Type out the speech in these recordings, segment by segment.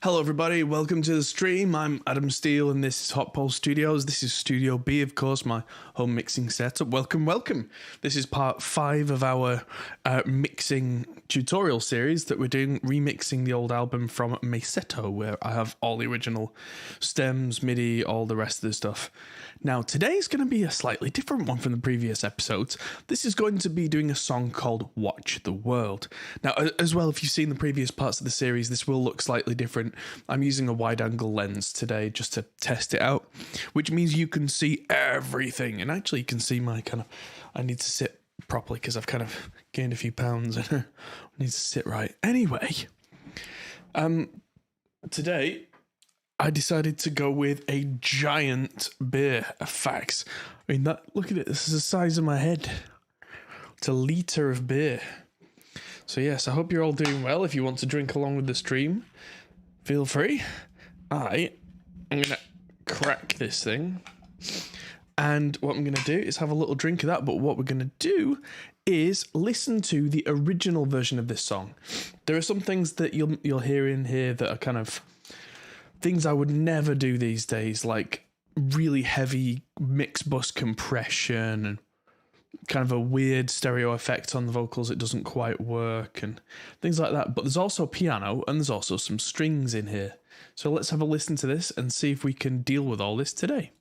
Hello everybody, welcome to the stream. I'm Adam Steele and this is Hot Pole Studios. This is Studio B, of course, my home mixing setup. Welcome. This is part 5 of our mixing tutorial series that we're doing, remixing the old album from Mesetto, where I have all the original stems, MIDI, all the rest of the stuff. Now, today's going to be a slightly different one from the previous episodes. This is going to be doing a song called Watch the World. Now, as well, if you've seen the previous parts of the series, this will look slightly different. I'm using a wide-angle lens today just to test it out, which means you can see everything. And actually, you can see my I need to sit properly because I've kind of gained a few pounds and I need to sit right. Anyway, today I decided to go with a giant beer of facts. I mean, look at it. This is the size of my head. It's a litre of beer. So yes, I hope you're all doing well. If you want to drink along with the stream, feel free. I'm going to crack this thing. And what I'm going to do is have a little drink of that. But what we're going to do is listen to the original version of this song. There are some things that you'll hear in here that are kind of things I would never do these days, like really heavy mix bus compression and kind of a weird stereo effect on the vocals. It doesn't quite work and things like that. But there's also piano and there's also some strings in here. So let's have a listen to this and see if we can deal with all this today.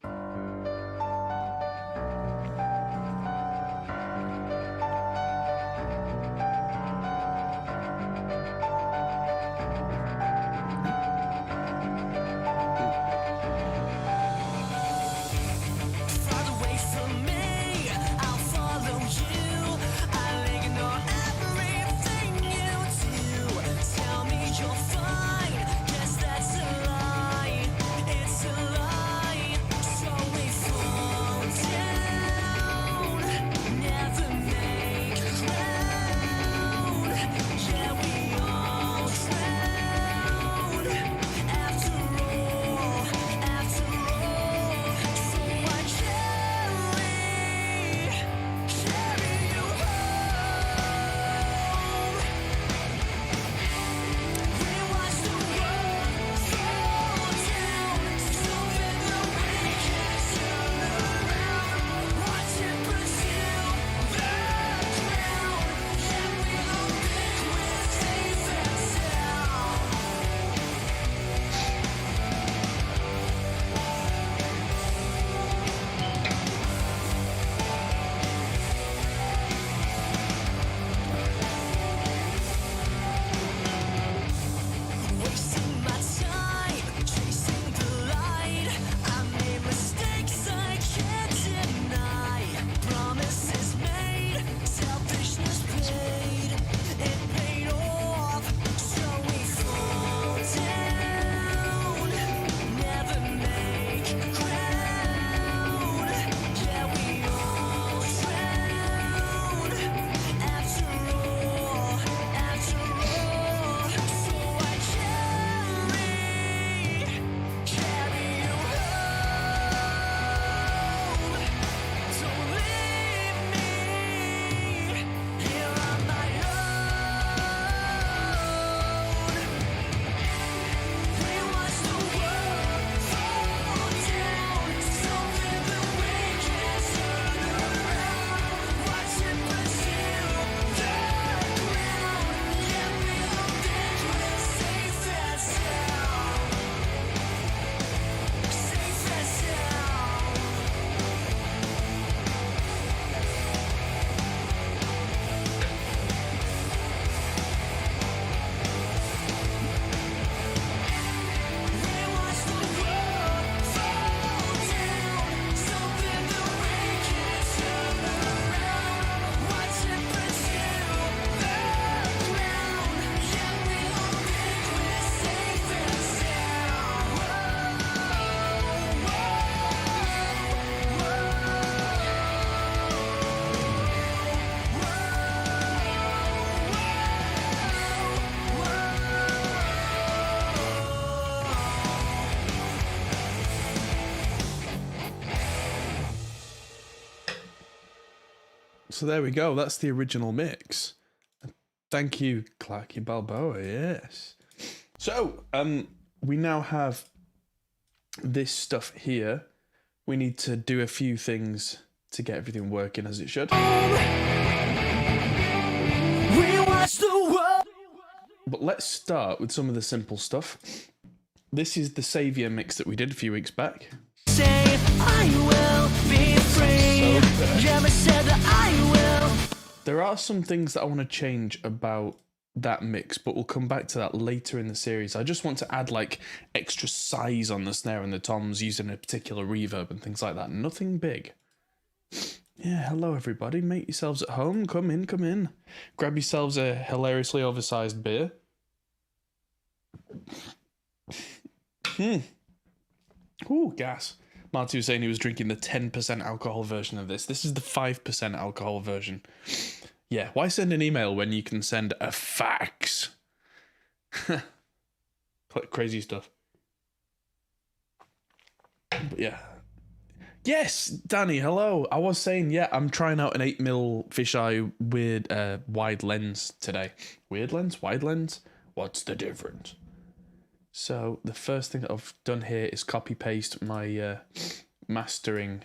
So there we go. That's the original mix. Thank you, Clarky Balboa. Yes. So, we now have this stuff here. We need to do a few things to get everything working as it should. But let's start with some of the simple stuff. This is the Saviour mix that we did a few weeks back. Say I will be free. Said that I will. There are some things that I want to change about that mix, but we'll come back to that later in the series. I just want to add like extra size on the snare and the toms using a particular reverb and things like that. Nothing big. Yeah, hello everybody. Make yourselves at home. Come in, come in. Grab yourselves a hilariously oversized beer. Ooh, gas. Marty was saying he was drinking the 10% alcohol version of this. This is the 5% alcohol version. Yeah, why send an email when you can send a fax? Crazy stuff. But yeah. Yes, Danny, hello. I was saying, yeah, I'm trying out an 8mm fisheye with wide lens today. Weird lens? Wide lens? What's the difference? So the first thing that I've done here is copy paste my mastering.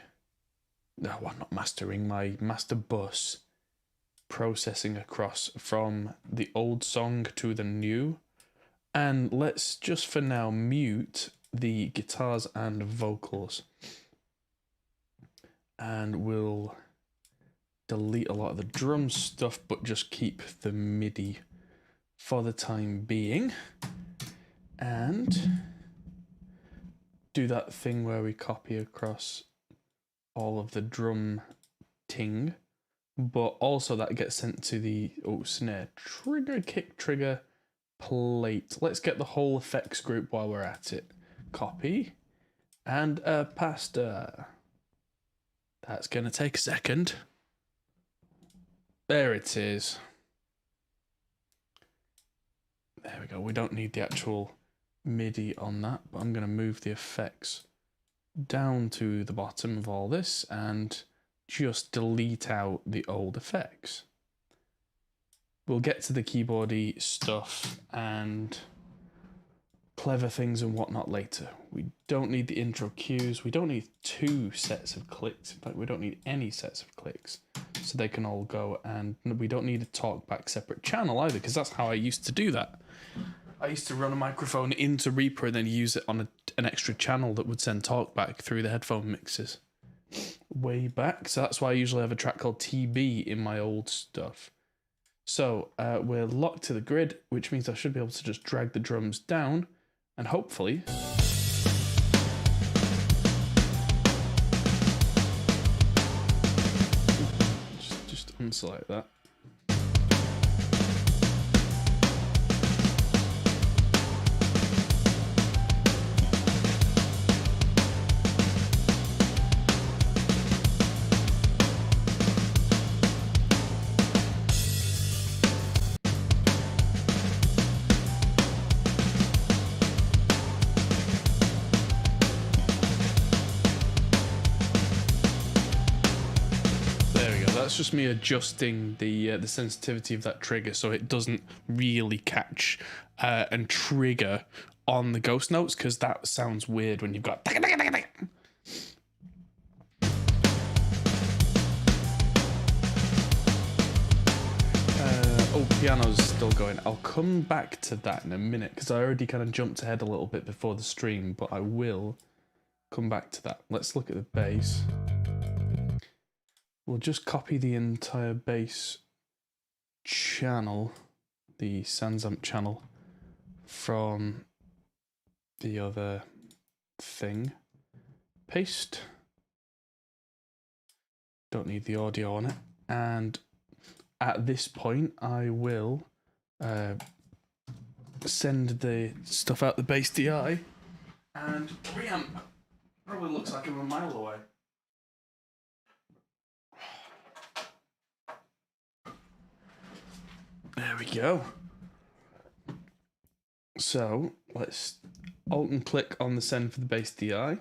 No, well, not mastering, my master bus processing across from the old song to the new. And let's just for now mute the guitars and vocals. And we'll delete a lot of the drum stuff, but just keep the MIDI for the time being. And do that thing where we copy across all of the drum ting, but also that gets sent to the snare trigger, kick trigger, plate. Let's get the whole effects group while we're at it. Copy and pasta. That's gonna take a second. There it is. There we go. We don't need the actual MIDI on that, but I'm gonna move the effects down to the bottom of all this and just delete out the old effects. We'll get to the keyboardy stuff and clever things and whatnot later. We don't need the intro cues. We don't need 2 sets of clicks. In fact, we don't need any sets of clicks. So they can all go, and we don't need a talkback separate channel either, because that's how I used to do that. I used to run a microphone into Reaper and then use it on an extra channel that would send talkback through the headphone mixes. Way back. So that's why I usually have a track called TB in my old stuff. So we're locked to the grid, which means I should be able to just drag the drums down and hopefully just unselect that. That's just me adjusting the sensitivity of that trigger so it doesn't really catch and trigger on the ghost notes, because that sounds weird when you've got. Piano's still going. I'll come back to that in a minute because I already kind of jumped ahead a little bit before the stream, but I will come back to that. Let's look at the bass. We'll just copy the entire bass channel, the Sansamp channel, from the other thing. Paste. Don't need the audio on it. And at this point, I will send the stuff out the bass DI and reamp. Probably looks like I'm a mile away. There we go. So let's alt and click on the send for the bass DI.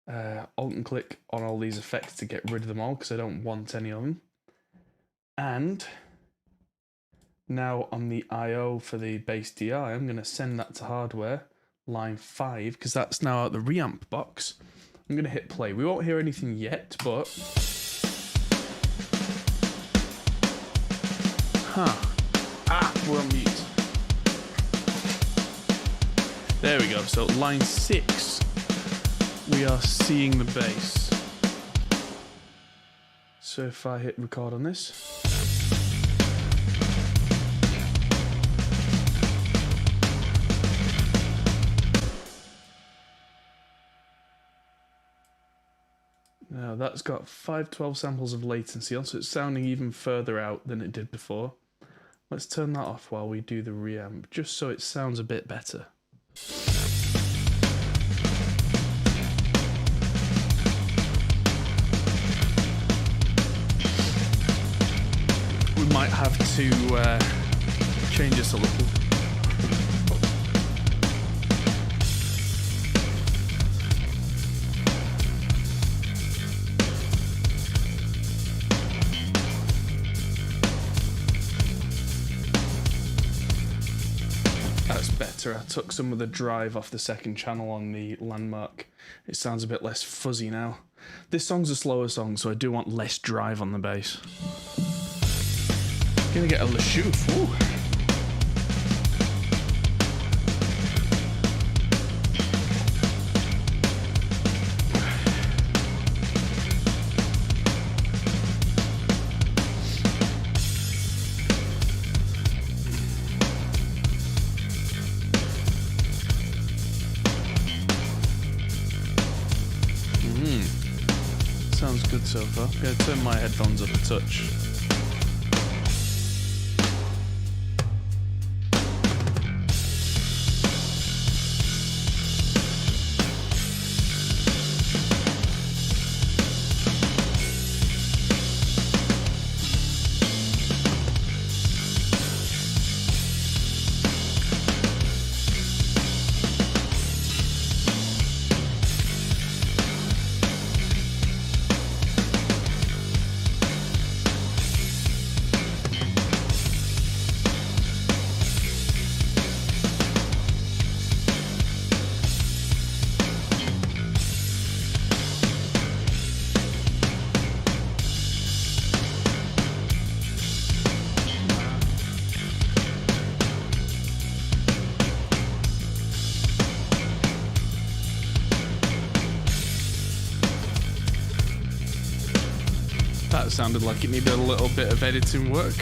Alt and click on all these effects to get rid of them all because I don't want any of them. And now on the I/O for the bass DI, I'm going to send that to hardware, line 5, because that's now at the reamp box. I'm going to hit play. We won't hear anything yet, but... we're on mute. There we go. So line 6, we are seeing the bass. So if I hit record on this... Now that's got 512 samples of latency on, so it's sounding even further out than it did before. Let's turn that off while we do the reamp, just so it sounds a bit better. We might have to change this a little. That's better. I took some of the drive off the second channel on the landmark. It sounds a bit less fuzzy now. This song's a slower song, so I do want less drive on the bass. Gonna get a LaChouf. Ooh. Sounds good so far. I'm going to turn my headphones up a touch. That sounded like it needed a little bit of editing work.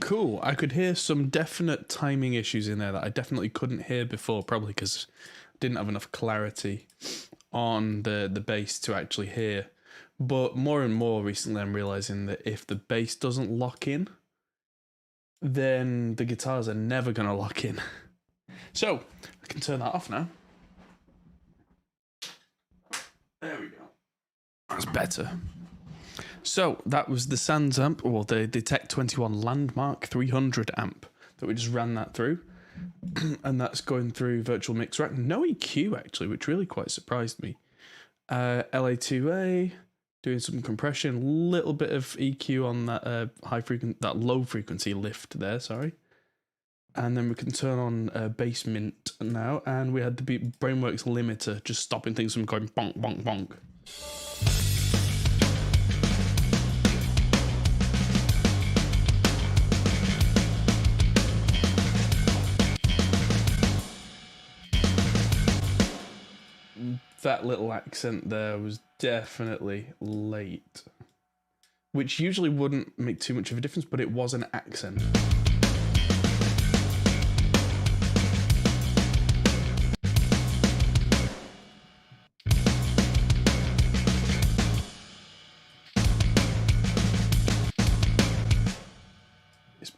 Cool. I could hear some definite timing issues in there that I definitely couldn't hear before, probably because I didn't have enough clarity on the bass to actually hear. But more and more recently, I'm realizing that if the bass doesn't lock in, then the guitars are never going to lock in. So I can turn that off now. There we go. That's better. So that was the Sans amp, or the Tech 21 Landmark 300 amp that we just ran that through. and that's going through Virtual Mix Rack. No EQ actually, which really quite surprised me. LA2A, doing some compression, little bit of EQ on that low frequency lift there. Sorry. And then we can turn on bass mint now, and we had the Brainworks limiter just stopping things from going bonk, bonk, bonk. That little accent there was definitely late, which usually wouldn't make too much of a difference, but it was an accent.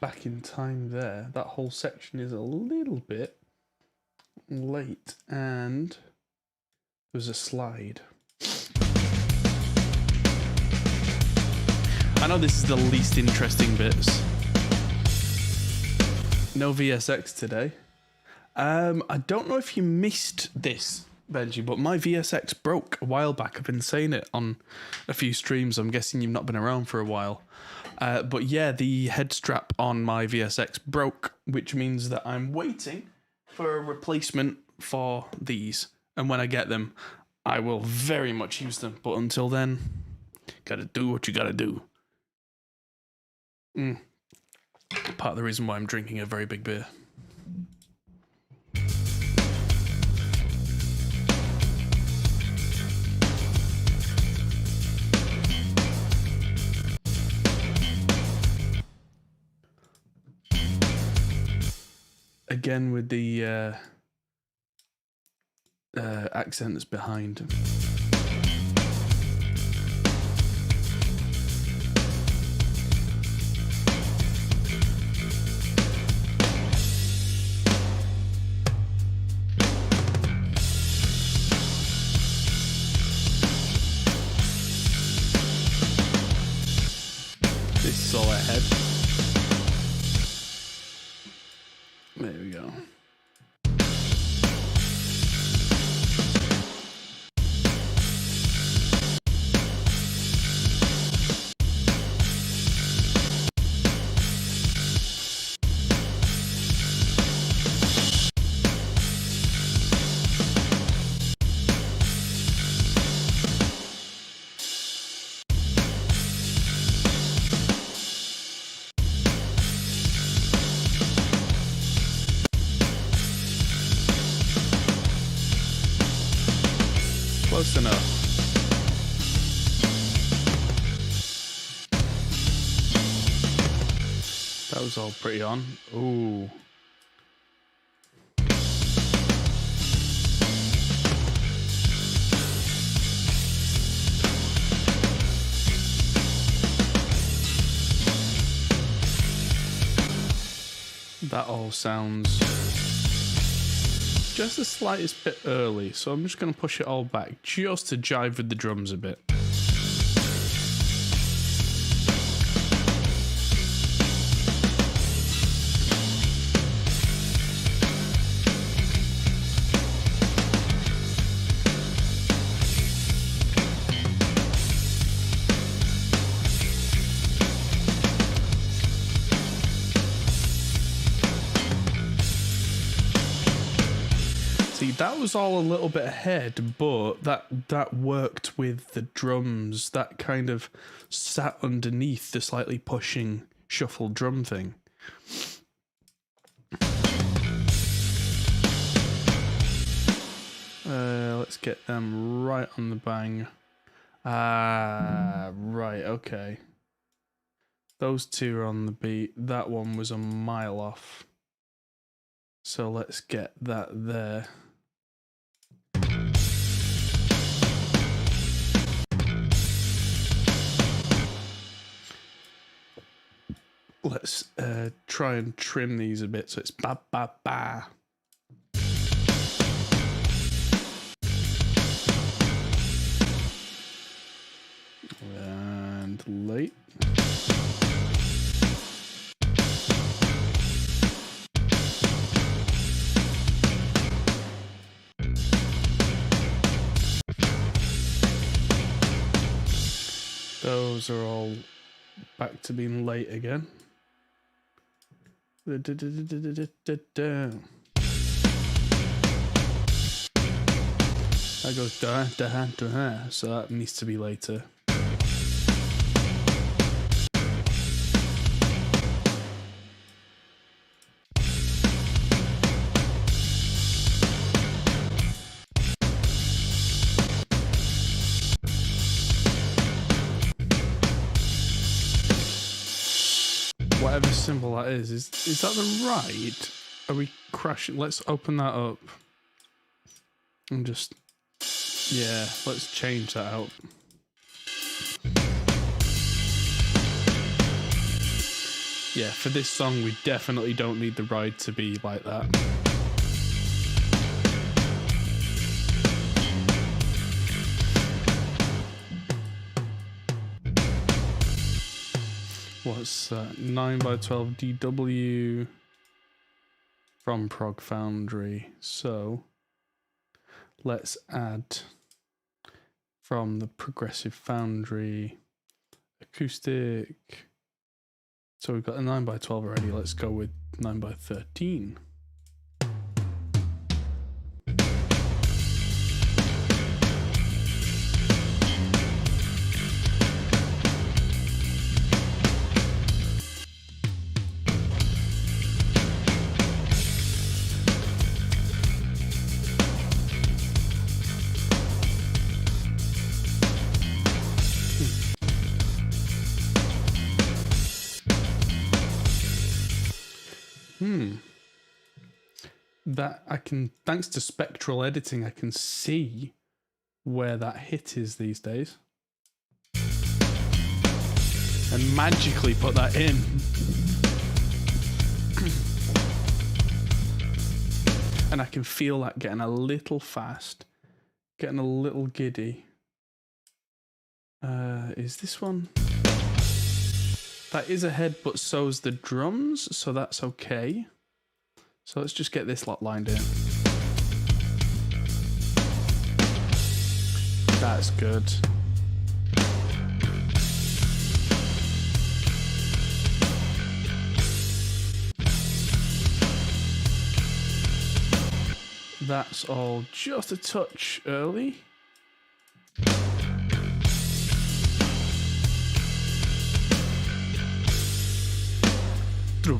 Back in time there. That whole section is a little bit late, and there's a slide. I know this is the least interesting bits. No VSX today. I don't know if you missed this, Benji, but my VSX broke a while back. I've been saying it on a few streams. I'm guessing you've not been around for a while. But yeah, the head strap on my VSX broke, which means that I'm waiting for a replacement for these. And when I get them, I will very much use them. But until then, gotta do what you gotta do. Part of the reason why I'm drinking a very big beer. Again with the accent that's behind. This is all ahead. There we go. Close enough. That was all pretty on. Ooh. That all sounds just the slightest bit early, so I'm just going to push it all back just to jive with the drums a bit. That was all a little bit ahead, but that worked with the drums. That kind of sat underneath the slightly pushing shuffle drum thing. Let's get them right on the bang. Right, okay. Those two are on the beat. That one was a mile off. So let's get that there. Let's try and trim these a bit so it's ba ba ba. And late. those are all back to being late again. That goes da da da, so that needs to be later. Whatever symbol that is that the right? Are we crashing? Let's open that up. And just, yeah, let's change that out. Yeah, for this song, we definitely don't need the ride to be like that. What's that? 9x12 DW from Prog Foundry. So let's add from the Progressive Foundry acoustic. So we've got a 9x12 already. Let's go with 9x13. That I can, thanks to spectral editing, I can see where that hit is these days. And magically put that in. And I can feel that getting a little fast, getting a little giddy. Is this one? That is ahead, but so's the drums, so that's okay. So let's just get this lot lined in. That's good. That's all just a touch early. Through.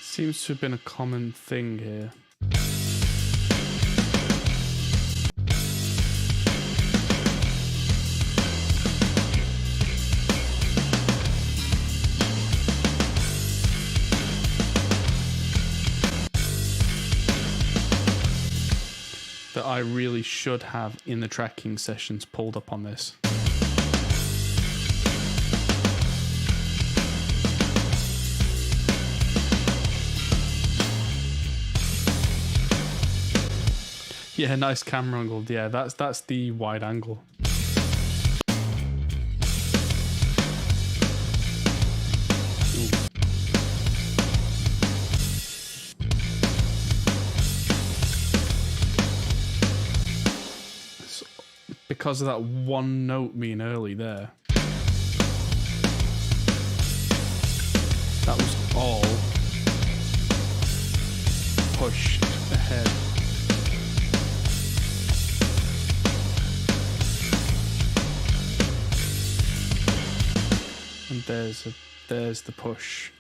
Seems to have been a common thing here. That I really should have in the tracking sessions pulled up on this. Yeah, nice camera angle. Yeah, that's the wide angle. So, because of that one note being early there. That was all pushed ahead. And there's the push.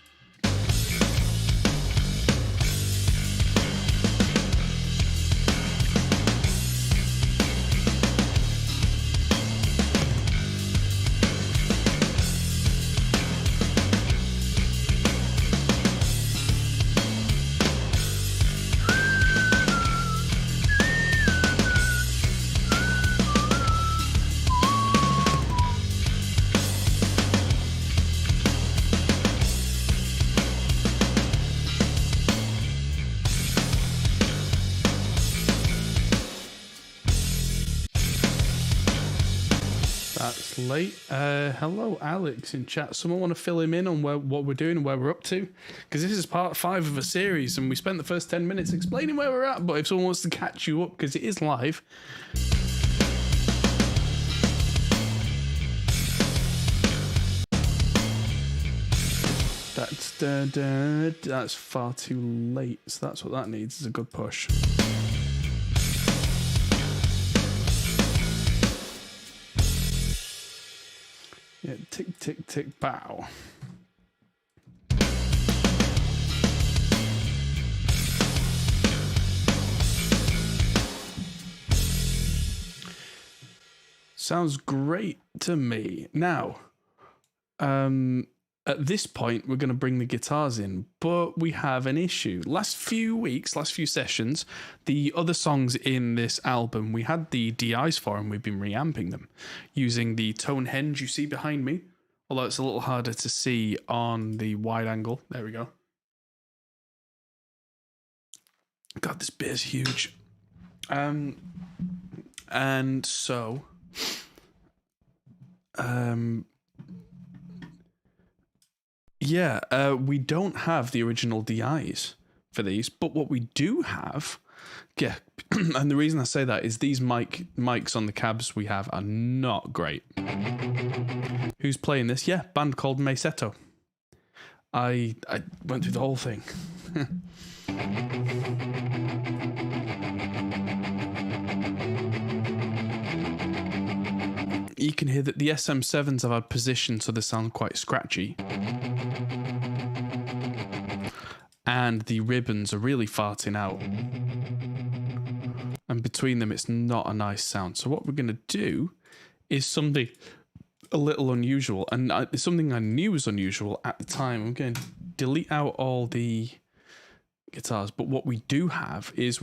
That's late. Hello, Alex in chat. Someone want to fill him in on what we're doing and where we're up to? Because this is part 5 of a series, and we spent the first 10 minutes explaining where we're at. But if someone wants to catch you up, because it is live. That's far too late. So that's what that needs, is a good push. Yeah, tick, tick, tick, bow. Sounds great to me. Now, at this point, we're going to bring the guitars in, but we have an issue. Last few sessions, the other songs in this album, we had the DIs for, and we've been reamping them using the tone henge you see behind me, although it's a little harder to see on the wide angle. There we go. God, this beer's huge. And so... Yeah, we don't have the original DIs for these, but what we do have, yeah, and the reason I say that is these mics on the cabs we have are not great. Who's playing this? Yeah, band called Meseto. I went through the whole thing. You can hear that the SM7s have had position so they sound quite scratchy. And the ribbons are really farting out. And between them, it's not a nice sound. So what we're going to do is something a little unusual. And it's something I knew was unusual at the time. I'm going to delete out all the guitars. But what we do have is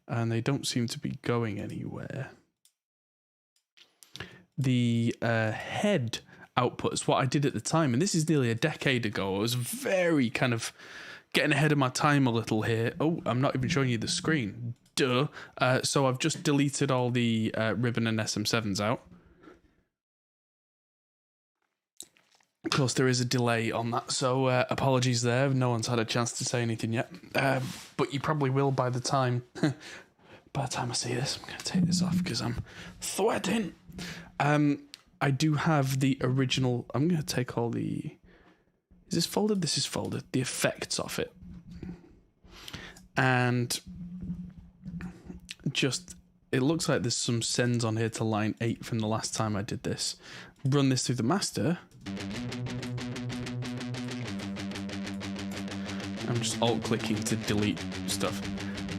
and they don't seem to be going anywhere, the head output is what I did at the time, and this is nearly a decade ago. I was very kind of getting ahead of my time a little here. Oh, I'm not even showing you the screen. Duh. So I've just deleted all the ribbon and SM7s out. Of course, there is a delay on that, so apologies there. No one's had a chance to say anything yet, but you probably will by the time I see this. I'm going to take this off because I'm sweating. I do have the original. I'm going to take all the... Is this folded? This is folded. The effects off it. And just... It looks like there's some sends on here to line 8 from the last time I did this. Run this through the master. I'm just alt-clicking to delete stuff.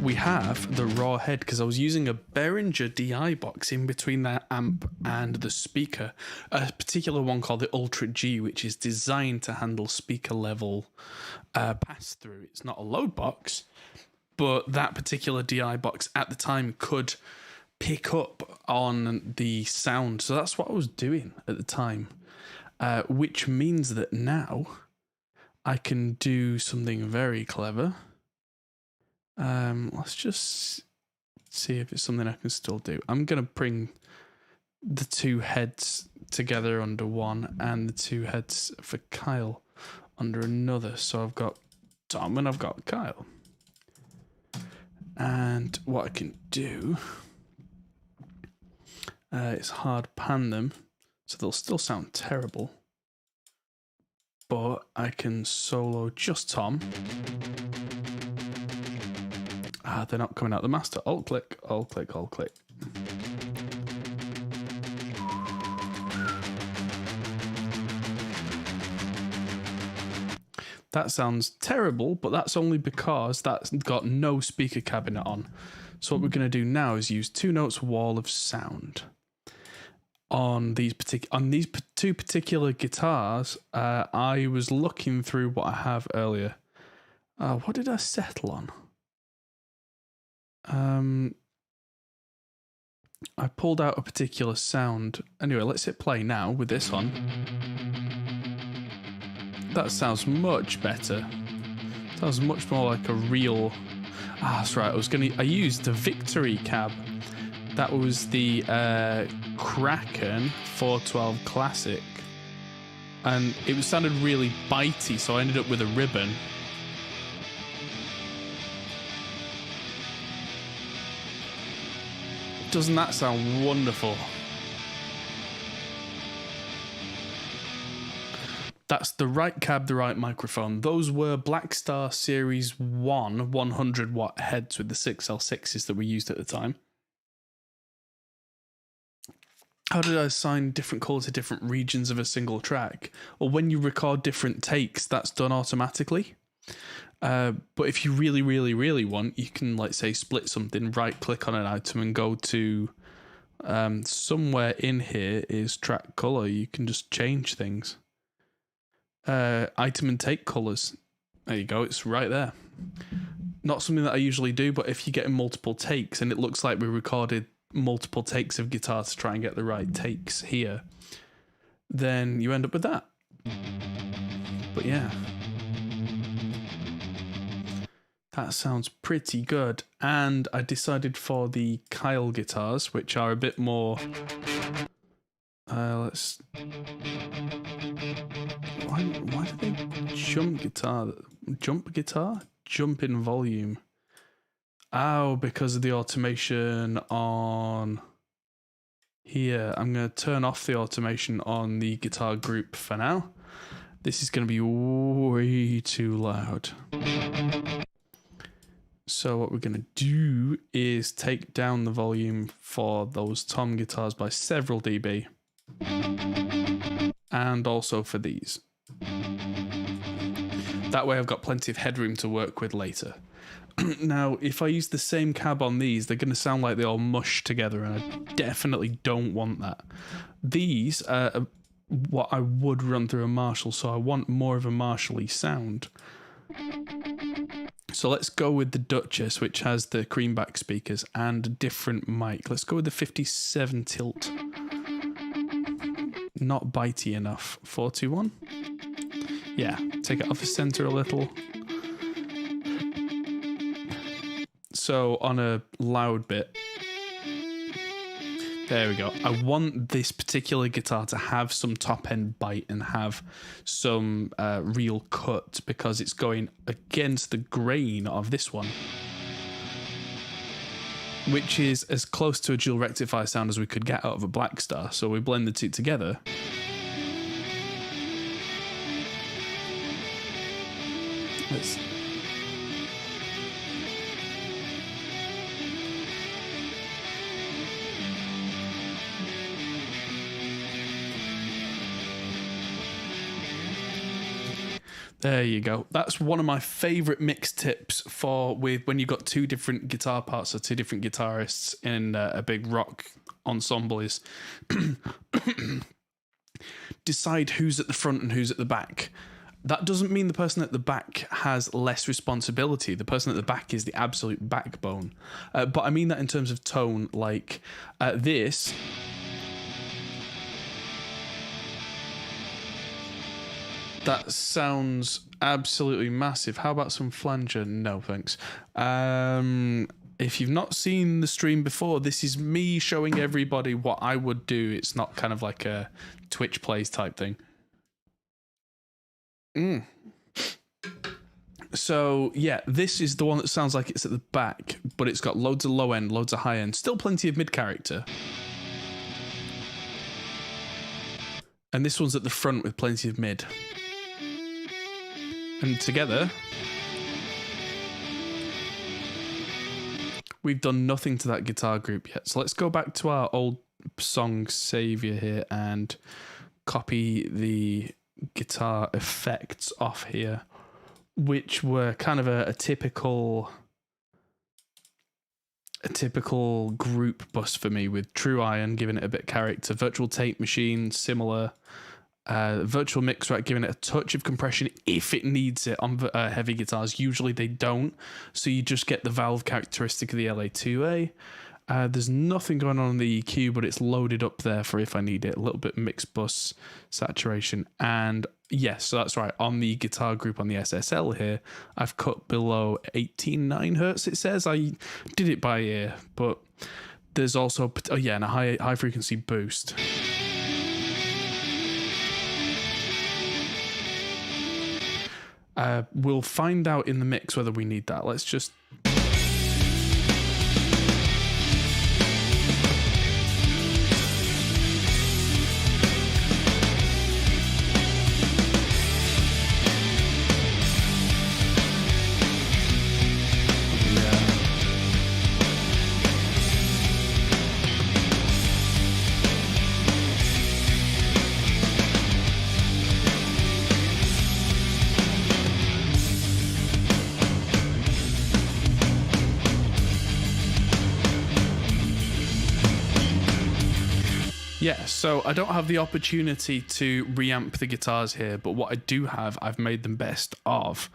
We have the raw head, because I was using a Behringer DI box in between that amp and the speaker, a particular one called the Ultra G, which is designed to handle speaker level pass-through. It's not a load box, but that particular DI box at the time could pick up on the sound. So that's what I was doing at the time, which means that now I can do something very clever. Let's just see if it's something I can still do. I'm going to bring the two heads together under one and the two heads for Kyle under another. So I've got Tom and I've got Kyle. And what I can do is hard pan them so they'll still sound terrible. But I can solo just Tom. They're not coming out the master. Alt click, alt click, alt click. That sounds terrible, but that's only because that's got no speaker cabinet on. So what we're going to do now is use 2 notes wall of sound. On these two particular guitars, I was looking through what I have earlier. What did I settle on? I pulled out a particular sound. Anyway, let's hit play now with this on. That sounds much better. Sounds much more like a real... that's right. I used the Victory cab. That was the Kraken 412 Classic, and it sounded really bitey, so I ended up with a ribbon. Doesn't that sound wonderful? That's the right cab, the right microphone. Those were Blackstar Series 1 100 watt heads with the 6L6s that we used at the time. How did I assign different colours to different regions of a single track? Or when you record different takes, that's done automatically. But if you really, really, really want, you can, like, say, split something, right click on an item and go to somewhere in here is track colour. You can just change things. Item and take colours. There you go, it's right there. Not something that I usually do, but if you're getting multiple takes and it looks like we recorded multiple takes of guitar to try and get the right takes here, then you end up with that. But yeah, that sounds pretty good. And I decided for the Kyle guitars, which are a bit more let's, why do they jump guitar jump in volume? Oh, because of the automation on here. I'm going to turn off the automation on the guitar group for now. This is going to be way too loud. So what we're going to do is take down the volume for those tom guitars by several dB. And also for these. That way I've got plenty of headroom to work with later. Now, if I use the same cab on these, they're going to sound like they all mush together, and I definitely don't want that. These are what I would run through a Marshall, so I want more of a Marshall-y sound. So let's go with the Duchess, which has the creamback speakers and a different mic. Let's go with the 57 tilt. Not bitey enough. 421. Yeah, take it off the center a little. So on a loud bit, there we go. I want this particular guitar to have some top end bite and have some real cut, because it's going against the grain of this one, which is as close to a dual rectify sound as we could get out of a Blackstar. So we blend the two together. Let's... There you go. That's one of my favorite mix tips for when you've got two different guitar parts or two different guitarists in a big rock ensemble is decide who's at the front and who's at the back. That doesn't mean the person at the back has less responsibility. The person at the back is the absolute backbone. But I mean that in terms of tone, like this. That sounds absolutely massive. How about some flanger? No, thanks. If you've not seen the stream before, this is me showing everybody what I would do. It's not kind of like a Twitch plays type thing. So, yeah, this is the one that sounds like it's at the back, but it's got loads of low end, loads of high end, still plenty of mid character. And this one's at the front with plenty of mid. And together, we've done nothing to that guitar group yet. So let's go back to our old song savior here and copy the guitar effects off here, which were kind of a typical group bus for me, with True Iron giving it a bit of character, Virtual Tape Machine similar, Virtual Mix Rack giving it a touch of compression if it needs it on heavy guitars. Usually they don't, so you just get the valve characteristic of the LA2A. There's nothing going on in the EQ, but it's loaded up there for if I need it. A little bit mix bus saturation. And yes, so that's right. On the guitar group on the SSL here, I've cut below 18.9 hertz, it says. I did it by ear, but there's also, oh yeah, and a high frequency boost. We'll find out in the mix whether we need that. Let's just... Yeah, so I don't have the opportunity to reamp the guitars here, but what I do have, I've made them best of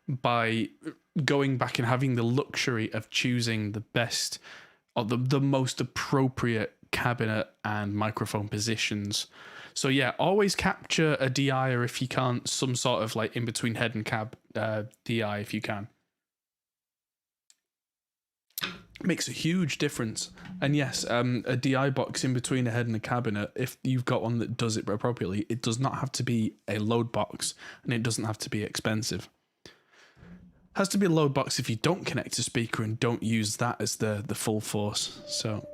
by going back and having the luxury of choosing the best or the most appropriate cabinet and microphone positions. So yeah, always capture a DI, or if you can't, some sort of like in between head and cab DI if you can. Makes a huge difference. And yes, a DI box in between a head and a cabinet, if you've got one that does it appropriately, it does not have to be a load box, and it doesn't have to be expensive. It has to be a load box if you don't connect a speaker and don't use that as the full force. So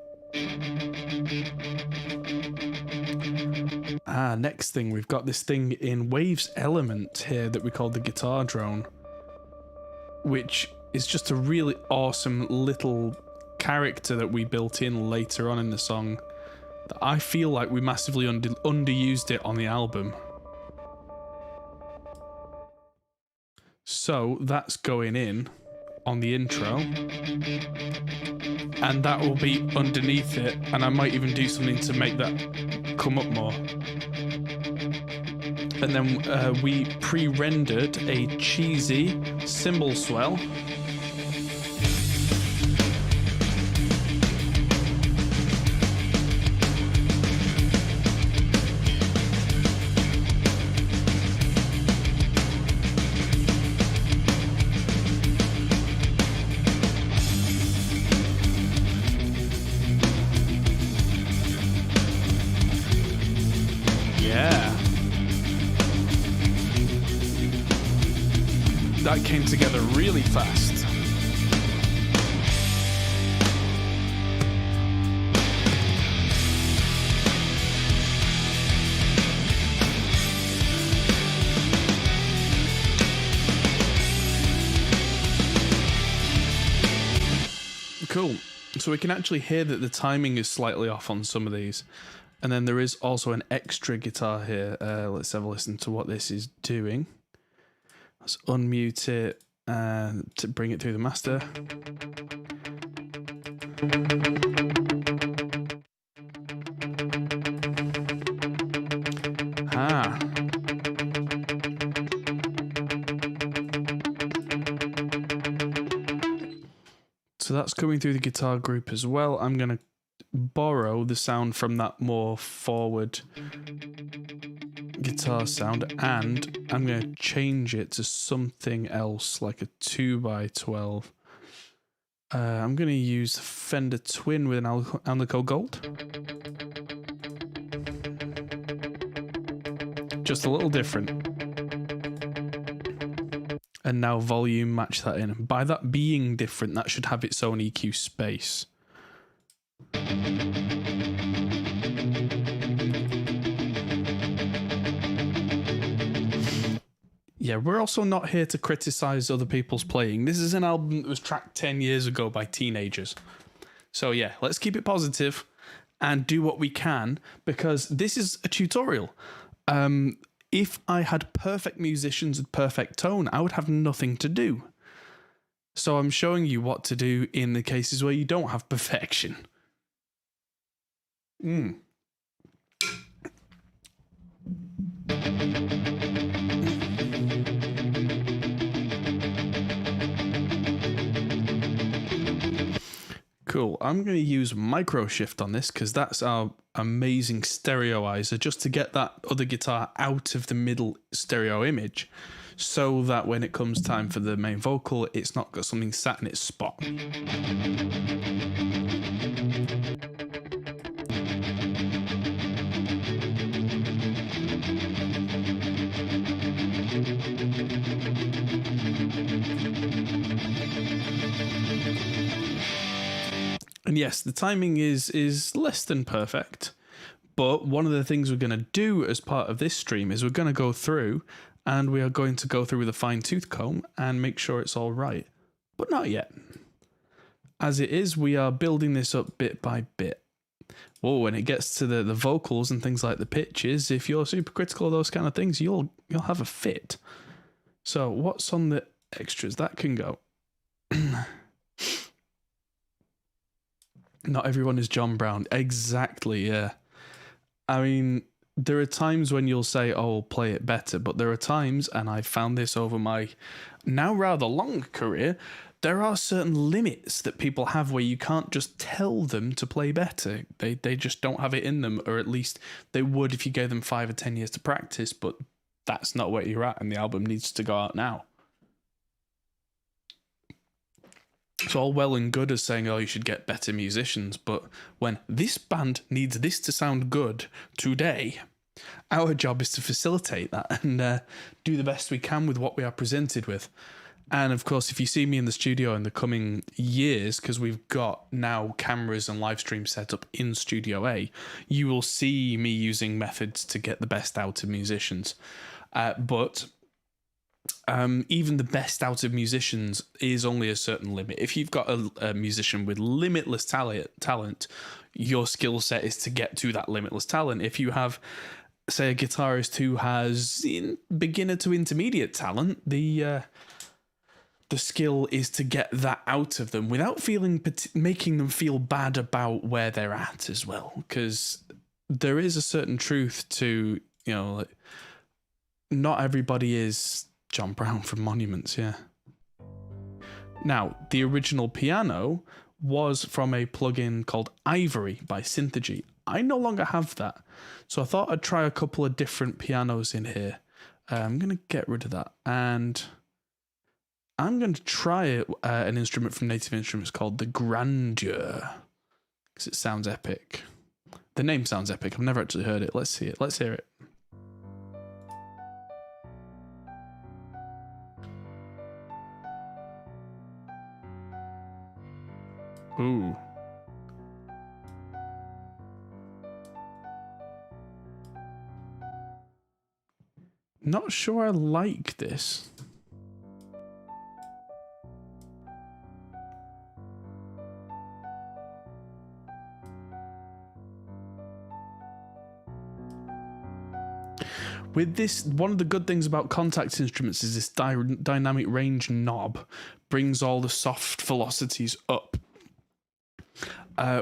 next thing, we've got this thing in Waves Element here that we call the guitar drone, which is just a really awesome little character that we built in later on in the song that I feel like we massively underused it on the album. So that's going in on the intro, and that will be underneath it, and I might even do something to make that come up more. And then we pre-rendered a cheesy cymbal swell. That came together really fast. Cool. So we can actually hear that the timing is slightly off on some of these. And then there is also an extra guitar here. Let's have a listen to what this is doing. Let's unmute it and to bring it through the master. So that's coming through the guitar group as well. I'm going to borrow the sound from that more forward guitar sound, and I'm going to change it to something else, like a 2x12. I'm going to use Fender Twin with an Alnico Gold. Just a little different. And now volume, match that in. By that being different, that should have its own EQ space. Yeah, we're also not here to criticize other people's playing. This is an album that was tracked 10 years ago by teenagers. So yeah, let's keep it positive and do what we can, because this is a tutorial. If I had perfect musicians with perfect tone, I would have nothing to do. So I'm showing you what to do in the cases where you don't have perfection. Cool. I'm going to use micro shift on this because that's our amazing stereoizer, just to get that other guitar out of the middle stereo image, so that when it comes time for the main vocal, it's not got something sat in its spot. And yes, the timing is less than perfect. But one of the things we're going to do as part of this stream is we're going to go through, and we are going to go through with a fine-tooth comb and make sure it's all right. But not yet. As it is, we are building this up bit by bit. Whoa, when it gets to the vocals and things like the pitches, if you're super critical of those kind of things, you'll have a fit. So what's on the extras? That can go. Not everyone is John Brown. Exactly, yeah. I mean, there are times when you'll say, oh, play it better, but there are times, and I've found this over my now rather long career, there are certain limits that people have where you can't just tell them to play better. They just don't have it in them, or at least they would if you gave them 5 or 10 years to practice, but that's not where you're at, and the album needs to go out now. It's all well and good as saying, oh, you should get better musicians, but when this band needs this to sound good today, our job is to facilitate that and do the best we can with what we are presented with. And of course, if you see me in the studio in the coming years, because we've got now cameras and live stream set up in Studio A, you will see me using methods to get the best out of musicians. But even the best out of musicians is only a certain limit. If you've got a musician with limitless talent, your skill set is to get to that limitless talent. If you have, say, a guitarist who has beginner to intermediate talent, the skill is to get that out of them without making them feel bad about where they're at as well. Because there is a certain truth to, like, not everybody is John Brown from Monuments, yeah. Now, the original piano was from a plugin called Ivory by Synthergy. I no longer have that, so I thought I'd try a couple of different pianos in here. I'm going to get rid of that, and I'm going to try an instrument from Native Instruments called the Grandeur, because it sounds epic. The name sounds epic. I've never actually heard it. Let's see it. Let's hear it. Ooh. Not sure I like this. With this, one of the good things about Kontakt instruments is this dynamic range knob brings all the soft velocities up.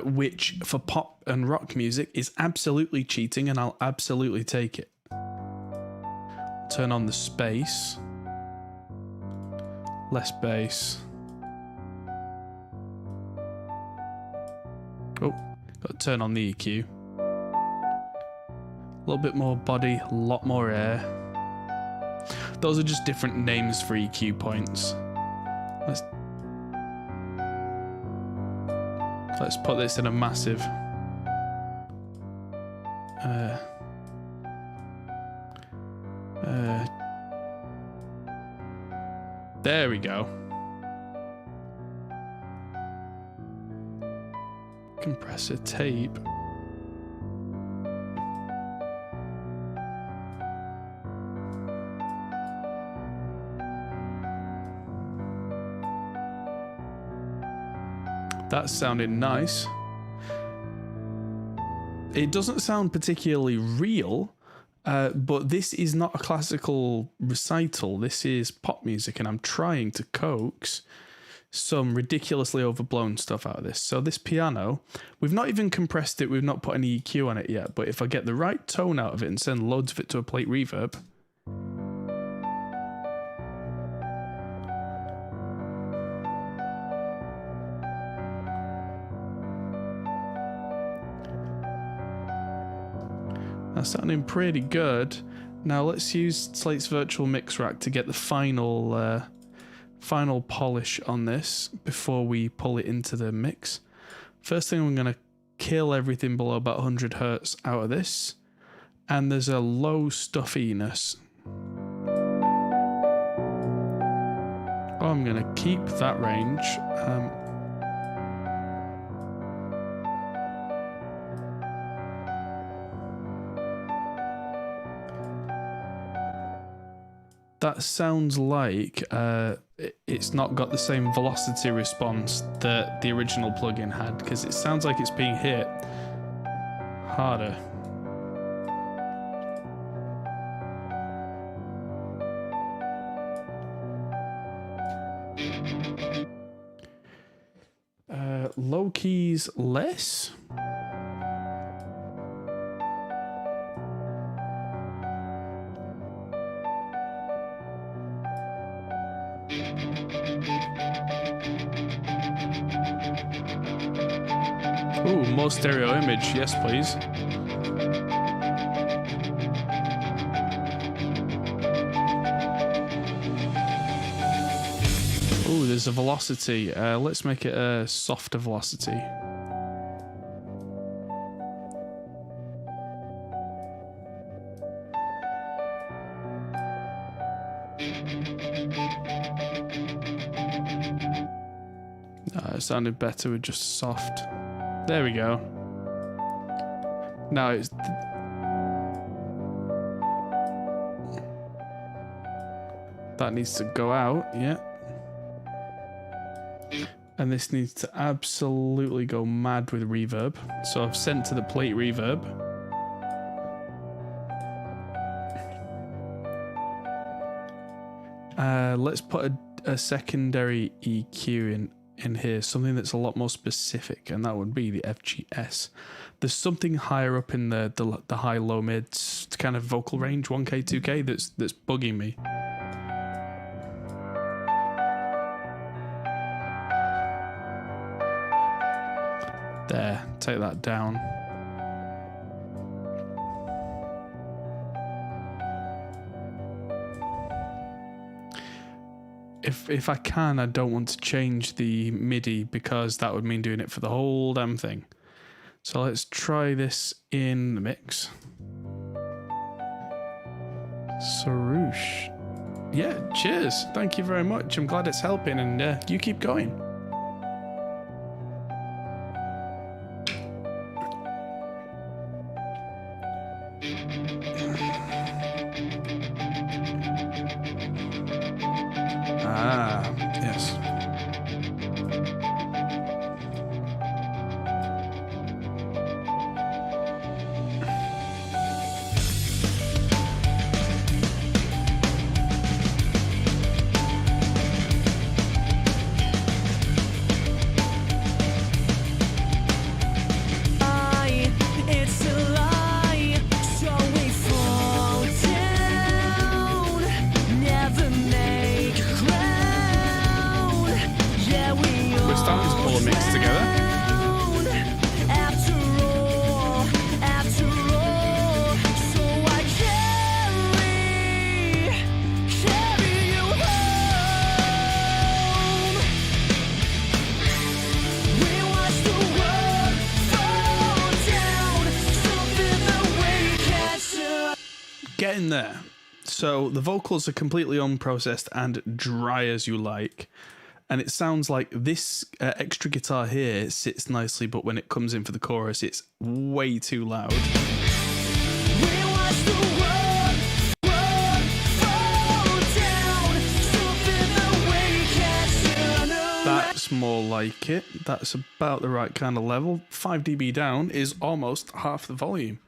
Which for pop and rock music is absolutely cheating, and I'll absolutely take it. Turn on the space. Less bass. Oh, got to turn on the EQ. A little bit more body, a lot more air. Those are just different names for EQ points. Let's put this in a massive. There we go. Compressor tape. That sounded nice. It doesn't sound particularly real, but this is not a classical recital. This is pop music, and I'm trying to coax some ridiculously overblown stuff out of this. So this piano, we've not even compressed it, we've not put any EQ on it yet, but if I get the right tone out of it and send loads of it to a plate reverb, that's sounding pretty good. Now let's use Slate's virtual mix rack to get the final polish on this before we pull it into the mix. First thing, I'm going to kill everything below about 100 hertz out of this, and there's a low stuffiness. Oh, I'm going to keep that range. that sounds like it's not got the same velocity response that the original plugin had, because it sounds like it's being hit harder. Low keys less. Ooh, more stereo image. Yes, please. Ooh, there's a velocity. Let's make it a softer velocity. It sounded better with just soft. There we go. Now it's... That needs to go out, yeah. And this needs to absolutely go mad with reverb. So I've sent to the plate reverb. Let's put a secondary EQ in here, something that's a lot more specific, and that would be the FGS. There's something higher up in the high low mids kind of vocal range, 1K 2K, that's bugging me. There, take that down. If I can, I don't want to change the MIDI because that would mean doing it for the whole damn thing. So let's try this in the mix. Sarouche. Yeah, cheers. Thank you very much. I'm glad it's helping, and you keep going. Yes. It's a lie, so we fall down, never make a crown. Yeah, We're starting to pull a mix together. After all, so I carry you home. We watch the world fall down, something that we can't see. Getting there. So the vocals are completely unprocessed and dry as you like. And it sounds like this extra guitar here sits nicely, but when it comes in for the chorus, it's way too loud. We watch the world fall down, something that we can't turn around. That's more like it. That's about the right kind of level. 5 dB down is almost half the volume.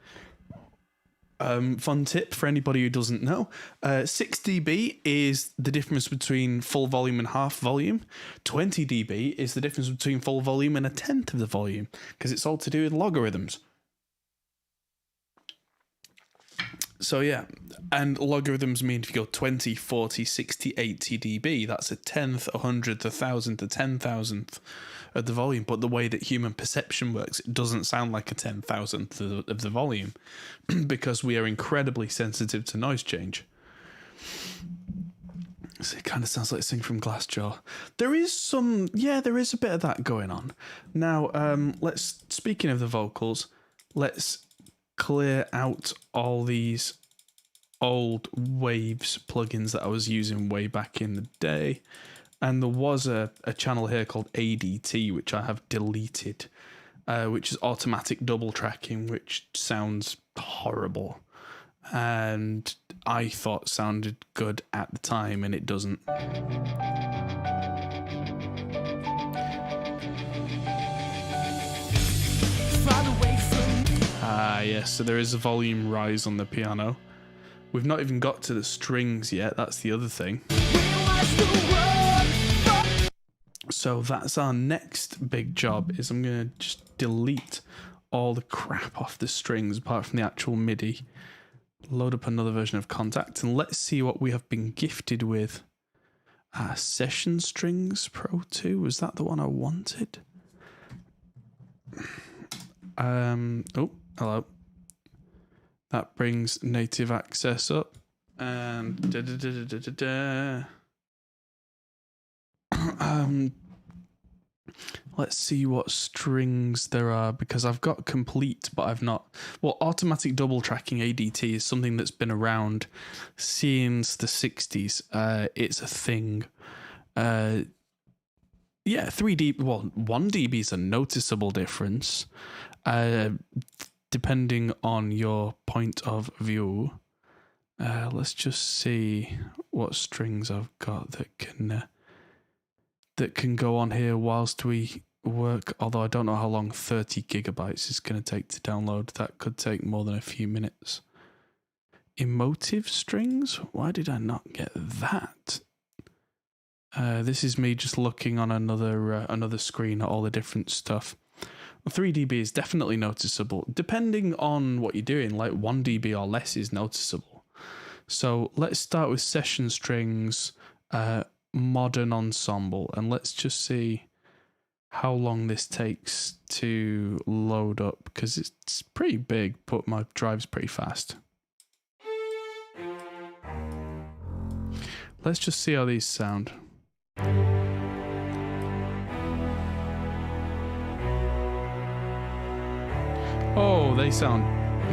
Fun tip for anybody who doesn't know, 6 dB is the difference between full volume and half volume. 20 dB is the difference between full volume and a tenth of the volume, because it's all to do with logarithms. So yeah, and logarithms mean if you go 20, 40, 60, 80 dB, that's a tenth, a hundredth, a thousandth, a 10,000th of the volume. But the way that human perception works, it doesn't sound like a 10,000th of the volume because we are incredibly sensitive to noise change. So it kind of sounds like Sing from Glassjaw. There is some, yeah, there is a bit of that going on. Now, speaking of the vocals, let's clear out all these old Waves plugins that I was using way back in the day. And there was a channel here called ADT, which I have deleted, which is automatic double tracking, which sounds horrible. and I thought sounded good at the time, and it doesn't. Yes, so there is a volume rise on the piano. We've not even got to the strings yet, that's the other thing. So that's our next big job, is I'm going to just delete all the crap off the strings apart from the actual MIDI. Load up another version of Kontakt, and let's see what we have been gifted with. Session Strings Pro 2, was that the one I wanted? Oh, hello. That brings native access up, and let's see what strings there are, because I've got complete, but I've not. Well, automatic double tracking ADT is something that's been around since the 60s. It's a thing. Yeah, 3 dB. Well, 1 dB is a noticeable difference. Depending on your point of view. Let's just see what strings I've got that can go on here whilst we work, although I don't know how long 30 gigabytes is going to take to download. That could take more than a few minutes. Emotive strings? Why did I not get that? This is me just looking on another screen at all the different stuff. 3 dB is definitely noticeable, depending on what you're doing, like 1 dB or less is noticeable. So let's start with session strings, modern ensemble, and let's just see how long this takes to load up, because it's pretty big, but my drive's pretty fast. Let's just see how these sound. Oh, they sound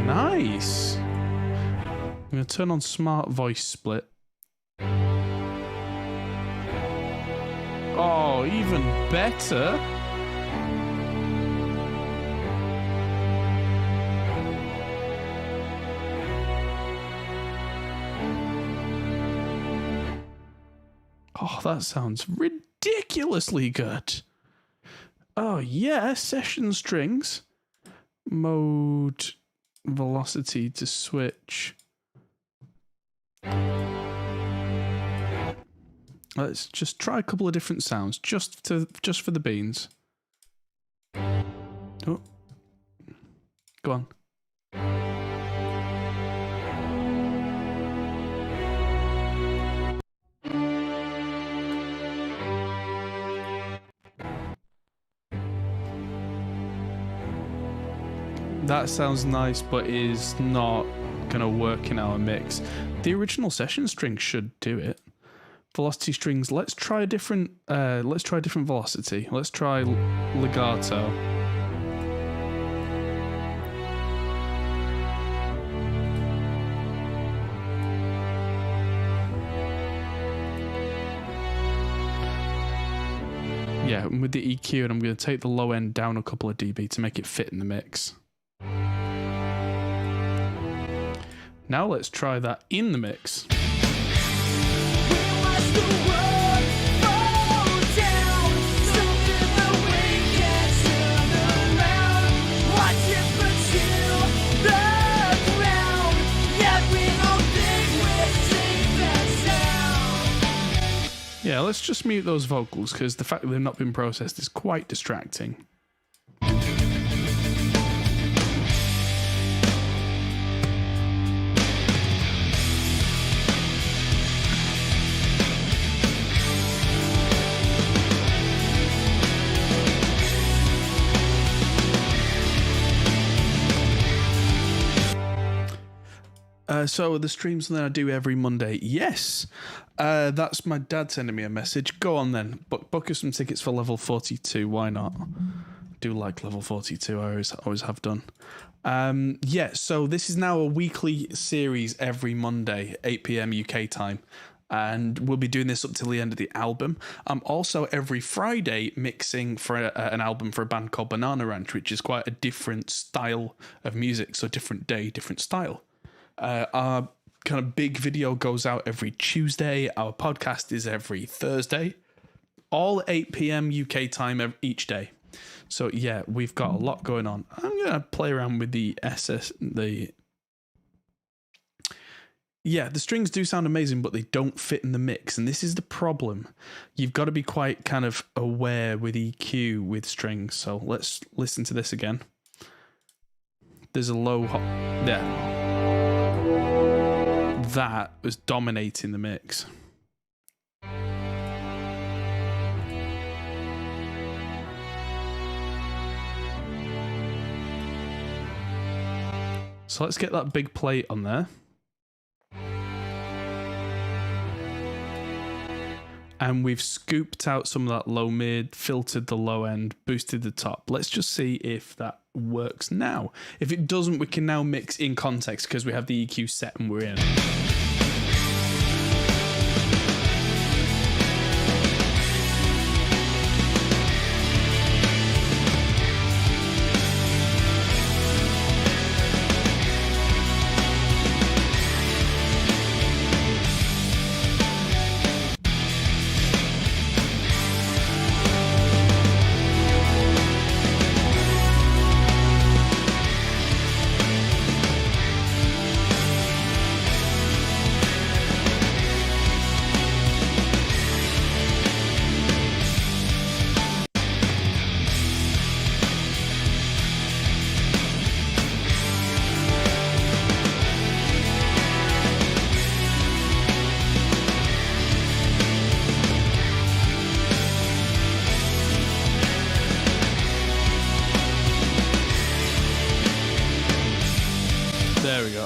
nice. I'm going to turn on smart voice split. Oh, even better. Oh, that sounds ridiculously good. Oh, yeah, session strings. Mode velocity to switch. Let's just try a couple of different sounds just for the beans. Oh. Go on. That sounds nice, but is not gonna work in our mix. The original session string should do it. Velocity strings. Let's try a different. Let's try a different velocity. Let's try legato. Yeah, with the EQ, and I'm going to take the low end down a couple of dB to make it fit in the mix. Now let's try that in the mix. Yeah, let's just mute those vocals, because the fact that they've not been processed is quite distracting. So the streams that I do every Monday, yes, that's my dad sending me a message. Go on then, book us some tickets for level 42. Why not? Do like level 42. I always have done. Yeah, so this is now a weekly series every Monday, 8 p.m. UK time. And we'll be doing this up till the end of the album. I'm also every Friday mixing for an album for a band called Banana Ranch, which is quite a different style of music. So different day, different style. Our kind of big video goes out every Tuesday. Our podcast is every Thursday, all at 8 p.m. UK time each day. So yeah, we've got a lot going on. I'm gonna play around with the strings do sound amazing, but they don't fit in the mix, and this is the problem. You've got to be quite kind of aware with EQ with strings. So let's listen to this again. There's a low there. That was dominating the mix. So let's get that big plate on there. And we've scooped out some of that low mid, filtered the low end, boosted the top. Let's just see if that works now. If it doesn't, we can now mix in context because we have the EQ set and we're in.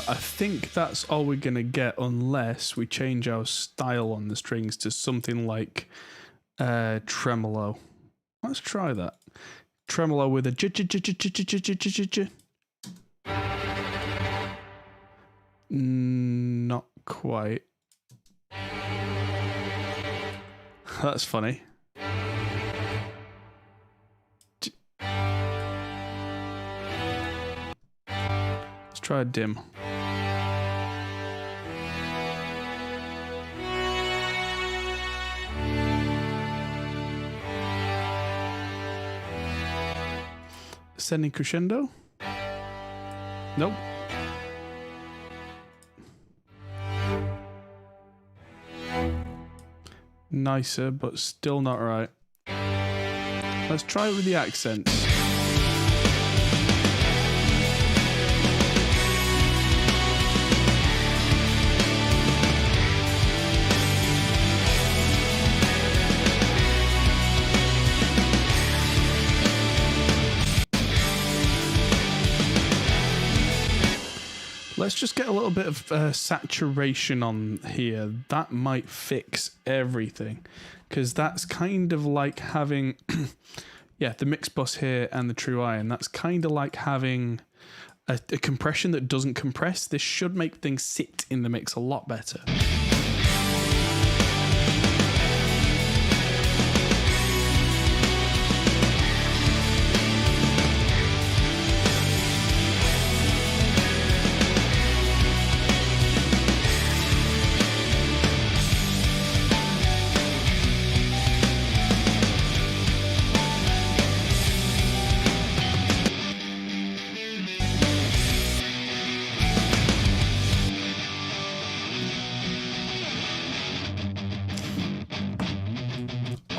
I think that's all we're going to get unless we change our style on the strings to something like tremolo. Let's try that. Tremolo with a j. Not quite. That's funny. Let's try a dim. Ascending crescendo? Nope. Nicer, but still not right. Let's try it with the accents. Let's just get a little bit of saturation on here. That might fix everything, because that's kind of like having, yeah, the mix bus here and the true iron. That's kind of like having a compression that doesn't compress. This should make things sit in the mix a lot better.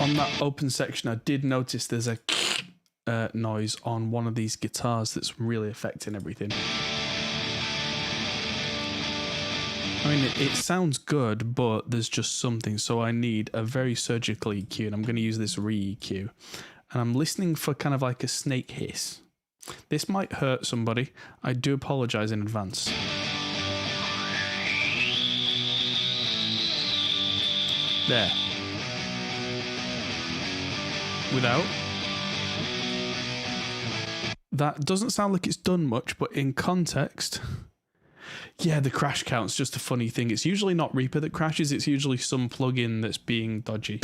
On that open section, I did notice there's a noise on one of these guitars that's really affecting everything. I mean, it sounds good, but there's just something. So I need a very surgical EQ, and I'm going to use this re-EQ. And I'm listening for kind of like a snake hiss. This might hurt somebody. I do apologize in advance. There. Without. That doesn't sound like it's done much, but in context, yeah, the crash count's just a funny thing. It's usually not Reaper that crashes, it's usually some plugin that's being dodgy.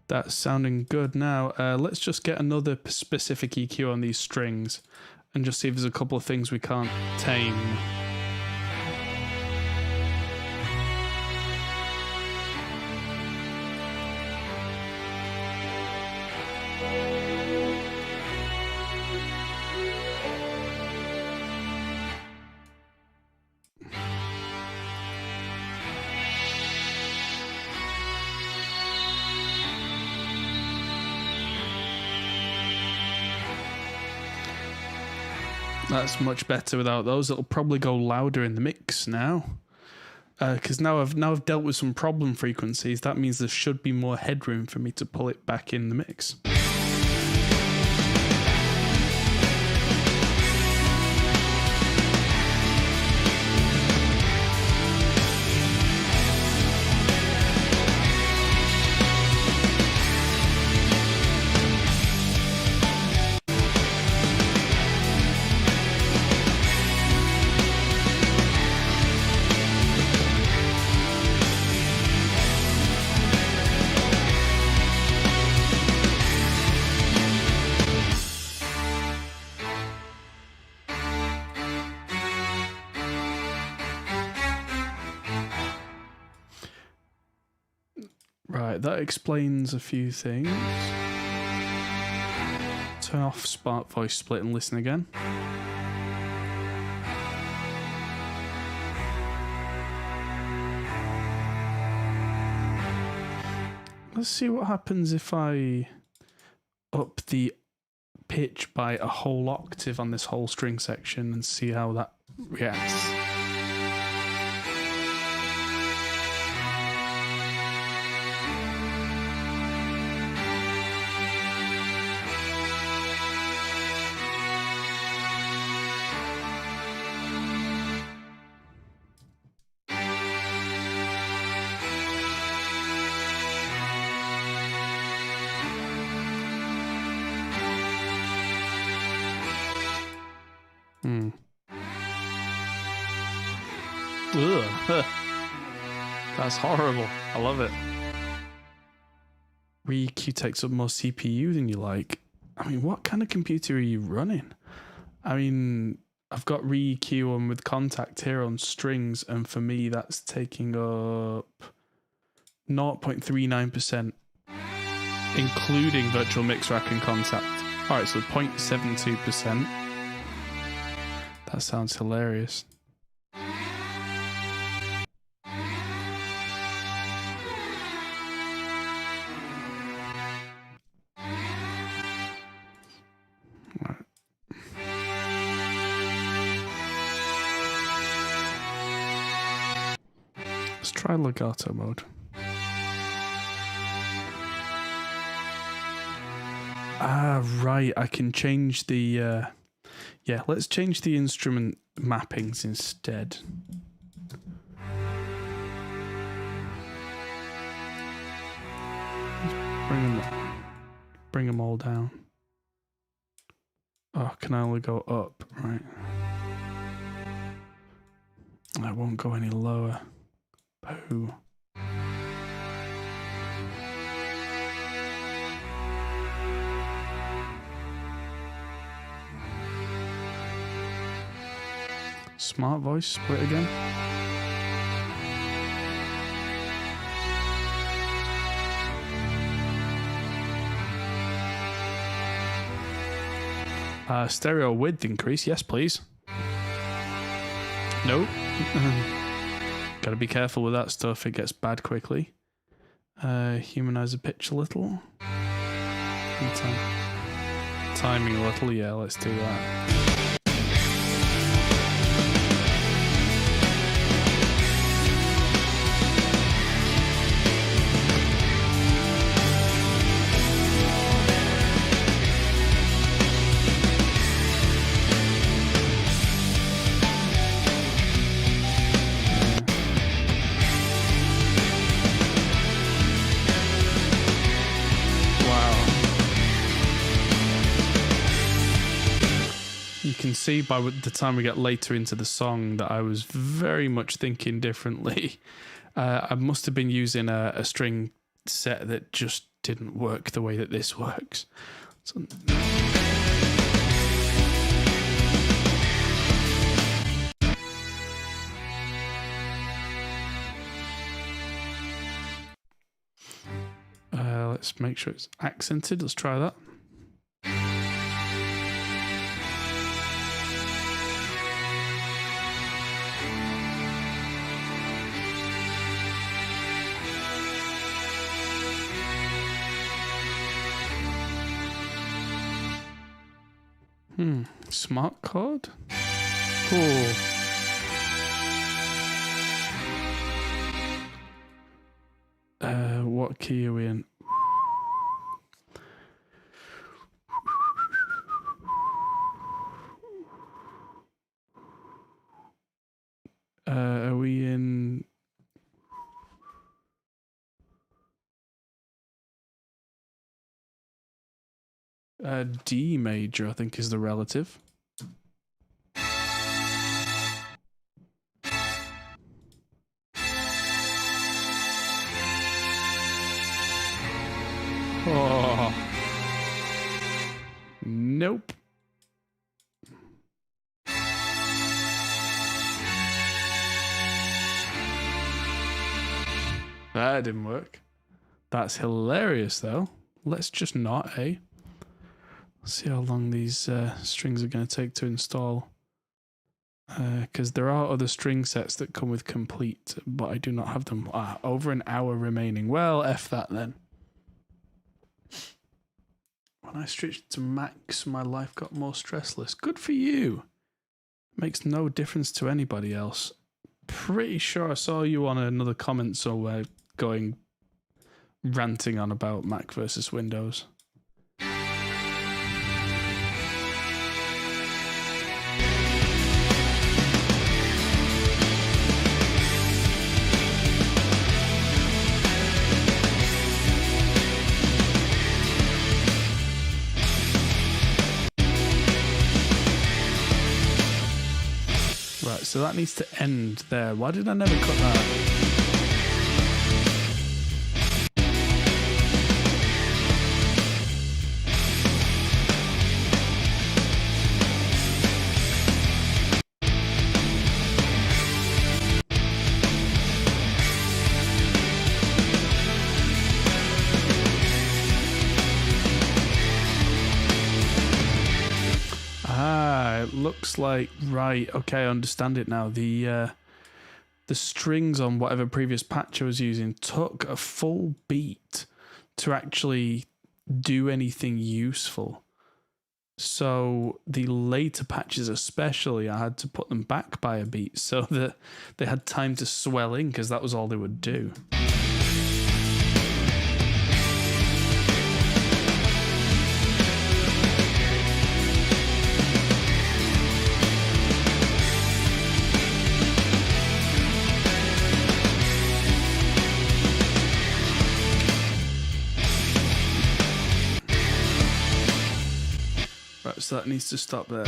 That's sounding good now. Let's just get another specific EQ on these strings and just see if there's a couple of things we can't tame. That's much better without those. It'll probably go louder in the mix now. Because now I've dealt with some problem frequencies. That means there should be more headroom for me to pull it back in the mix. Right, that explains a few things. Turn off Smart Voice Split and listen again. Let's see what happens if I up the pitch by a whole octave on this whole string section and see how that reacts. Ugh. That's horrible. I love it. ReEQ takes up more CPU than you like. I mean, what kind of computer are you running? I mean, I've got ReEQ on with Kontakt here on strings, and for me, that's taking up 0.39%, including virtual mix rack and Kontakt. All right, so 0.72%. That sounds hilarious. Let's try legato mode. Ah, right. I can change the... yeah, let's change the instrument mappings instead. Bring them all down. Oh, can I only go up? Right. I won't go any lower. Boo. Smart Voice Split again. Stereo width increase, yes please. Nope. Gotta be careful with that stuff, it gets bad quickly. Humanize the pitch a little. Timing a little, yeah, let's do that. See by the time we get later into the song that I was very much thinking differently. I must have been using a string set that just didn't work the way that this works. So, let's make sure it's accented. Let's try that. Smart chord? Cool. What key are we in? Are we in... D major, I think, is the relative. Oh. Nope. That didn't work. That's hilarious, though. Let's just not, eh? See how long these strings are going to take to install. Because there are other string sets that come with complete, but I do not have them. Over an hour remaining. Well, F that then. When I switched to max, my life got more stressless. Good for you. Makes no difference to anybody else. Pretty sure I saw you on another comment somewhere going ranting on about Mac versus Windows. Right, so that needs to end there. Why did I never cut that? Looks like, right, okay, I understand it now. The strings on whatever previous patch I was using took a full beat to actually do anything useful. So the later patches especially, I had to put them back by a beat so that they had time to swell in, because that was all they would do. So that needs to stop there.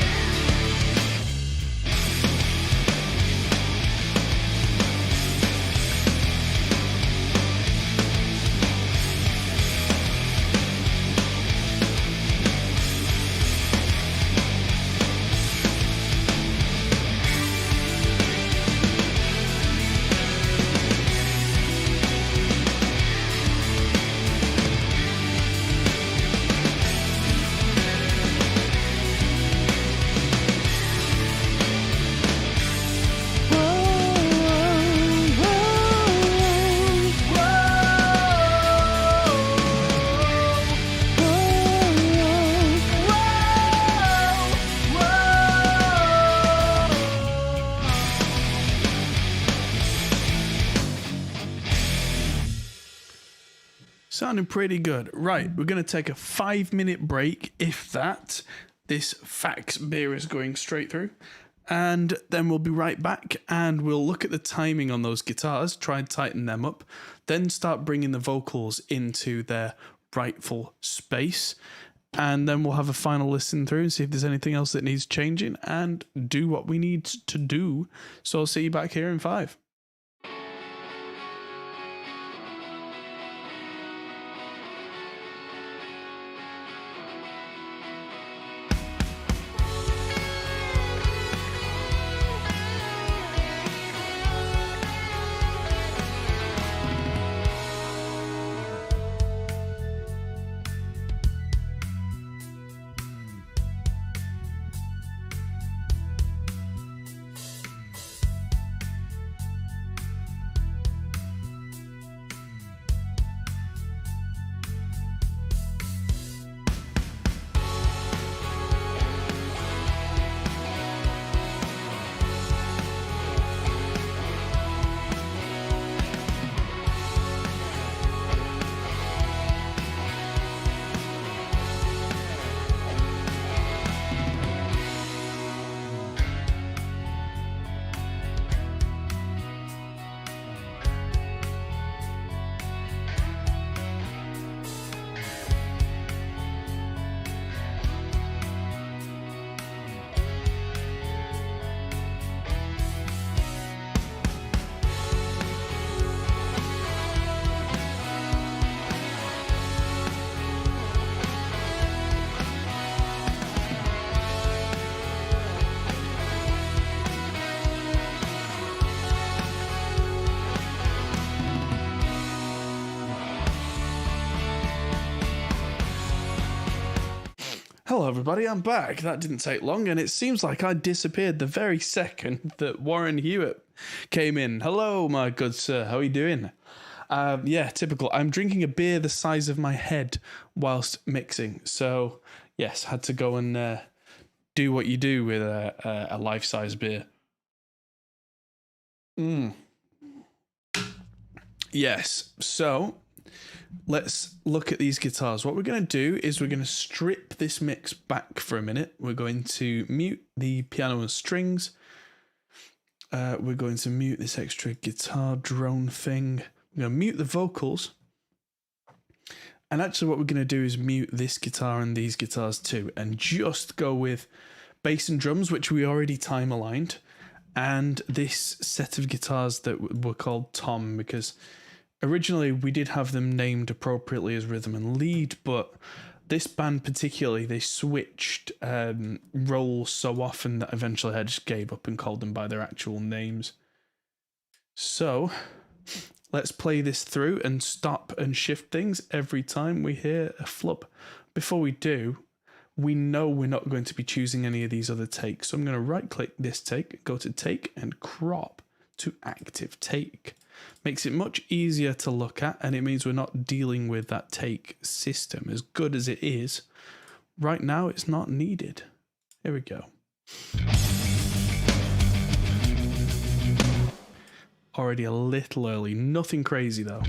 Sounding pretty good. Right, we're going to take a 5-minute break, if that. This fax beer is going straight through. And then we'll be right back and we'll look at the timing on those guitars, try and tighten them up, then start bringing the vocals into their rightful space. And then we'll have a final listen through and see if there's anything else that needs changing and do what we need to do. So I'll see you back here in 5. Hello, everybody. I'm back. That didn't take long, and it seems like I disappeared the very second that Warren Hewitt came in. Hello, my good sir. How are you doing? Yeah, typical. I'm drinking a beer the size of my head whilst mixing. So, yes, had to go and do what you do with a life-size beer. Yes. So, let's look at these guitars. What we're going to do is we're going to strip this mix back for a minute. We're going to mute the piano and strings. We're going to mute this extra guitar drone thing. We're going to mute the vocals. And actually what we're going to do is mute this guitar and these guitars too. And just go with bass and drums, which we already time aligned. And this set of guitars that were called Tom, because originally we did have them named appropriately as rhythm and lead, but this band particularly, they switched roles so often that eventually I just gave up and called them by their actual names. So let's play this through and stop and shift things every time we hear a flub. Before we do, we know we're not going to be choosing any of these other takes. So I'm going to right click this take, go to take and crop to active take. Makes it much easier to look at, and it means we're not dealing with that take system. As good as it is, right now it's not needed. Here we go. Already a little early, nothing crazy though.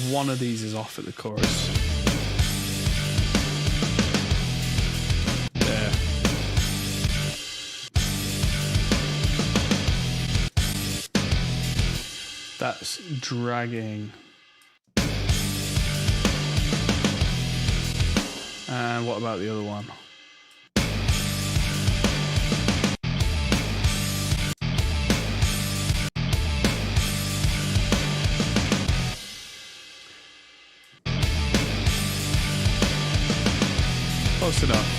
One of these is off at the chorus. There. That's dragging. And what about the other one? Close enough.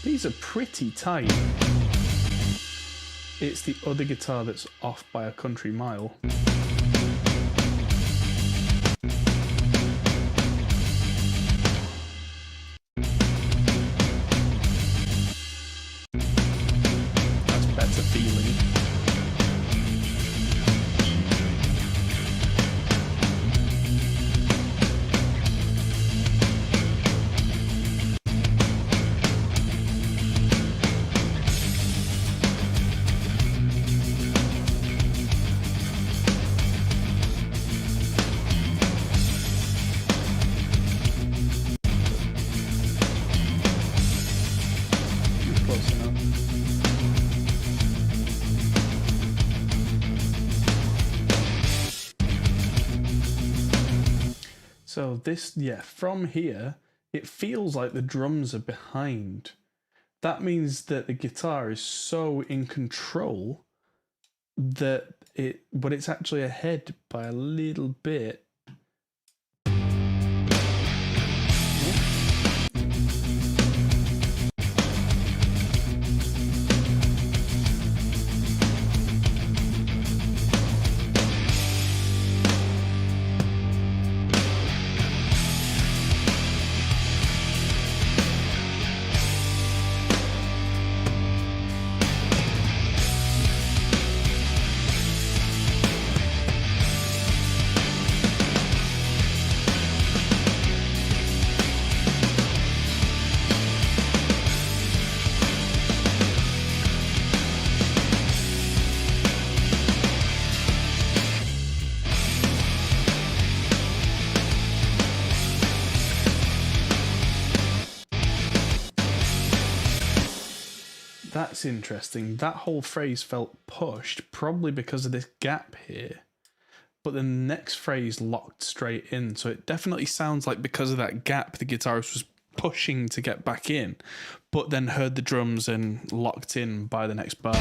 These are pretty tight. It's the other guitar that's off by a country mile. That's better feeling. So this, yeah, from here, it feels like the drums are behind. That means that the guitar is so in control that but it's actually ahead by a little bit. That's interesting. That whole phrase felt pushed, probably because of this gap here. But then the next phrase locked straight in. So it definitely sounds like because of that gap, the guitarist was pushing to get back in, but then heard the drums and locked in by the next bar.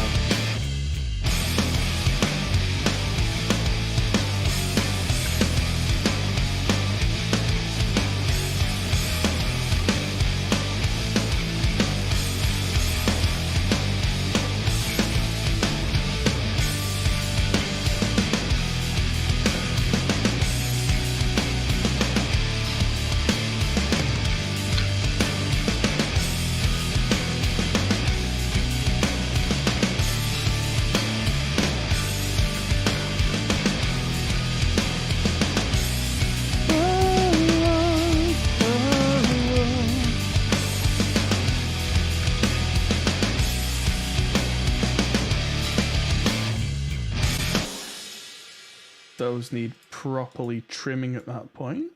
Those need properly trimming at that point.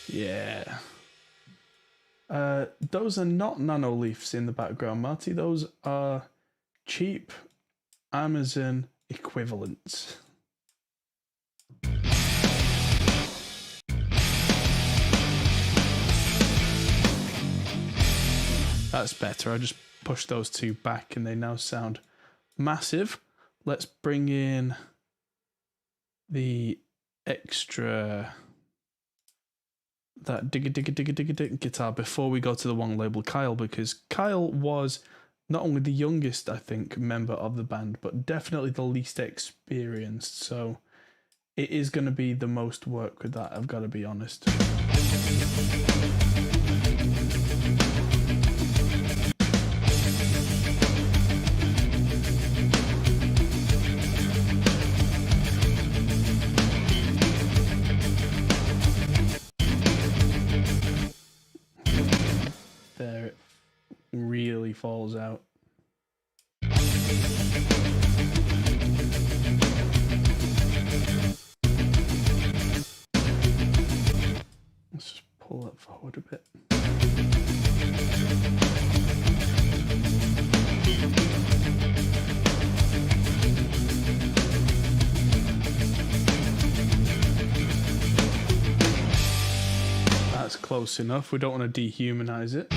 Yeah. Those are not nano leafs in the background, Marty. Those are cheap Amazon equivalents. That's better. I just pushed those two back and they now sound massive. Let's bring in the extra, that digga guitar before we go to the one label Kyle, because Kyle was not only the youngest, I think, member of the band, but definitely the least experienced. So it is going to be the most work with that, I've got to be honest. There, it really falls out. Let's just pull that forward a bit. That's close enough. We don't want to dehumanize it.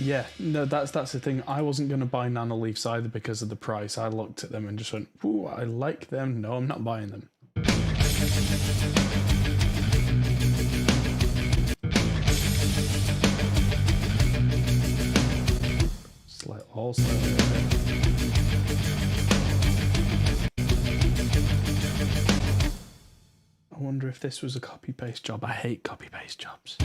Yeah, no, that's the thing. I wasn't going to buy nano leafs either because of the price. I looked at them and just went, ooh, I like them. No, I'm not buying them. I wonder if this was a copy-paste job. I hate copy-paste jobs.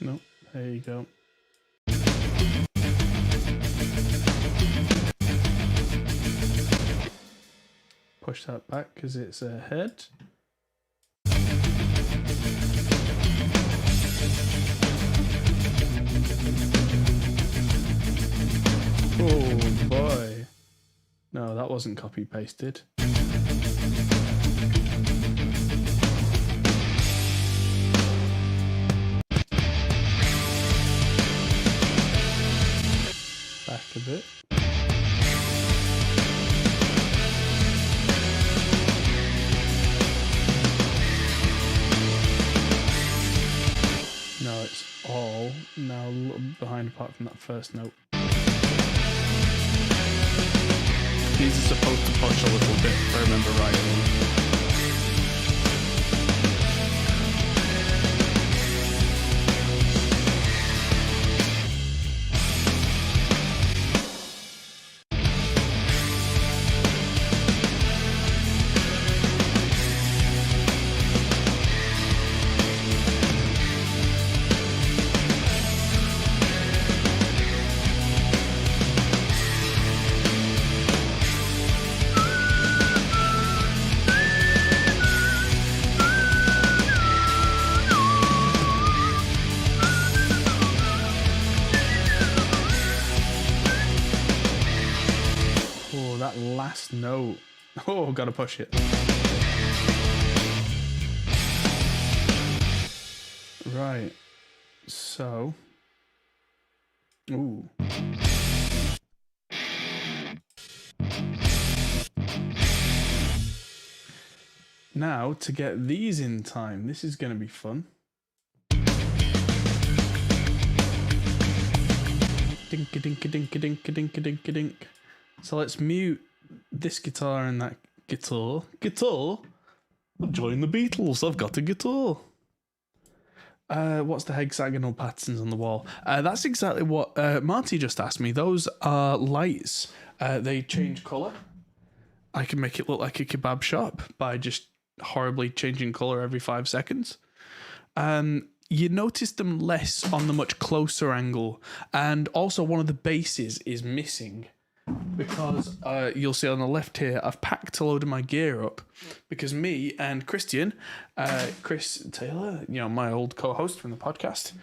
No, there you go. Push that back because it's ahead. Oh boy. No, that wasn't copy pasted. Back a bit. No, it's all now a little behind apart from that first note. These are supposed to push a little bit, if I remember rightly. No. Oh, gotta push it. Right. So. Ooh. Now, to get these in time, this is going to be fun. Dinka dinka dinka dinka dinka dinka dink. So let's mute this guitar and that guitar. Guitar? Join the Beatles, I've got a guitar. What's the hexagonal patterns on the wall? That's exactly what Marty just asked me. Those are lights. They change colour. I can make it look like a kebab shop by just horribly changing colour every 5 seconds. You notice them less on the much closer angle, and also one of the bases is missing because you'll see on the left here I've packed a load of my gear up because me and Christian, Chris Taylor, you know, my old co-host from the podcast,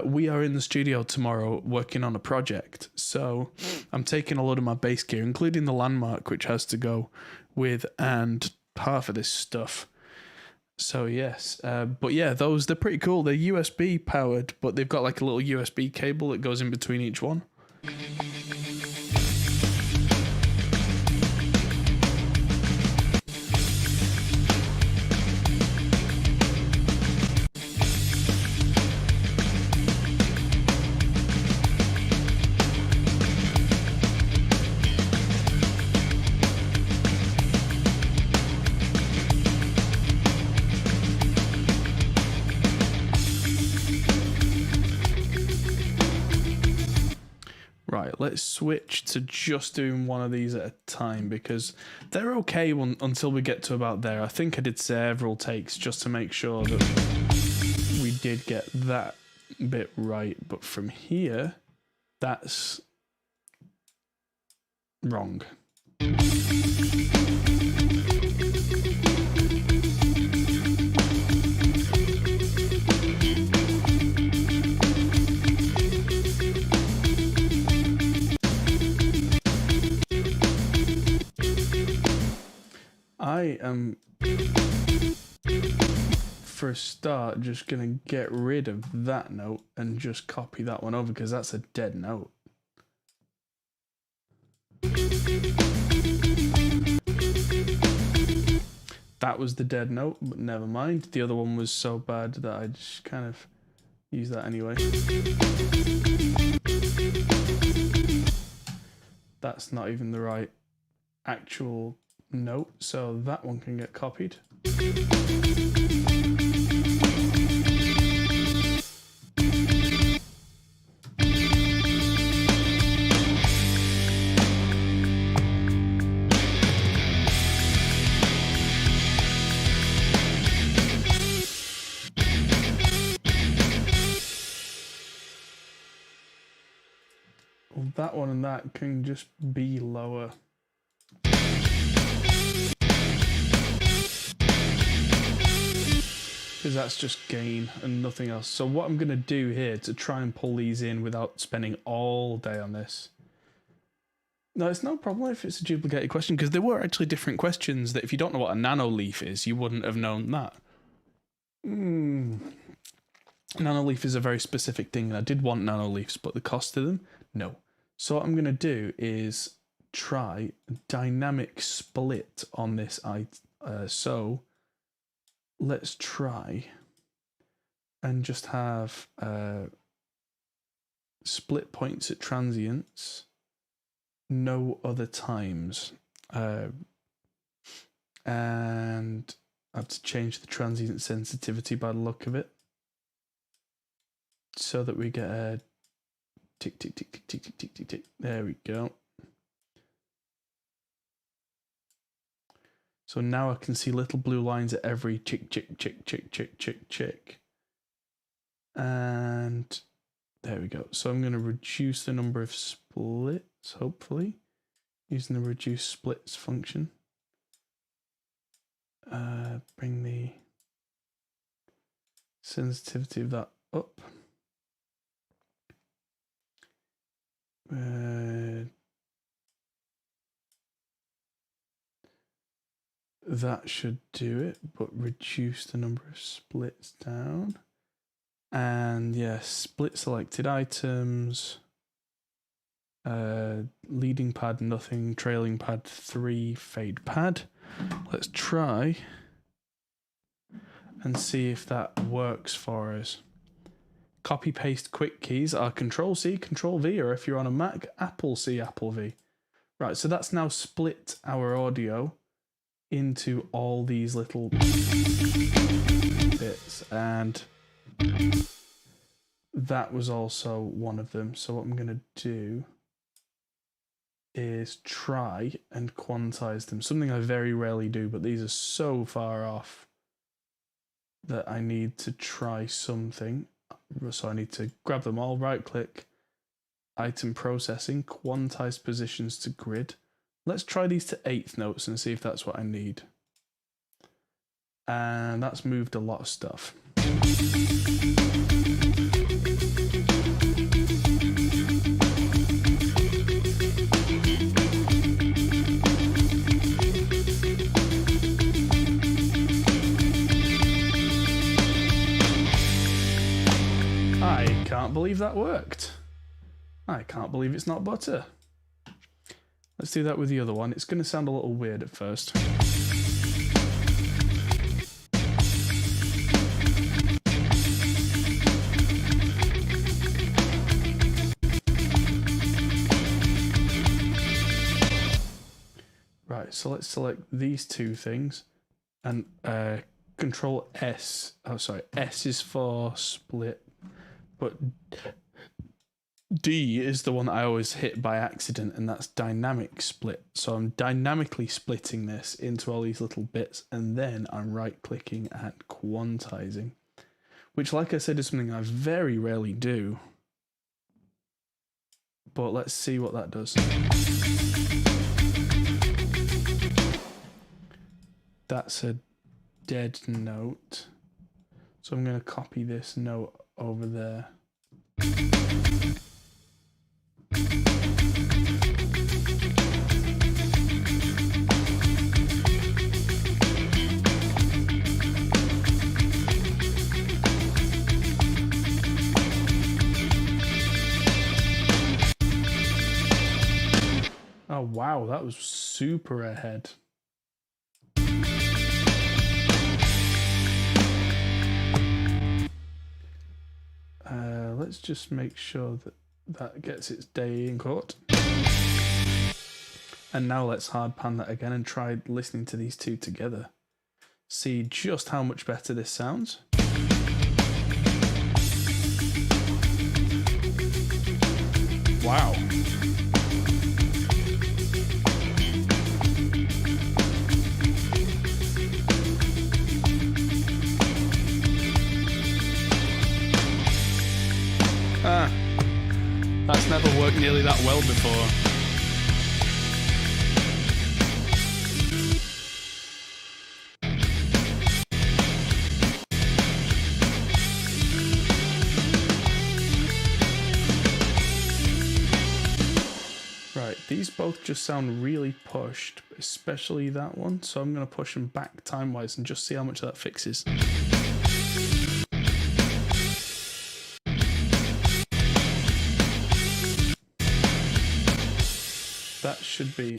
we are in the studio tomorrow working on a project. So I'm taking a load of my bass gear, including the landmark, which has to go with, and half of this stuff. So yes, but yeah, they're pretty cool. They're USB powered, but they've got like a little USB cable that goes in between each one. Right, let's switch to just doing one of these at a time because they're okay until we get to about there. I think I did several takes just to make sure that we did get that bit right. But from here, that's wrong. I am, for a start, just going to get rid of that note and just copy that one over because that's a dead note. That was the dead note, but never mind. The other one was so bad that I just kind of use that anyway. That's not even the right actual note, so that one can get copied. Well, that one and that can just be lower. Because that's just gain and nothing else. So what I'm going to do here to try and pull these in without spending all day on this. No, it's no problem if it's a duplicated question because there were actually different questions that if you don't know what a nanoleaf is, you wouldn't have known that. Nanoleaf is a very specific thing, and I did want nanoleafs, but the cost of them, no. So what I'm going to do is try dynamic split on this. So let's try and just have split points at transients, no other times. And I have to change the transient sensitivity by the look of it so that we get a tick, tick, tick, tick, tick, tick, tick, tick, tick. There we go. So now I can see little blue lines at every chick, chick, chick, chick, chick, chick, chick. And there we go. So I'm going to reduce the number of splits, hopefully, using the reduce splits function. Bring the sensitivity of that up. that should do it, but reduce the number of splits down. And yeah, split selected items. Leading pad, nothing. Trailing pad, 3. Fade pad. Let's try and see if that works for us. Copy paste quick keys are Control C, Control V, or if you're on a Mac, Apple C, Apple V. Right, so that's now split our audio into all these little bits, and that was also one of them. So what I'm going to do is try and quantize them, something I very rarely do, but these are so far off that I need to try something. So I need to grab them all, right click, item processing, quantize positions to grid. Let's try these to 8th notes and see if that's what I need. And that's moved a lot of stuff. I can't believe that worked. I can't believe it's not butter. Let's do that with the other one. It's going to sound a little weird at first. Right, so let's select these two things and Control S. Oh, sorry, S is for split, but D is the one that I always hit by accident, and that's dynamic split. So I'm dynamically splitting this into all these little bits, and then I'm right-clicking at quantizing, which, like I said, is something I very rarely do. But let's see what that does. That's a dead note. So I'm going to copy this note over there. Oh wow, that was super ahead. Let's just make sure that that gets its day in court. And now let's hard pan that again and try listening to these two together. See just how much better this sounds. Wow. That's never worked nearly that well before. Right, these both just sound really pushed, especially that one, so I'm going to push them back time-wise and just see how much that fixes. That should be...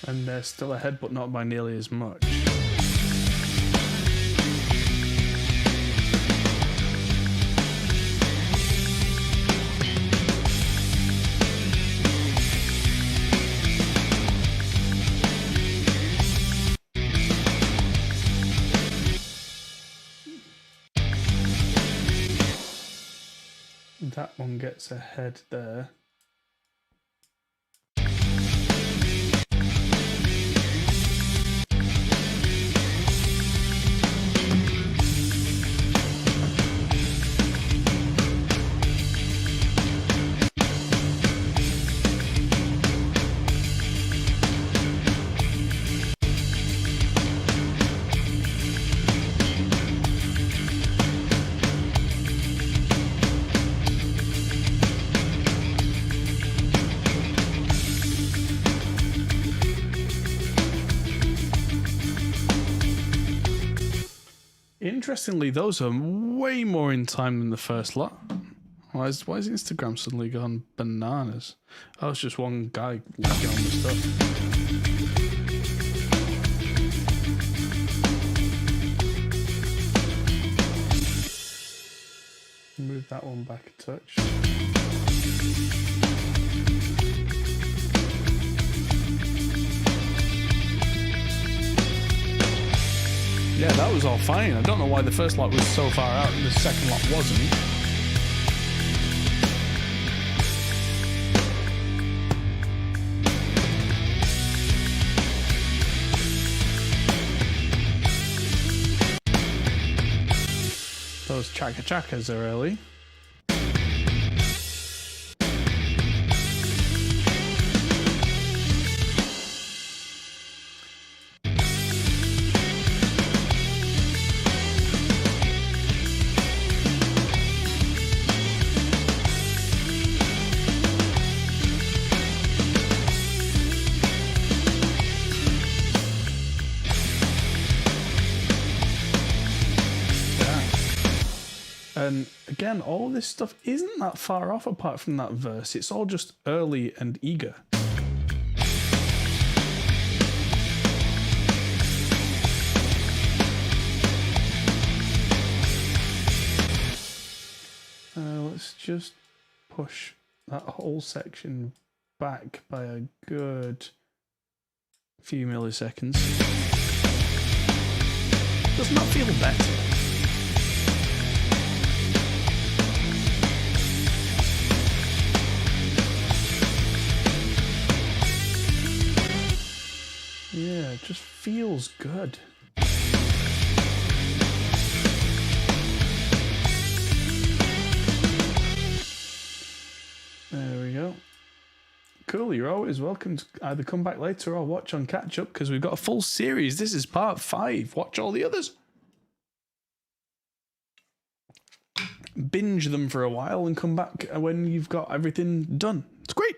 And they're still ahead, but not by nearly as much. That one gets ahead there. Interestingly, those are way more in time than the first lot. Why is Instagram suddenly gone bananas? Oh, it's just one guy looking on the stuff. Move that one back a touch. Yeah, that was all fine. I don't know why the first lot was so far out and the second lot wasn't. Those chaka-chakas are early. And again, all of this stuff isn't that far off apart from that verse. It's all just early and eager. Let's just push that whole section back by a good few milliseconds. Does not feel better. Yeah, it just feels good. There we go. Cool, you're always welcome to either come back later or watch on catch up because we've got a full series. This is part 5. Watch all the others. Binge them for a while and come back when you've got everything done. It's great.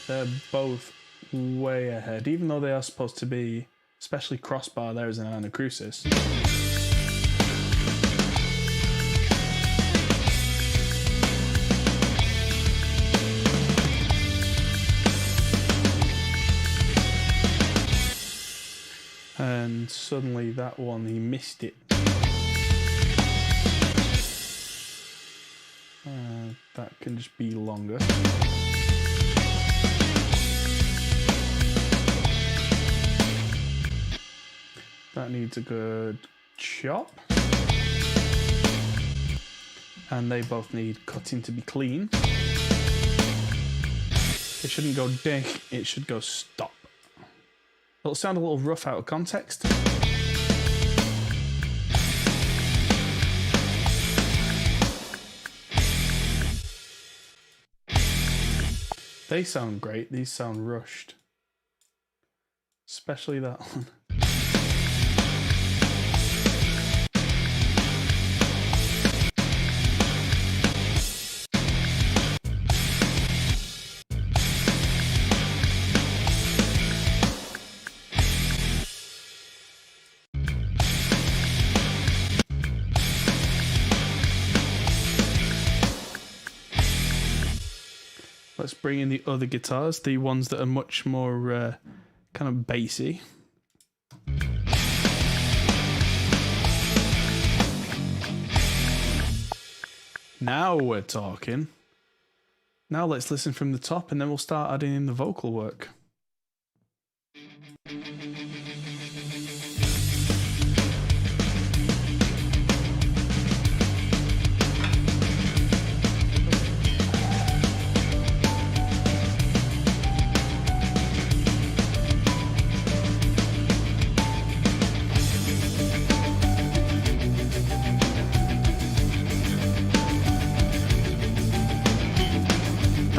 They're both way ahead, even though they are supposed to be, especially crossbar there is an anacrusis. And suddenly that one, he missed it. That can just be longer. That needs a good chop. And they both need cutting to be clean. It shouldn't go ding, it should go stop. It'll sound a little rough out of context. They sound great, these sound rushed. Especially that one. Let's bring in the other guitars, the ones that are much more kind of bassy. Now we're talking. Now let's listen from the top and then we'll start adding in the vocal work.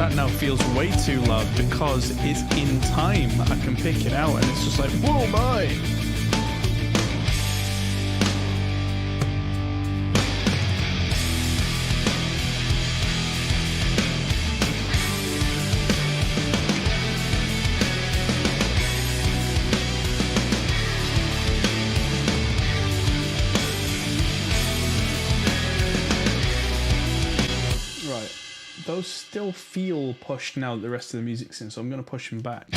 that now feels way too loud because it's in time. I can pick it out and it's just like, whoa, my. Those still feel pushed now that the rest of the music's in, so I'm going to push them back.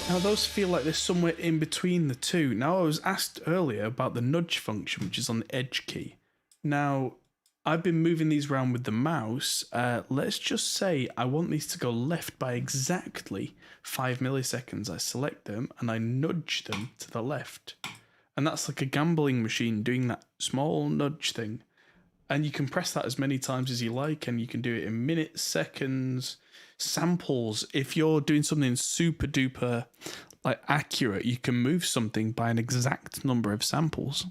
Now those feel like they're somewhere in between the two. Now I was asked earlier about the nudge function, which is on the edge key. Now, I've been moving these around with the mouse. Let's just say I want these to go left by exactly 5 milliseconds. I select them and I nudge them to the left. And that's like a gambling machine doing that small nudge thing. And you can press that as many times as you like, and you can do it in minutes, seconds, samples. If you're doing something super duper like accurate, you can move something by an exact number of samples.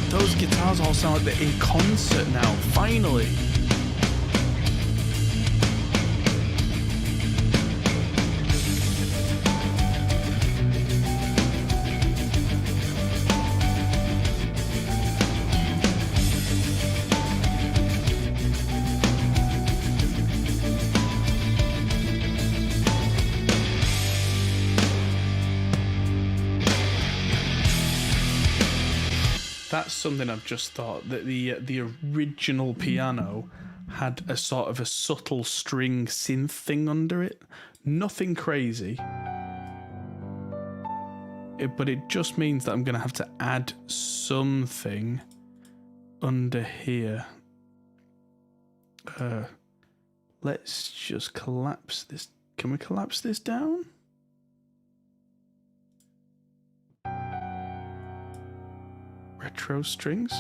Those guitars all sound like they're in concert now, finally. That's something I've just thought, that the original piano had a sort of a subtle string synth thing under it. Nothing crazy. But it just means that I'm going to have to add something under here. Let's just collapse this. Can we collapse this down? Retro strings.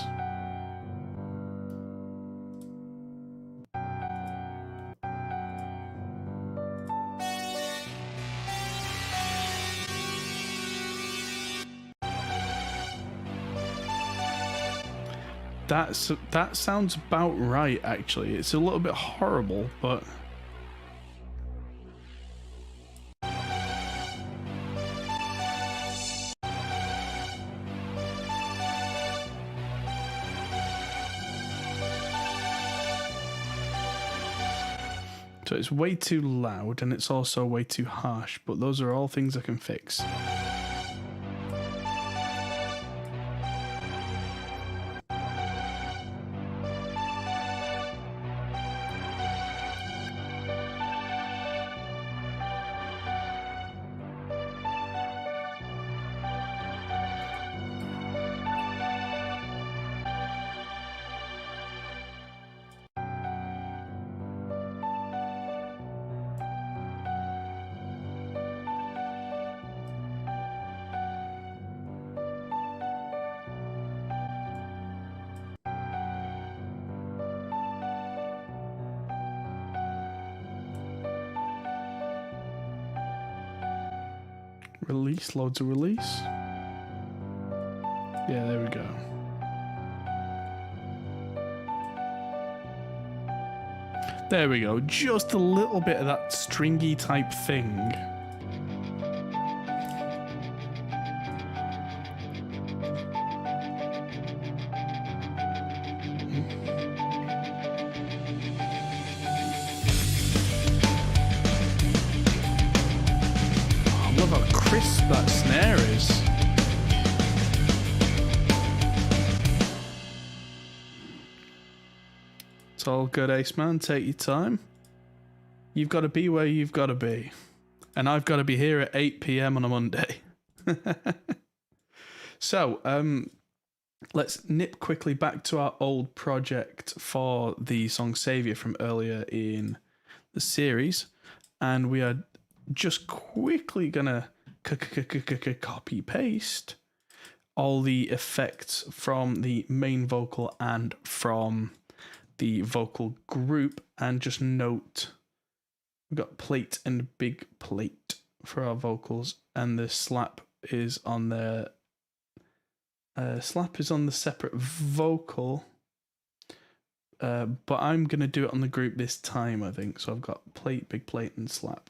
That sounds about right, actually. It's a little bit horrible, but so it's way too loud and it's also way too harsh, but those are all things I can fix. Release, loads of release. Yeah, there we go. There we go. Just a little bit of that stringy type thing. Crisp that snare is. It's all good, Ace Man. Take your time. You've got to be where you've got to be. And I've got to be here at 8 p.m. on a Monday. So, let's nip quickly back to our old project for the song Saviour from earlier in the series. And we are just quickly going to copy paste all the effects from the main vocal and from the vocal group, and just note we've got plate and big plate for our vocals, and the slap is on the separate vocal, but I'm gonna do it on the group this time, I think. So I've got plate, big plate, and slap.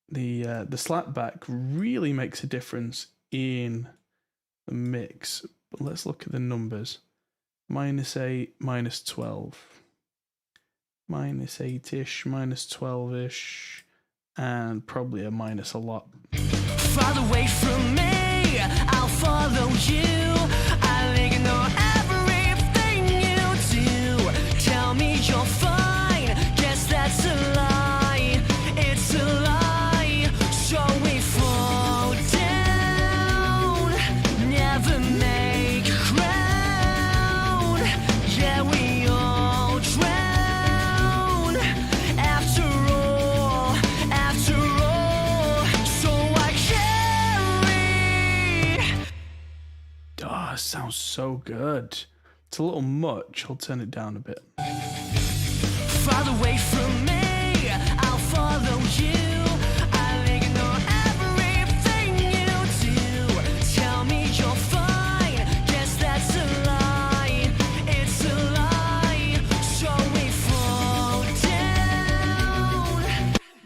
The slap back really makes a difference in the mix, but let's look at the numbers. -8, -12, -8-ish, -12-ish, and probably a minus a lot. Far away from me, I'll follow you. I'll ignore everything you do. Tell me you're fine, guess that's a lie. It's a lie, so we fall down. Never make ground. Yeah, we all drown. After all, so I carry. Oh, sounds so good. It's a little much. I'll turn it down a bit. Far away from me, I'll follow you. I'll ignore everything you do. Tell me you're fine, guess that's a lie. It's a lie, so we fall down.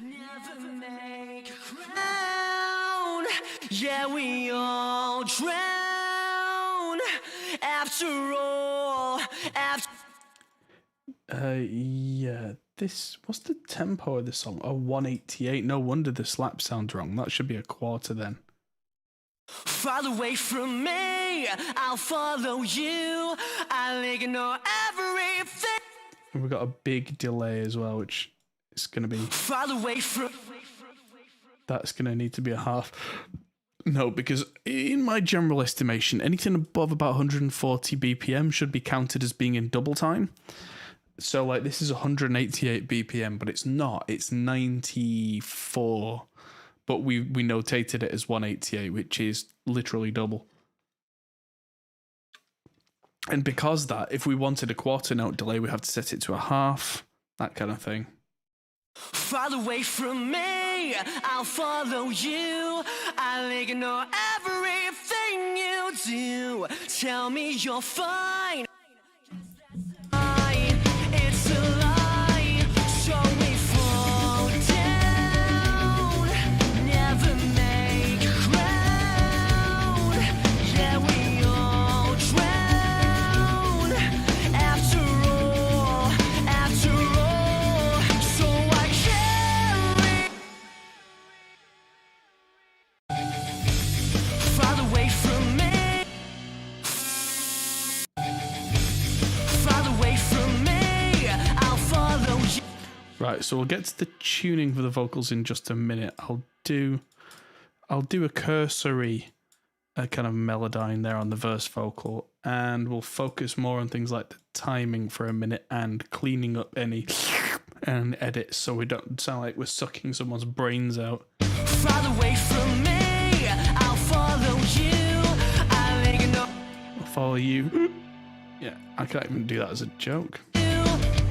Never make ground. Yeah, we all drown. After all, Yeah, what's the tempo of this song? Oh, 188. No wonder the slap sounds wrong. That should be a quarter then. far away from me, I'll follow you. I'll ignore everything. And we've got a big delay as well, which is going to be... Far away from. That's going to need to be a half. No, because in my general estimation, anything above about 140 BPM should be counted as being in double time. So, like, this is 188 BPM, but it's not. It's 94. But we notated it as 188, which is literally double. And because that, if we wanted a quarter note delay, we have to set it to a half, that kind of thing. Far away from me, I'll follow you. I'll ignore everything you do. Tell me you're fine. It's a lie, so we fall down. Never make ground. Yeah, we all drown. After all, so I carry. Far away from me. Far away from me, I'll follow you. Right, so we'll get to the tuning for the vocals in just a minute. I'll do a cursory kind of melodyne there on the verse vocal, and we'll focus more on things like the timing for a minute and cleaning up any and edits so we don't sound like we're sucking someone's brains out. Far away from me, I'll follow you. I'll ignore I'll follow you. Yeah, I can't even do that as a joke. you.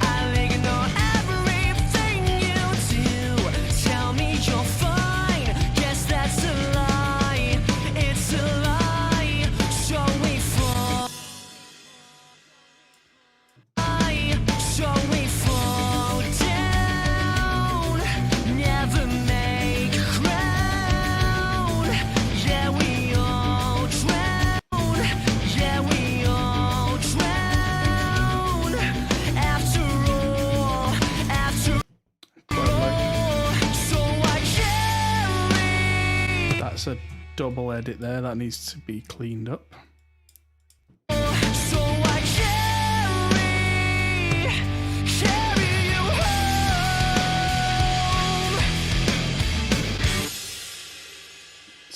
I'll ignore everything you do. Tell me you're fine. Guess that's a lie. It's a lie. So we fall. So we fall down. Never make ground. Yeah, we all drown. Yeah, we all drown. After all, Quite like so I carry. that's a double edit there. That needs to be cleaned up. So I carry.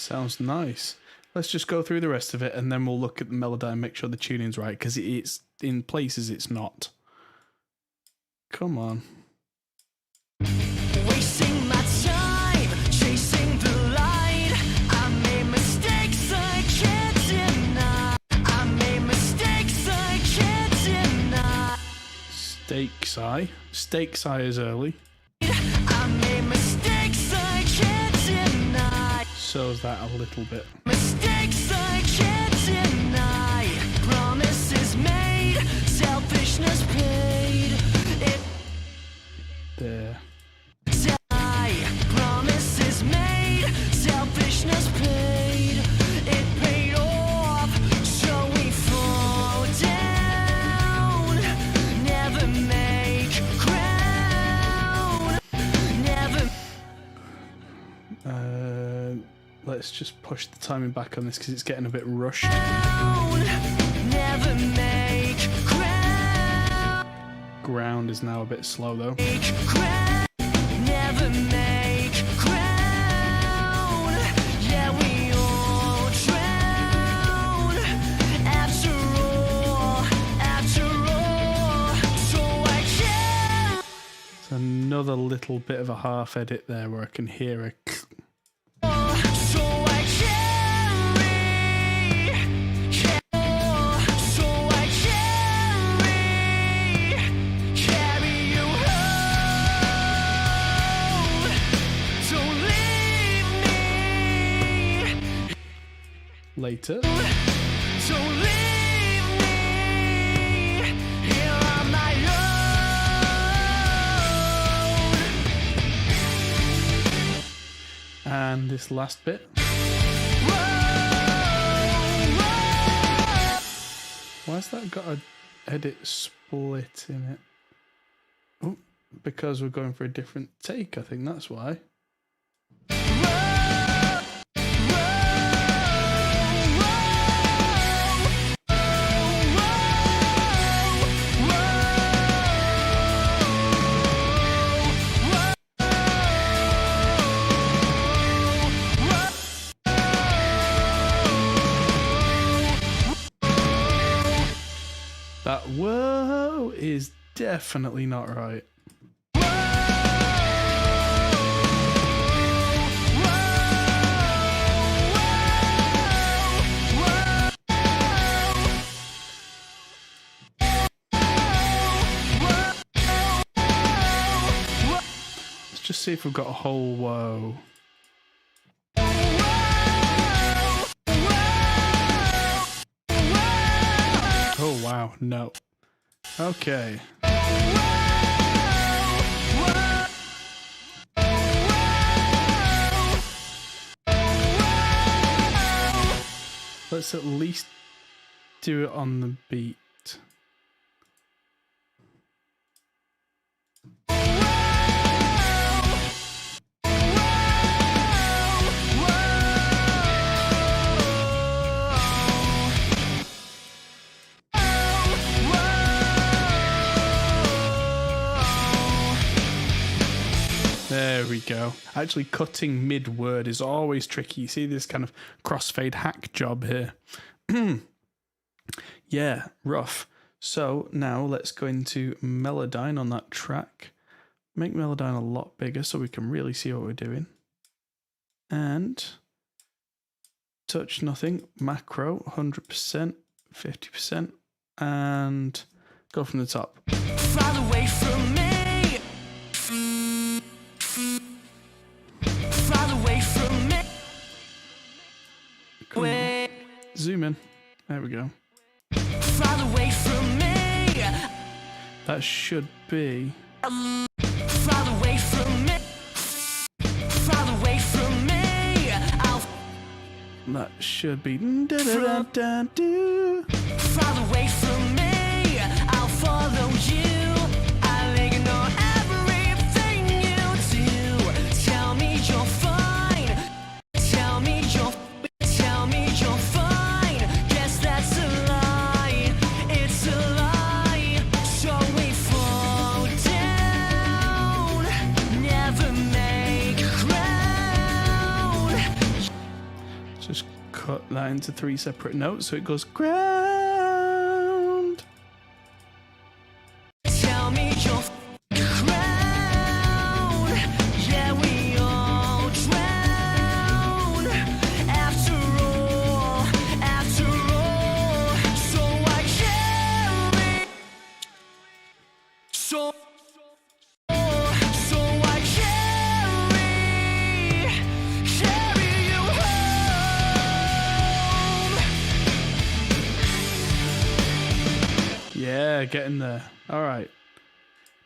Sounds nice. Let's just go through the rest of it and then we'll look at the melody and make sure the tuning's right, because it's in places it's not. Come on. Wasting my time, chasing the light. I made mistakes I can't deny. I made mistakes I can't deny. Stakes eye. Stakes eye is early. I made mistakes I can't deny. So's that a little bit. Mistakes I can't deny. Promises made, selfishness paid. It There. promises made, selfishness paid. It paid off, so we fall down. Never make ground. Never. Let's just push the timing back on this because it's getting a bit rushed. Never make ground. Ground is now a bit slow though. Never make ground. Yeah, we all drown. After all, so I can't. It's another little bit of a half edit there where I can hear a So I carry you home. Don't leave me. later. Don't leave me here on my own. And this last bit. Why's that got a edit split in it? Oh, because we're going for a different take, I think that's why. That whoa is definitely not right. Let's just see if we've got a whole whoa. Oh wow, no. Okay. Let's at least do it on the beat. There we go. Actually, cutting mid-word is always tricky. You see this kind of crossfade hack job here. Yeah, rough. So now let's go into Melodyne on that track. Make Melodyne a lot bigger so we can really see what we're doing. And touch nothing. Macro, 100%, 50%. And go from the top. Far away from me. Far away from me. Wait. Zoom in. There we go. Far away from me. That should be. Far away from me. Far away from me. That should be. Da-da-da-da-do. Far away from me. I'll follow you. I'll ignore everything you do. Tell me you're fine. Tell me you're fine. Guess that's a lie. It's a lie. So we fall down. Never make ground. cut that into 3 separate notes, so it goes ground. Tell me your crown. Yeah, we all drown. After all, so I carry. So I carry you home. Yeah, getting there. All right.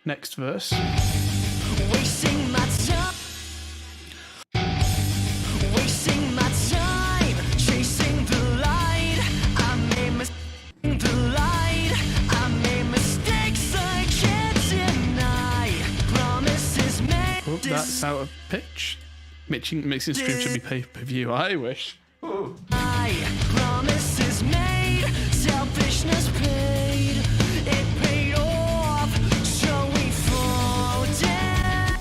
Next verse. Wasting my time. Wasting my time. Chasing the light. I made mistakes I can't deny. Promises made. Oh, that's out of pitch. Mixing stream should be pay-per-view. I wish. Promises made. Selfishness paid. It paid off. So we fall down.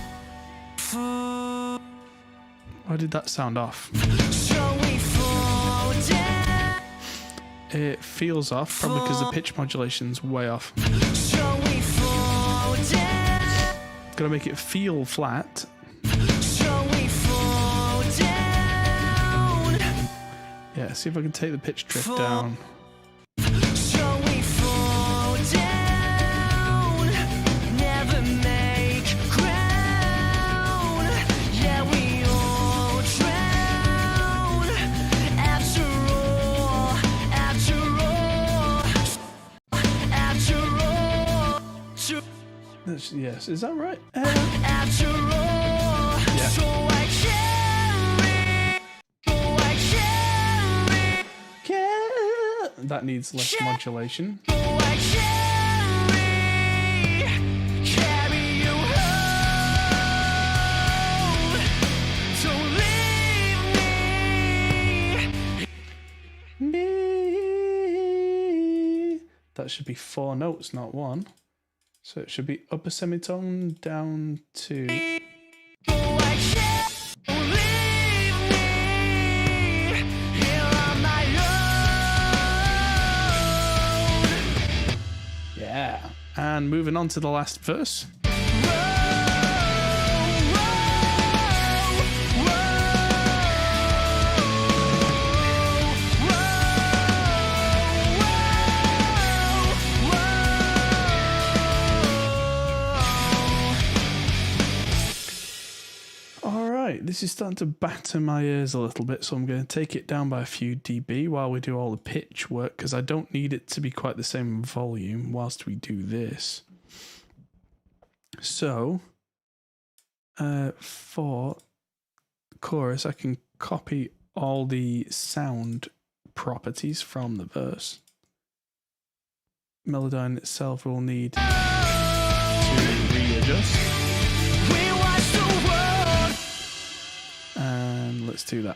Why did that sound off? So we fall down. It feels off, probably because the pitch modulation's way off. So we fall down. Gotta make it feel flat. So we fall down. Yeah, see if I can take the pitch drift down. So we fall down. Never make ground. Yeah, we all drown. After all. Yes, is that right? After all. Yeah. So I carry. That needs less modulation. So I carry you home. Don't leave me. That should be 4 notes, not 1. So it should be upper semitone down to. So I can't leave me here on my own. Yeah. And moving on to the last verse. This is starting to batter my ears a little bit, so I'm going to take it down by a few dB while we do all the pitch work, because I don't need it to be quite the same volume whilst we do this. So, for chorus, I can copy all the sound properties from the verse. Melodyne itself will need to readjust. And let's do that.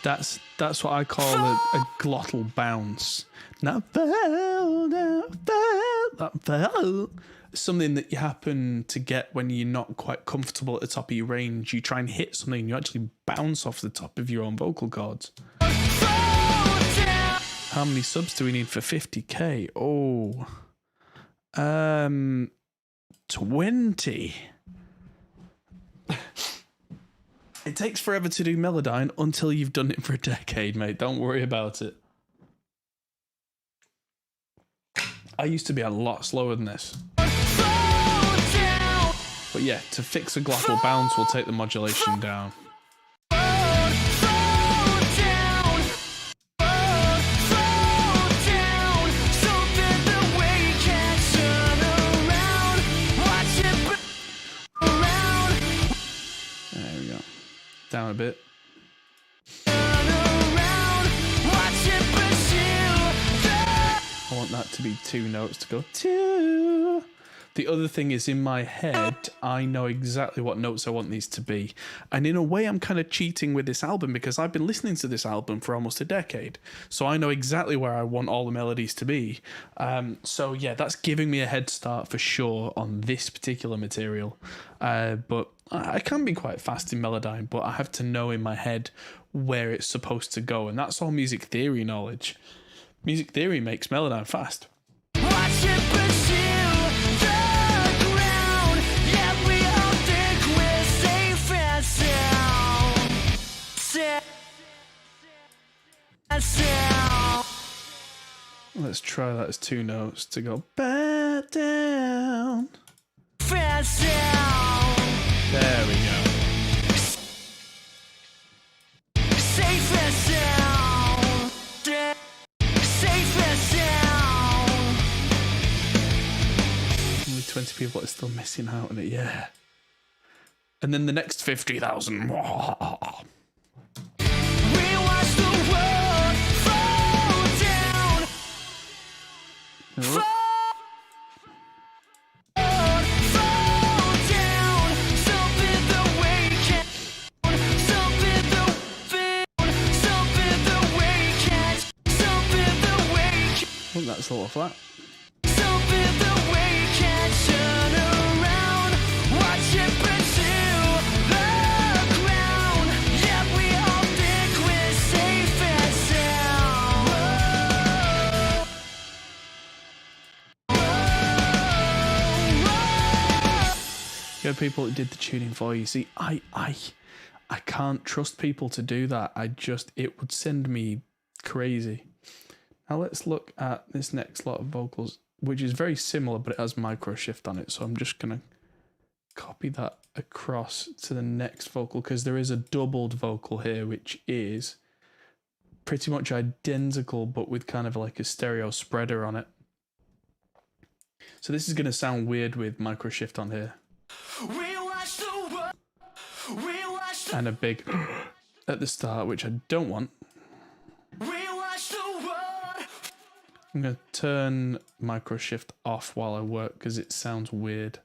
That's what I call a glottal bounce. Now something that you happen to get when you're not quite comfortable at the top of your range. You try and hit something, you actually bounce off the top of your own vocal cords. How many subs do we need for 50k? Oh, 20. It takes forever to do Melodyne until you've done it for a decade, mate. Don't worry about it. I used to be a lot slower than this. But yeah, to fix a glottal bounce, we'll take the modulation down. Down a bit. I want that to be 2 notes to go 2, The other thing is, in my head, I know exactly what notes I want these to be. And in a way, I'm kind of cheating with this album because I've been listening to this album for almost a decade. So I know exactly where I want all the melodies to be. So yeah, that's giving me a head start for sure on this particular material. But I can be quite fast in Melodyne, but I have to know in my head where it's supposed to go. And that's all music theory knowledge. Music theory makes Melodyne fast. Watch it pursue the ground. Yeah, we all think we're safe and sound. Sound. Let's try that as two notes to go back down. Sound. There we go. Safe and sound. Safe and sound. Only 20 people are still missing out on it, yeah. And then the next 50,000. We watch the world fall down. Fall down. Something the way can. Something the way can. Something the way can. Oh, that's a little flat. Something the way can turn around. Watch it pursue the ground. Yeah, we all think we're safe and sound. You have people that did the tuning for you. See, I can't trust people to do that. It would send me crazy. Now let's look at this next lot of vocals, which is very similar, but it has micro shift on it. So I'm just going to copy that across to the next vocal because there is a doubled vocal here, which is pretty much identical, but with kind of like a stereo spreader on it. So this is going to sound weird with micro shift on here. We watch the world. We watch the. And a big at the start, which I don't want. We watch the world. I'm going to turn micro shift off while I work because it sounds weird.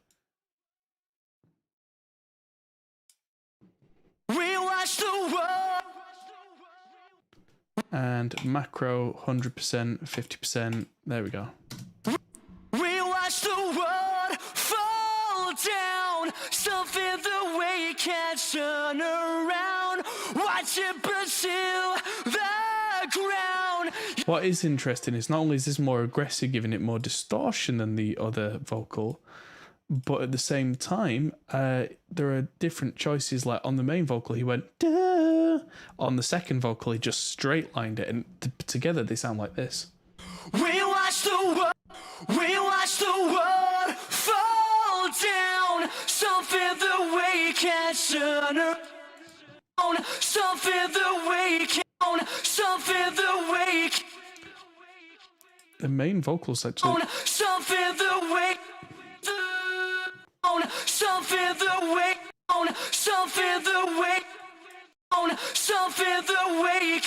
We watch the world. And macro 100%, 50%. There we go. We watch the world fall down. Something the way it can turn around. Watch it pursue the ground. What is interesting is not only is this more aggressive, giving it more distortion than the other vocal, but at the same time, there are different choices. Like on the main vocal, he went, duh. On the second vocal, he just straight lined it, and together they sound like this. We watch the world. We watch the world fall down. Something the way it can turn around. Something the way it can. Something the way it can. The main vocals actually. Something the way. Something the way. Something the way. Something the way.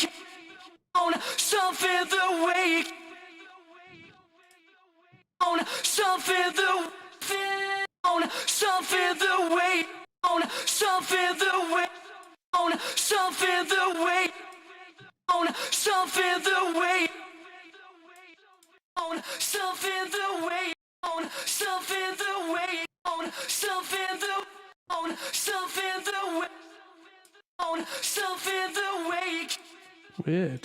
Something the way. Something the. Something the way. Something the way. Something the way. Something the way. Something the way. Something the way. Something the. Something the way. Something the way. Weird.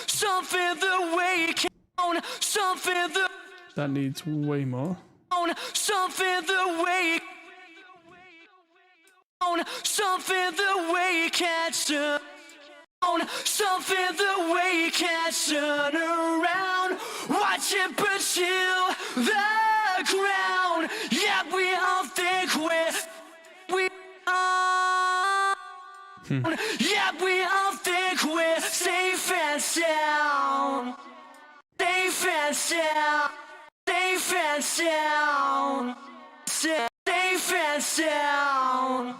Something the way. Something the. That needs way more. Something the way. Something the way can turn. Something the way can turn around. Watch it pursue the ground. Yeah, we all think we are. Yeah, we all think we're safe and sound. Safe and sound. Safe and sound. Safe and sound.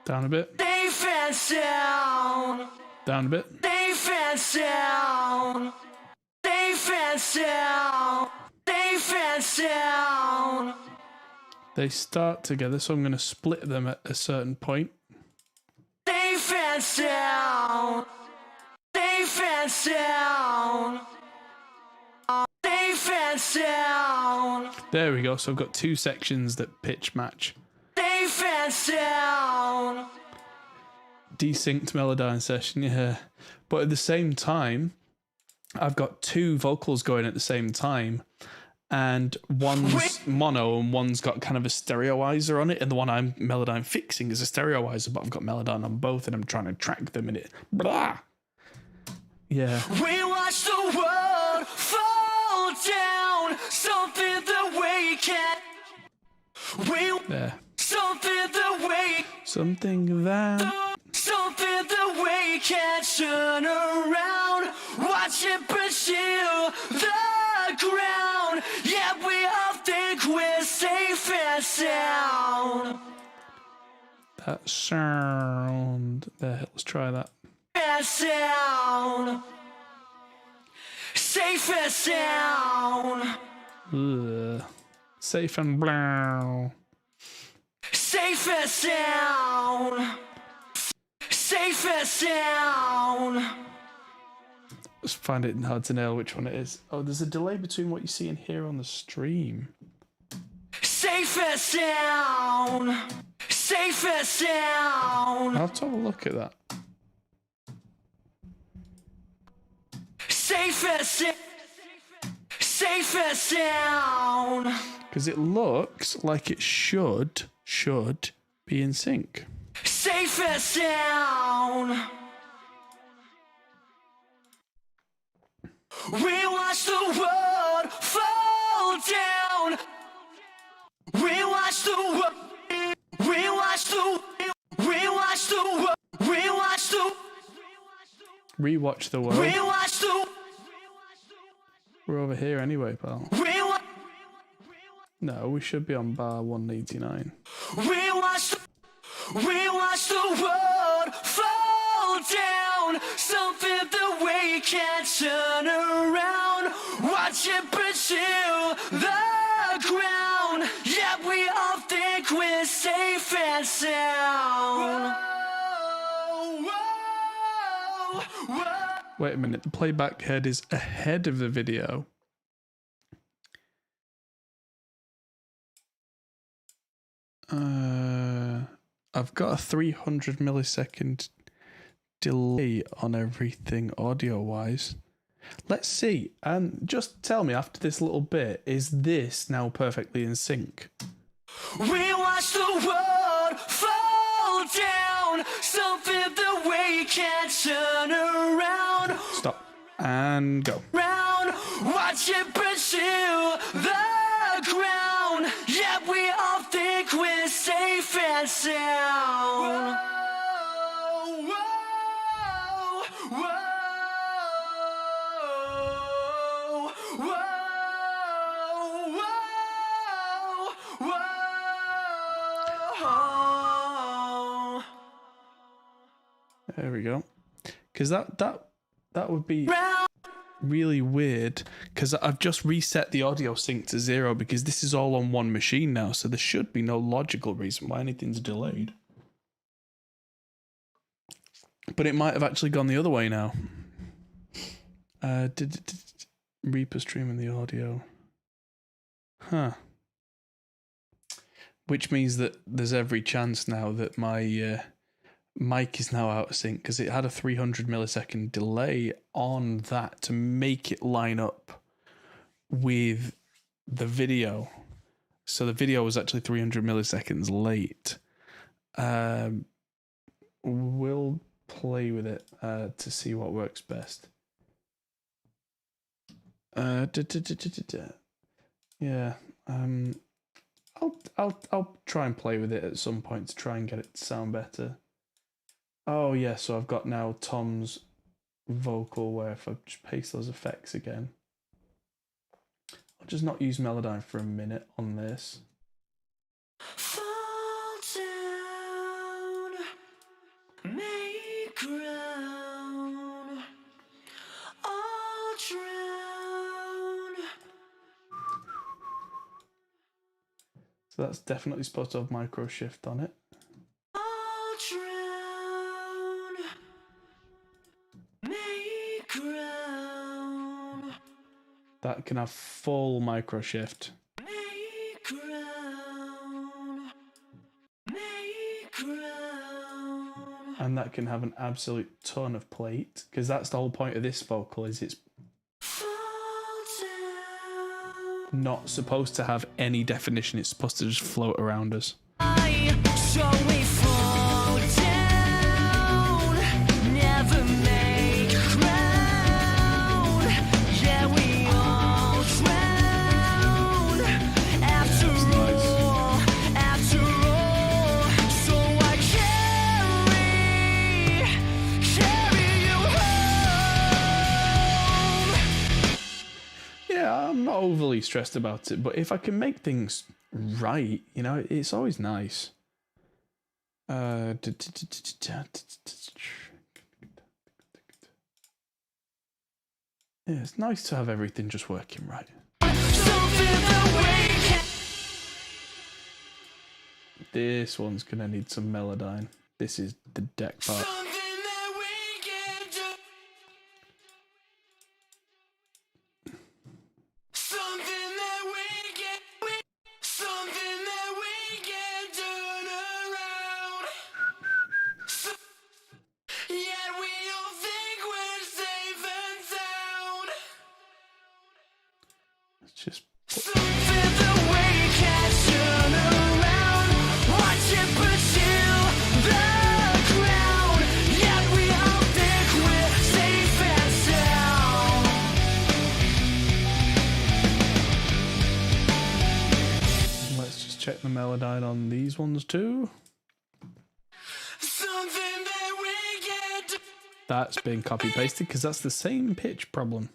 Down a bit. Safe and sound. Down a bit. Safe and sound. Safe and sound. Safe safe and sound. They start together, so I'm going to split them at a certain point. Safe and sound. Safe and sound. Safe and sound. There we go. So I've got two sections that pitch match. Safe and sound. Desynced Melodyne session, yeah. But at the same time, I've got two vocals going at the same time, and one's mono and one's got kind of a stereoizer on it, and the one I'm Melodyne fixing is a stereoizer, but I've got Melodyne on both, and I'm trying to track them in it. Blah. Yeah. We watch the world fall down. Something that we can't. There. Something that we. Something that. Something that we can't turn around. Watch it pursue the ground. Yeah, we all think we're safe and sound. That sound. There, let's try that. And sound. Safe and sound. Ugh. Safe and blow. Safe and sound. Safe and sound. Just find it hard to nail which one it is. Oh, there's a delay between what you see and hear on the stream. Safe and sound. Safe and sound. I'll have to have a look at that. Safe and sound. Safe and sound. Because it looks like it should be in sync. Safe and sound. We watch the world fall down. We watch the world. We watch the. We watch the world. We watch the. Rewatch the world. We watch the. We're over here anyway, pal. We watch. No, we should be on bar 189. We watch the. We watch the world fall down. Something that we can't turn around. Watch it pursue the ground. Yeah, we all think we're safe and sound. Whoa, whoa. Wait a minute, the playback head is ahead of the video. I've got a 300 millisecond delay on everything audio wise. Let's see, and just tell me after this little bit, is this now perfectly in sync? We watch the world fall down. Something that we can't turn around. Stop and go. Round, watch it pursue the ground. Yeah, we all think we're safe and sound. Whoa, whoa, whoa, whoa, whoa. There we go. Because that would be really weird, because I've just reset the audio sync to 0 because this is all on one machine now, so there should be no logical reason why anything's delayed. But it might have actually gone the other way now. Did Reaper streaming the audio? Huh. Which means that there's every chance now that my mic is now out of sync, because it had a 300 millisecond delay on that to make it line up with the video. So the video was actually 300 milliseconds late. We'll play with it to see what works best. Yeah. I'll try and play with it at some point to try and get it to sound better. Oh yeah, so I've got now Tom's vocal, where if I just paste those effects again, I'll just not use Melodyne for a minute on this. Fall down, make ground, all drown. So that's definitely supposed to have micro shift on it. I'll drown, make ground, That can have full micro shift. make ground, make ground. And that can have an absolute ton of plate, because that's the whole point of this vocal, is it's not supposed to have any definition. It's supposed to just float around us. So we fall down, never make ground. Yeah, we all drown. After all, after all. So I carry you home. Yeah, I'm not overly stressed about it, but if I can make things right, you know, it's always nice. Yeah, it's nice to have everything just working right. This one's gonna need some melodyne. This is the deck part. Just let's just check the melodyne on these ones too. That's been copy pasted because that's the same pitch problem.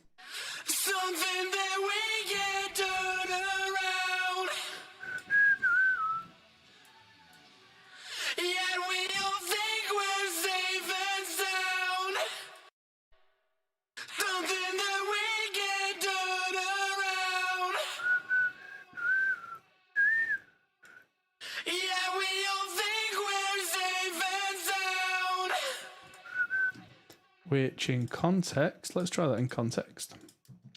Which in context, let's try that in context.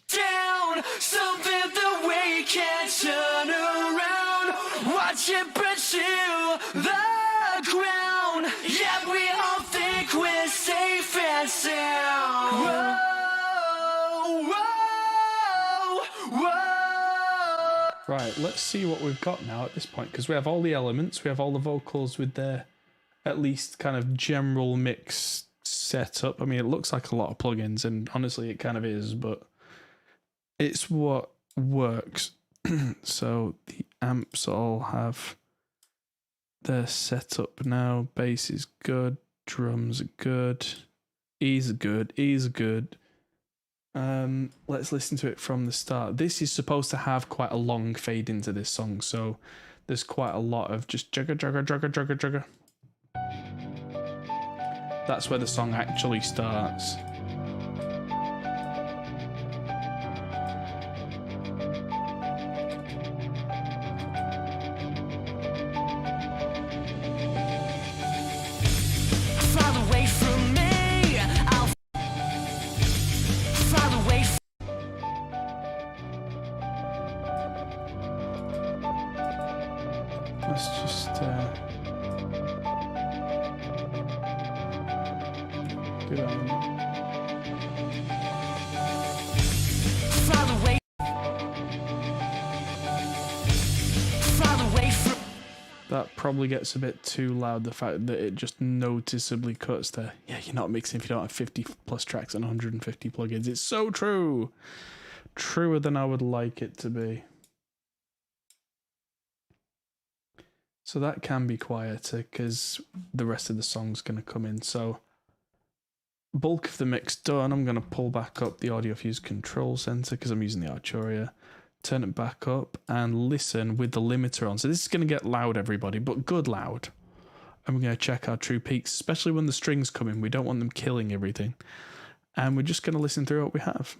Down, something the way you can't turn around. Watch it pursue the ground. Yeah, we all think we're safe and sound. Whoa, whoa, whoa. Right, let's see what we've got now at this point, because we have all the elements, we have all the vocals with their at least kind of general mix set up. I mean, it looks like a lot of plugins, and honestly it kind of is, but it's what works. So the amps all have their setup now. Bass is good, drums are good, E's are good, E's are good. Let's listen to it from the start. This is supposed to have quite a long fade into this song, so there's quite a lot of just jugga jugga jugga jugga jugga. That's where the song actually starts. Far away from me, I'll far away from Let's just good on. far away from That probably gets a bit too loud, the fact that it just noticeably cuts there. Yeah, you're not mixing if you don't have 50 plus tracks and 150 plugins. It's so true. Truer than I would like it to be. So that can be quieter because the rest of the song's going to come in. So bulk of the mix done. I'm going to pull back up the audio fuse control center because I'm using the Arturia. Turn it back up and listen with the limiter on. So this is going to get loud, everybody, but good loud. And we're going to check our true peaks, especially when the strings come in. We don't want them killing everything. And we're just going to listen through what we have.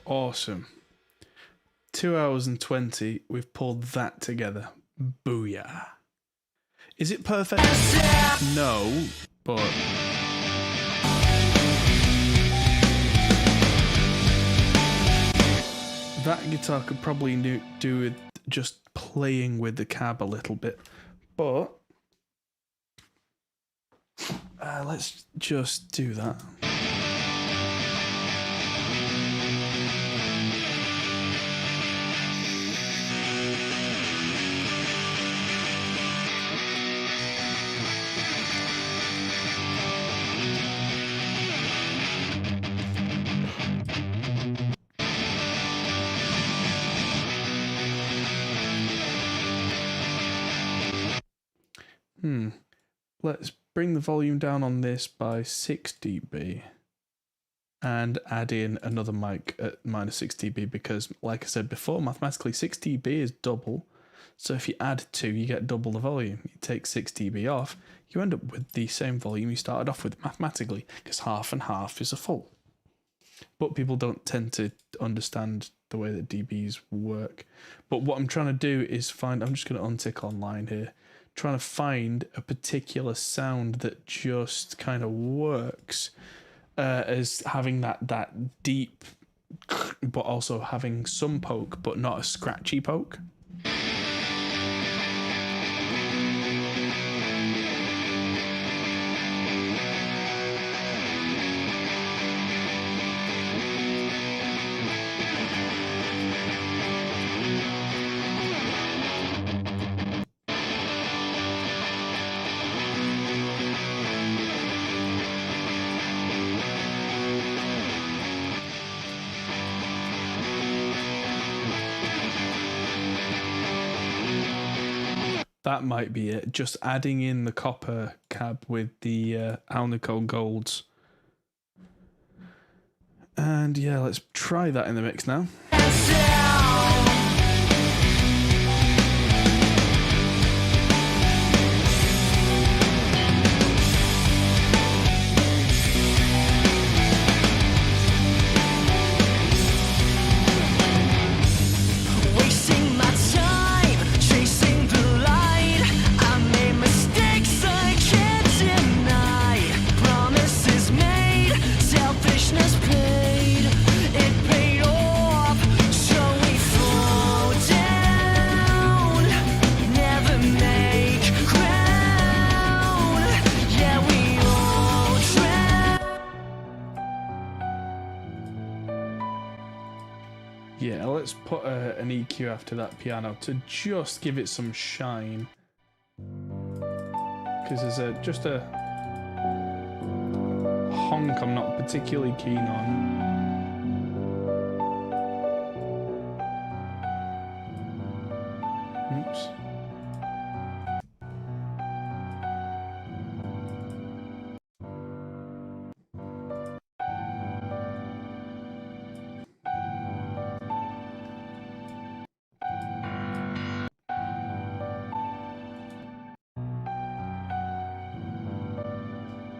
Awesome. 2 hours and 20. We've pulled that together. Booyah. Is it perfect? No, but that guitar could probably do with just playing with the cab a little bit. But let's just do that. Let's bring the volume down on this by 6 dB and add in another mic at minus 6 dB because, like I said before, mathematically 6 dB is double. So if you add 2, you get double the volume. You take 6 dB off, you end up with the same volume you started off with mathematically, because half and half is a full. But people don't tend to understand the way that dBs work. But what I'm trying to do is find, I'm just going to untick online here, trying to find a particular sound that just kind of works as having that deep, but also having some poke, but not a scratchy poke. That might be it. Just adding in the copper cab with the Alnico golds. And yeah, let's try that in the mix now. Yeah, let's put an EQ after that piano to just give it some shine. Because there's just a honk I'm not particularly keen on. Oops.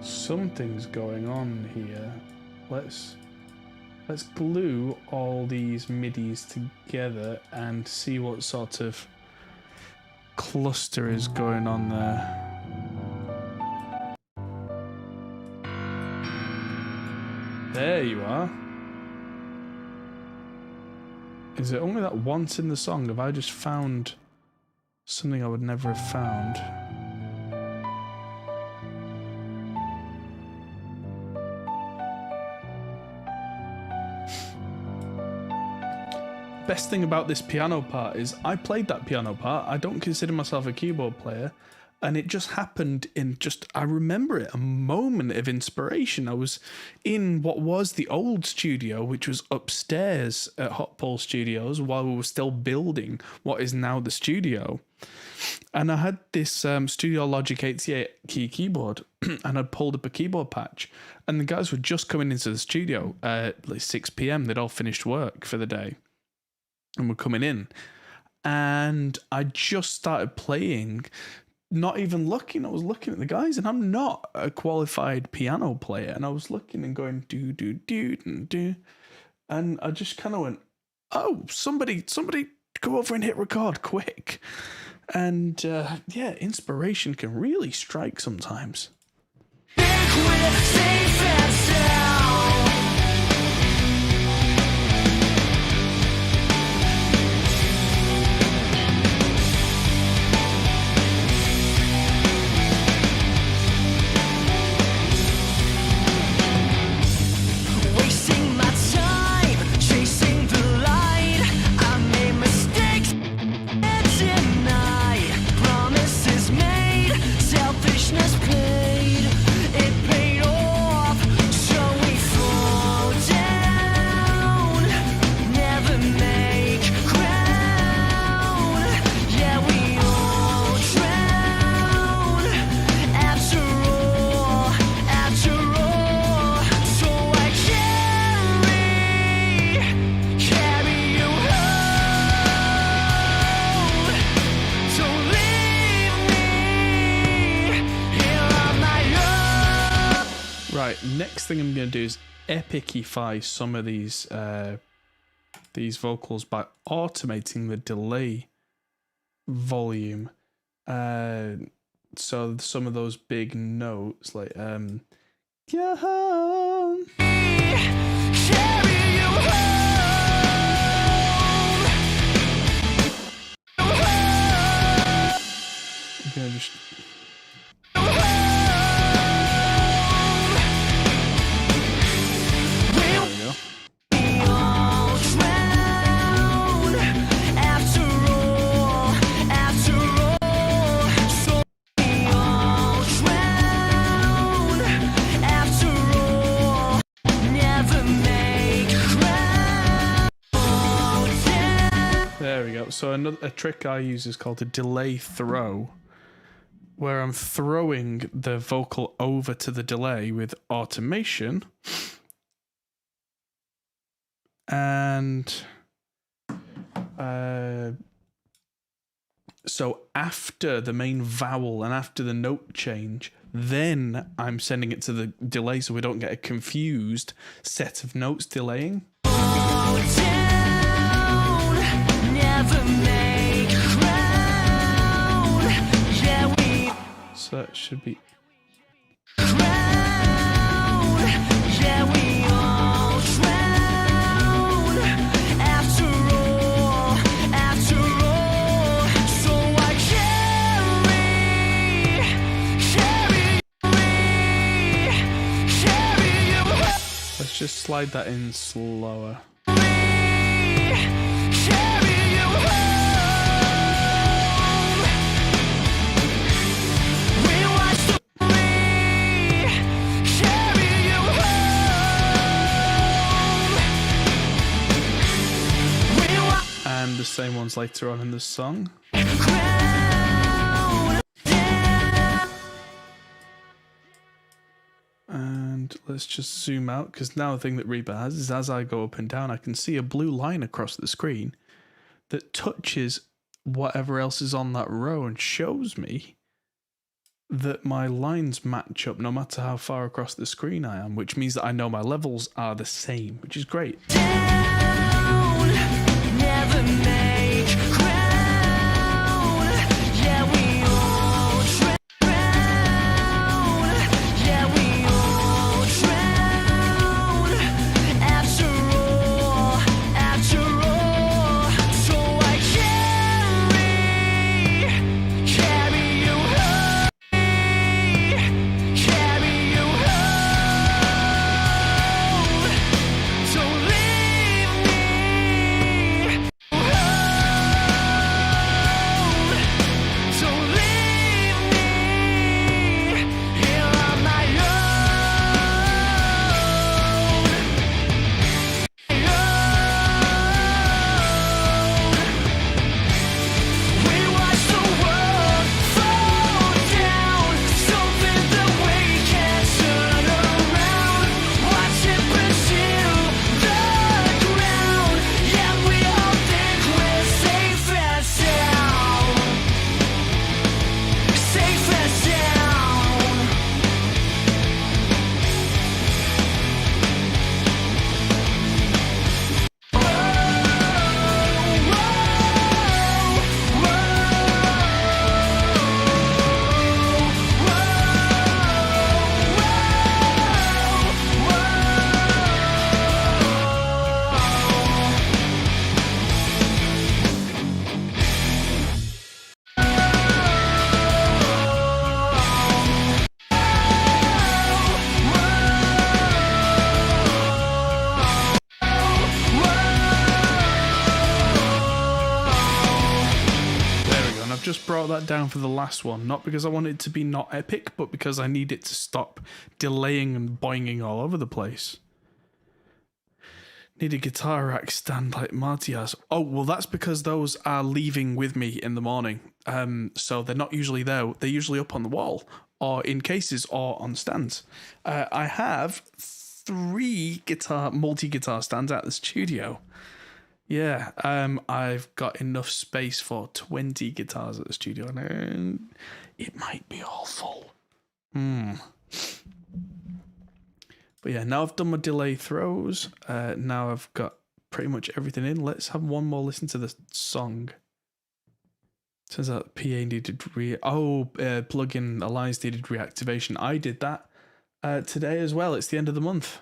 Something's going on here. Let's glue all these midis together and see what sort of cluster is going on there. There you are. Is it only that once in the song? Have I just found something I would never have found? Best thing about this piano part is I played that piano part. I don't consider myself a keyboard player, and it just happened in I remember it, a moment of inspiration. I was in what was the old studio, which was upstairs at Hot Pole Studios while we were still building what is now the studio. And I had this Studio Logic 88 key keyboard, and I'd pulled up a keyboard patch, and the guys were just coming into the studio at like 6 p.m. They'd all finished work for the day and were coming in, and I just started playing, not even looking. I was looking at the guys, and I'm not a qualified piano player, and I was looking and going do do do do do, And I just kind of went, oh, somebody go over and hit record quick. And yeah, inspiration can really strike sometimes. Wasting my time chasing the light. I made mistakes tonight. Promises made, selfishness paid. It paid off, so we fall down. Never make ground. Yeah, we all drown. After all. So I carry you home. Don't leave me here on my own. Right, next thing I'm going to do is epicify some of these vocals by automating the delay volume. So some of those big notes like yeah. Carry you I'm gonna just there we go. all drown. After all. So we all drown. After all. Never make ground. There we go. So a trick I use is called a delay throw, where I'm throwing the vocal over to the delay with automation. And so after the main vowel and after the note change, then I'm sending it to the delay so we don't get a confused set of notes delaying. Never make ground. Yeah, we So that should be. drown. Yeah, we all drown. After all. So I carry you. Let's just slide that in slower. Carry you home. We watch the carry you home. We watch And the same ones later on in the song. ground down. And let's just zoom out, because now the thing that Reaper has is as I go up and down, I can see a blue line across the screen that touches whatever else is on that row and shows me that my lines match up no matter how far across the screen I am, which means that I know my levels are the same, which is great. Down, never make ground. Yeah, we all drown. Yeah, we all drown. After all. So I carry you home. Carry you home. Don't leave me home. brought that down for the last one, not because I want it to be not epic, but because I need it to stop delaying and boinging all over the place. Need a guitar rack stand like Marty has. Oh, well, that's because those are leaving with me in the morning. So they're not usually there. They're usually up on the wall, or in cases, or on stands. I have 3 multi-guitar stands at the studio. Yeah, I've got enough space for 20 guitars at the studio, and it might be all full. But yeah, now I've done my delay throws. Now I've got pretty much everything in. Let's have one more listen to the song. Turns out PA needed plugin Alliance needed reactivation. I did that today as well. It's the end of the month.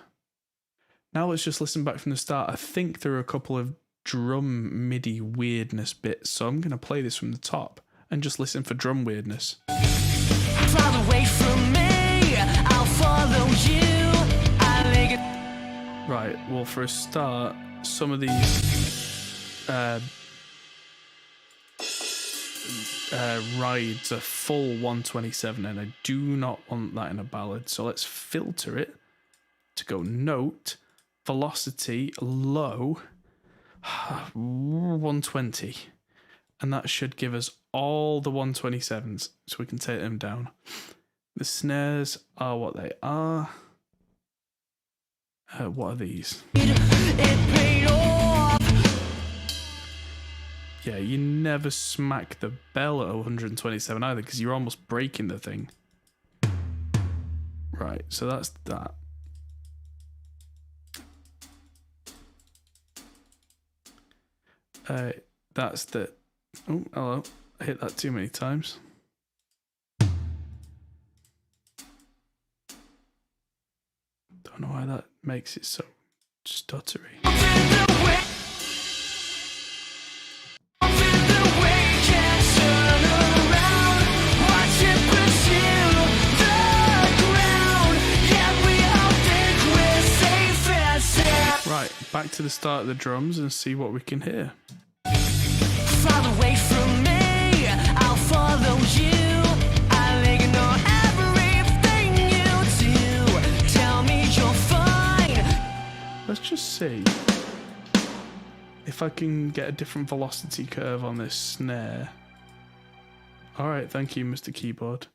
Now let's just listen back from the start. I think there are a couple of drum MIDI weirdness bits, so I'm going to play this from the top and just listen for drum weirdness. Fly away from me, I'll follow you. Right, well, for a start, some of these rides are full 127, and I do not want that in a ballad, so let's filter it to go note, velocity, low, 120, and that should give us all the 127s, so we can take them down. The snares are what they are. What are these? Yeah, you never smack the bell at 127 either, because you're almost breaking the thing. Right, so that's that. That's the... Oh, hello. I hit that too many times. Don't know why that makes it so stuttery. Right, back to the start of the drums and see what we can hear. Fly away from me, I'll follow you. I'll ignore everything you do. Tell me you're fine. Let's just see if I can get a different velocity curve on this snare. Alright, thank you, Mr. Keyboard.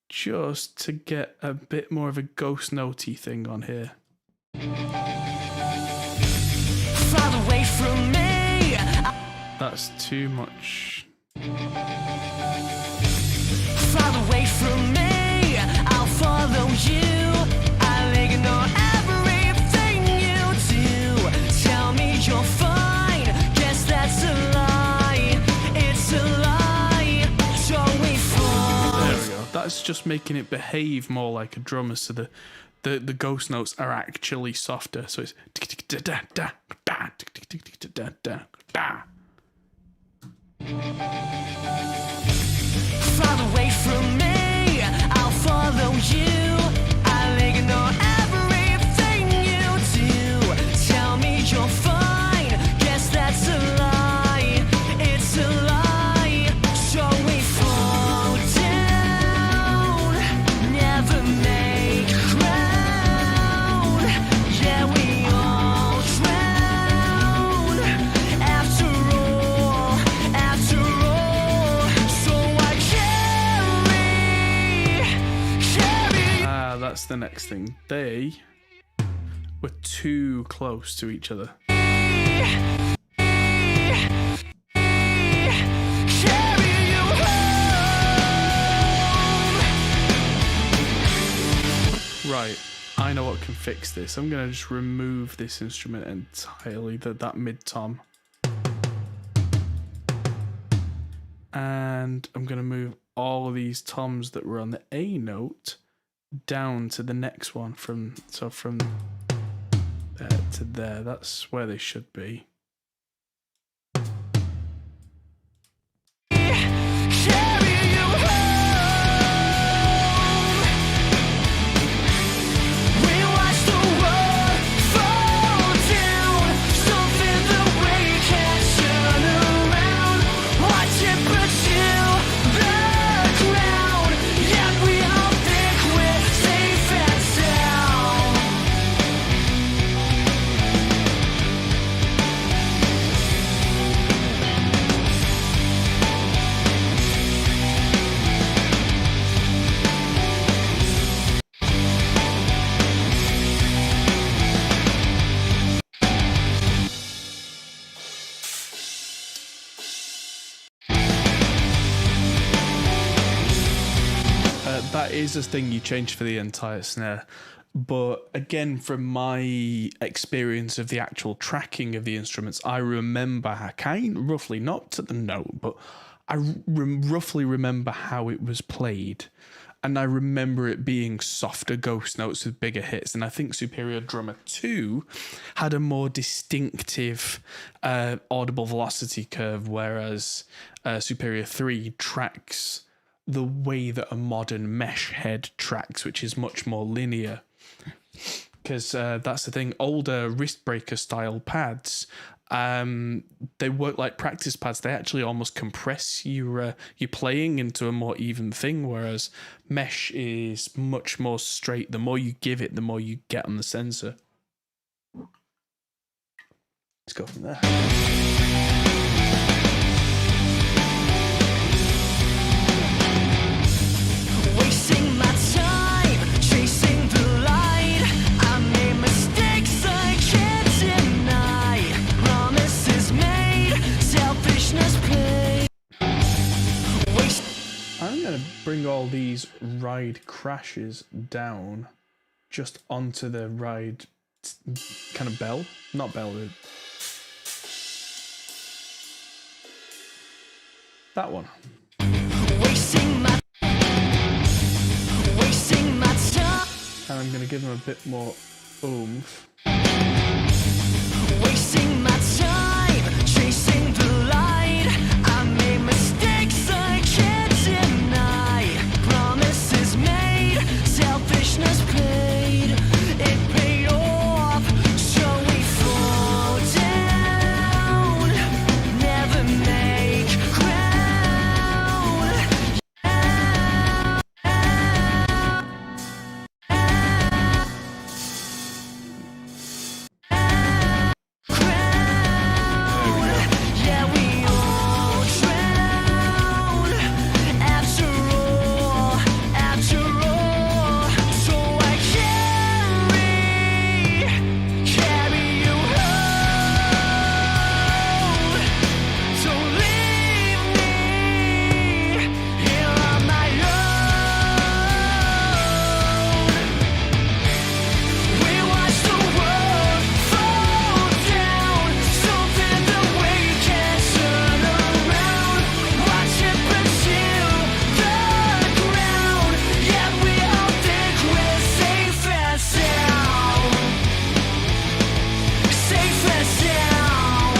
Just to get a bit more of a ghost notey thing on here. Fly away from me. That's too much. Fly away from me, I'll follow you. I'll ignore everything you do. Tell me you're fine. Guess that's a lie. It's a lie. So we fall. There we go. That's just making it behave more like a drummer, so the ghost notes are actually softer. So it's da da da da da da. Fly away from me, I'll follow you. I'll ignore everything you do. Tell me you're fine. Guess that's a lie. It's a lie. So we fall down. Never make ground. Yeah, we all drown. After all. So I carry. That's the next thing. They were too close to each other. Right, I know what can fix this. I'm going to just remove this instrument entirely, that mid-tom. And I'm going to move all of these toms that were on the A note down to the next one. From there to there. That's where they should be. that is a thing you change for the entire snare. But again, from my experience of the actual tracking of the instruments, I remember roughly, not to the note, but I roughly remember how it was played. And I remember it being softer ghost notes with bigger hits. And I think Superior Drummer 2 had a more distinctive audible velocity curve, whereas Superior 3 tracks the way that a modern mesh head tracks, which is much more linear. Because that's the thing, older wrist breaker style pads, they work like practice pads. They actually almost compress your playing into a more even thing, whereas mesh is much more straight. The more you give it, the more you get on the sensor. Let's go from there. Wasting my time, chasing the light. I made mistakes I can't deny. Promises made, selfishness paid. I'm going to bring all these ride crashes down just onto the ride kind of bell. Not bell, that one. Wasting my time. And I'm going to give them a bit more oomph. Wasting my time, chasing the light. I made mistakes I can't deny. Promises made, selfishness paid. It paid off, so we fall down. Never make ground. Yeah, we all drown. After all, so I carry you home. Don't leave me here on my own. We watch the world fall down, something that we can't turn around. Watch it pursue the ground, yet we all think we're safe and sound. Safe and sound.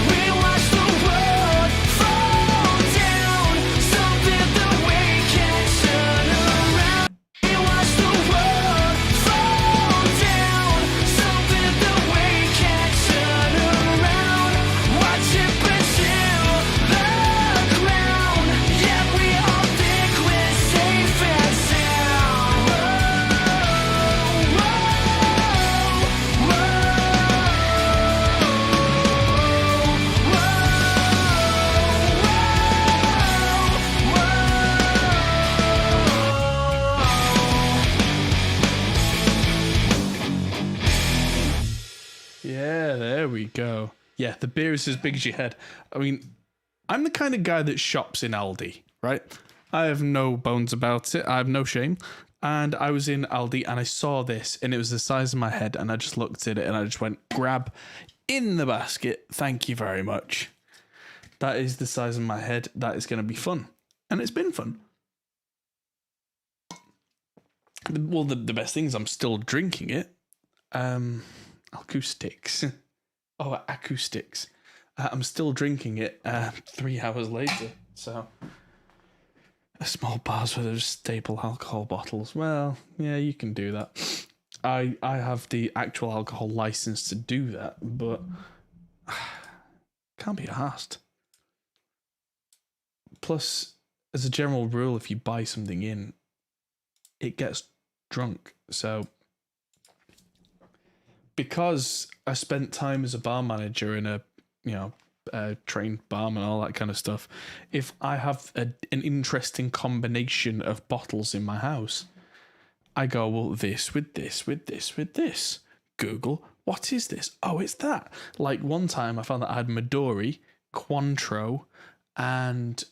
We watch the world fall down, something that we can't turn around. We watch the world fall down, something that we can't turn around. Watch it pursue the ground, yet we all think we're safe and sound. Yeah, there we go. Yeah, the beer is as big as your head. I mean, I'm the kind of guy that shops in Aldi, right? I have no bones about it. I have no shame. And I was in Aldi and I saw this and it was the size of my head and I just looked at it and I just went, grab in the basket. Thank you very much. That is the size of my head. That is going to be fun. And it's been fun. Well, the best thing is I'm still drinking it. Acoustics. Oh, acoustics. I'm still drinking it 3 hours later. So, a small bar's worth of staple alcohol bottles. Well, yeah, you can do that. I have the actual alcohol license to do that, but can't be asked. Plus, as a general rule, if you buy something in, it gets drunk. So, because I spent time as a bar manager in a, trained barman, all that kind of stuff, if I have an interesting combination of bottles in my house, I go, well, this with this, with this, with this. Google, what is this? Oh, it's that. Like one time I found that I had Midori, Cointreau, and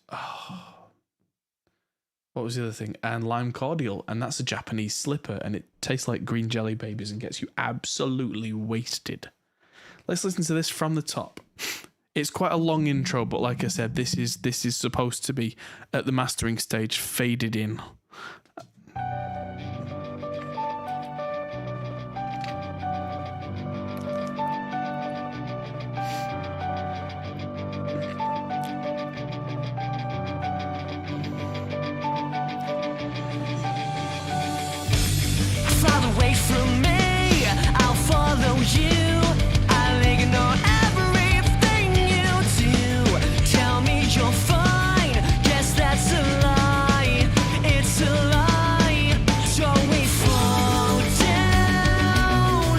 what was the other thing? And lime cordial, and that's a Japanese slipper, and it tastes like green jelly babies and gets you absolutely wasted. Let's listen to this from the top. It's quite a long intro, but like I said, this is supposed to be at the mastering stage, faded in. Far away from me, I'll follow you. I'll ignore everything you do. Tell me you're fine, guess that's a lie. It's a lie. So we fall down,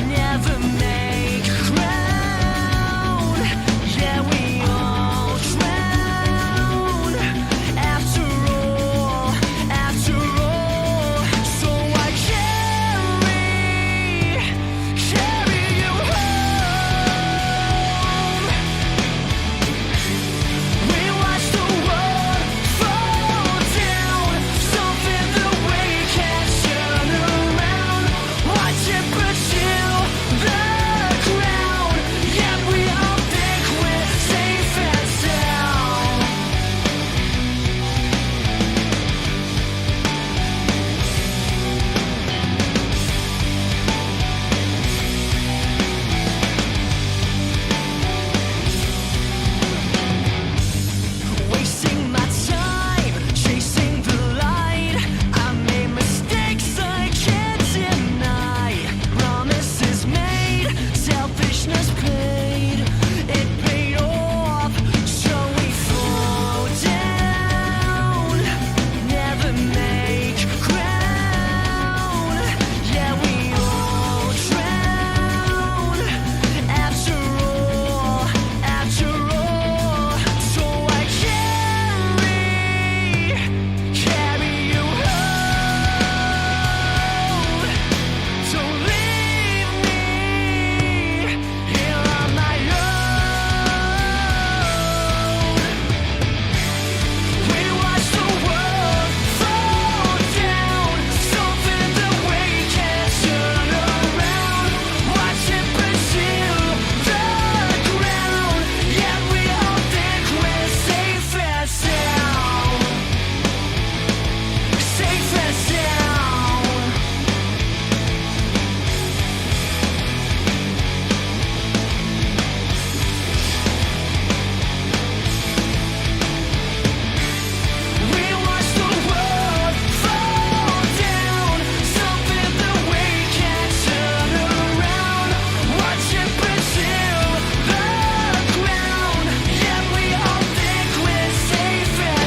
never make ground. Yeah, we all drown. After all, so I carry you home. We watch the world fall down. Something that we can't turn around. Watch it pursue the ground. Yet we all think we're safe and sound. Wasting my time, chasing the light. I made mistakes I can't deny. Promises made, selfishness paid. It paid off, so we fall down. Never make ground. Yeah, we all drown. After all, so I carry you home. Don't leave me here on my own. We watch the world fall down. Something that we can't turn around. Watch it pursue the ground. Yet we all think we're safe and sound. Safe and sound. We watch the world fall down. Something that we can't turn around. Watch it pursue the ground. Yet we all think we're safe and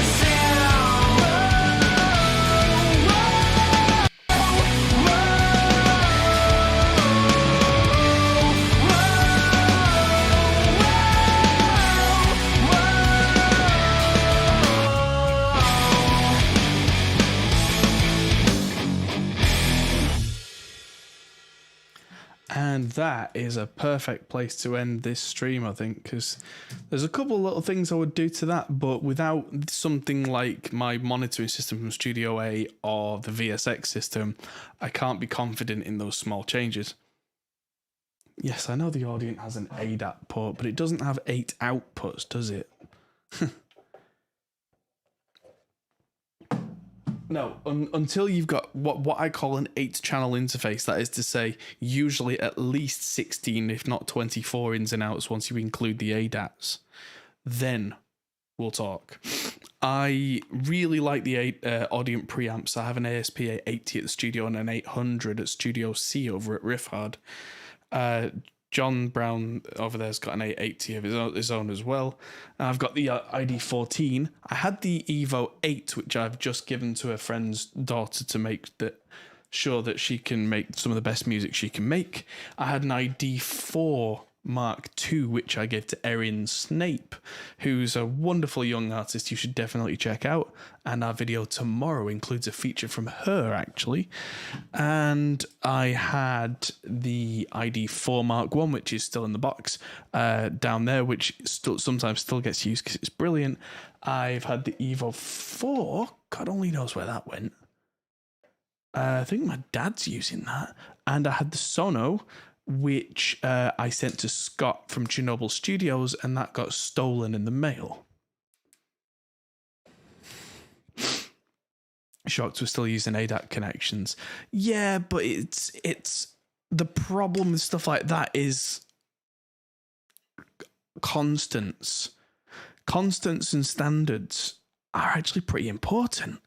And that is a perfect place to end this stream, I think, because there's a couple of little things I would do to that, but without something like my monitoring system from Studio A or the VSX system, I can't be confident in those small changes. Yes, I know the Audient has an ADAT port, but it doesn't have 8 outputs, does it? No, until you've got what I call an 8-channel interface, that is to say, usually at least 16, if not 24 ins and outs once you include the ADATs, then we'll talk. I really like the Audient preamps. I have an ASP 880 at the studio and an 800 at Studio C over at Riffhard. John Brown over there's got an 880 of his own as well. And I've got the ID14. I had the Evo 8, which I've just given to a friend's daughter to make sure that she can make some of the best music she can make. I had an ID4 Mark II, which I gave to Erin Snape, who's a wonderful young artist you should definitely check out. And our video tomorrow includes a feature from her, actually. And I had the ID4 Mark I, which is still in the box, down there, which sometimes still gets used because it's brilliant. I've had the Evo 4. God only knows where that went. I think my dad's using that. And I had the Sono, which I sent to Scott from Chernobyl Studios, and that got stolen in the mail. Shocked we're still using ADAT connections. Yeah, but it's the problem with stuff like that is constants. Constants and standards are actually pretty important.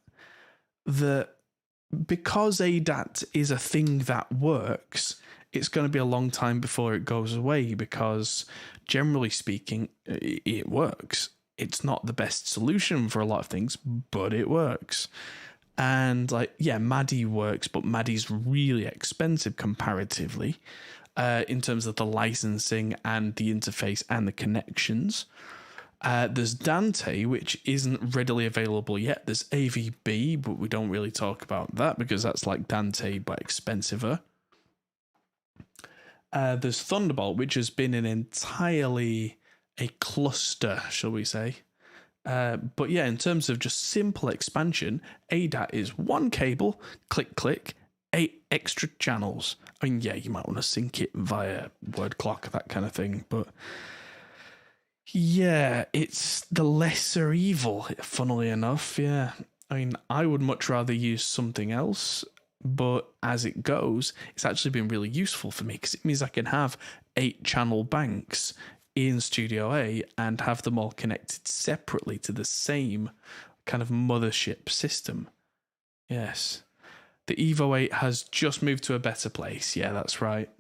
Because ADAT is a thing that works, it's going to be a long time before it goes away because, generally speaking, it works. It's not the best solution for a lot of things, but it works. And, MADI works, but MADI's really expensive comparatively in terms of the licensing and the interface and the connections. There's Dante, which isn't readily available yet. There's AVB, but we don't really talk about that because that's like Dante, but expensiver. There's Thunderbolt, which has been entirely a cluster, shall we say. But yeah, in terms of just simple expansion, ADAT is one cable, click, click, 8 extra channels. I mean, yeah, you might want to sync it via word clock, that kind of thing, but yeah, it's the lesser evil, funnily enough, yeah. I mean, I would much rather use something else, but as it goes, it's actually been really useful for me because it means I can have 8 channel banks in Studio A and have them all connected separately to the same kind of mothership system. Yes. The Evo 8 has just moved to a better place. Yeah, that's right.